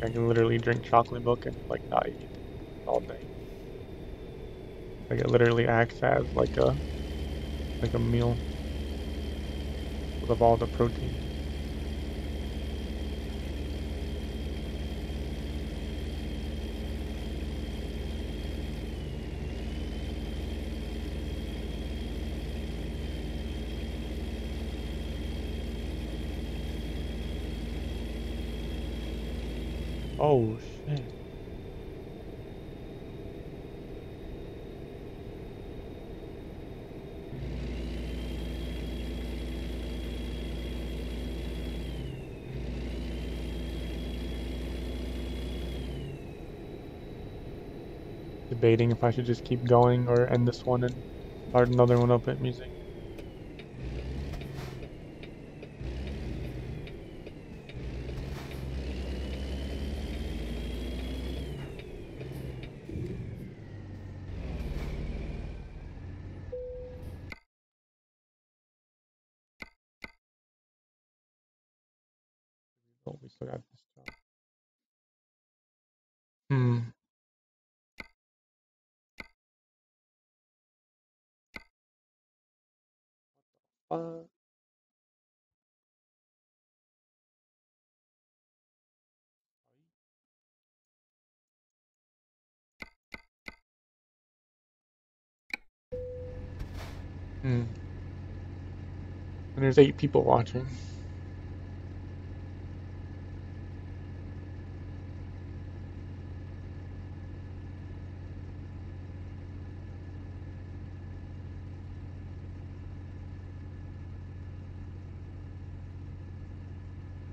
I can literally drink chocolate milk and like not eat all day. Like it literally acts as like a meal with all the protein. Oh shit. Debating if I should just keep going or end this one and start another one up at music. Oh, we still got this job. Hmm. Uh, hmm. And there's 8 people watching.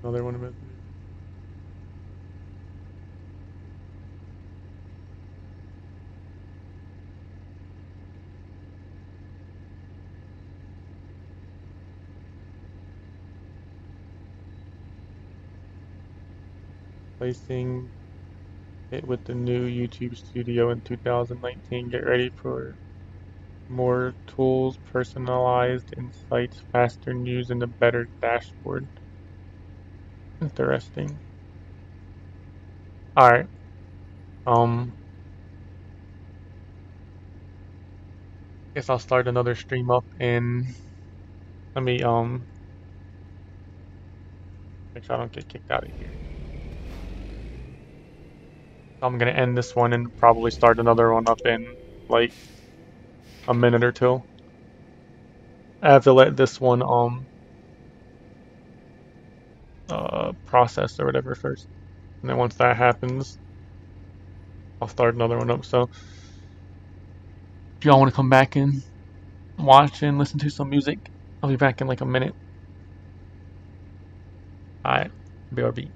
Another one of messages. Placing it with the new YouTube Studio in 2019. Get ready for more tools, personalized insights, faster news, and a better dashboard. Interesting. Alright. Guess I'll start another stream up and let me make sure I don't get kicked out of here. I'm gonna end this one and probably start another one up in like a minute or two. I have to let this one process or whatever first. And then once that happens, I'll start another one up. So if y'all want to come back and watch and listen to some music, I'll be back in like a minute. Alright, BRB.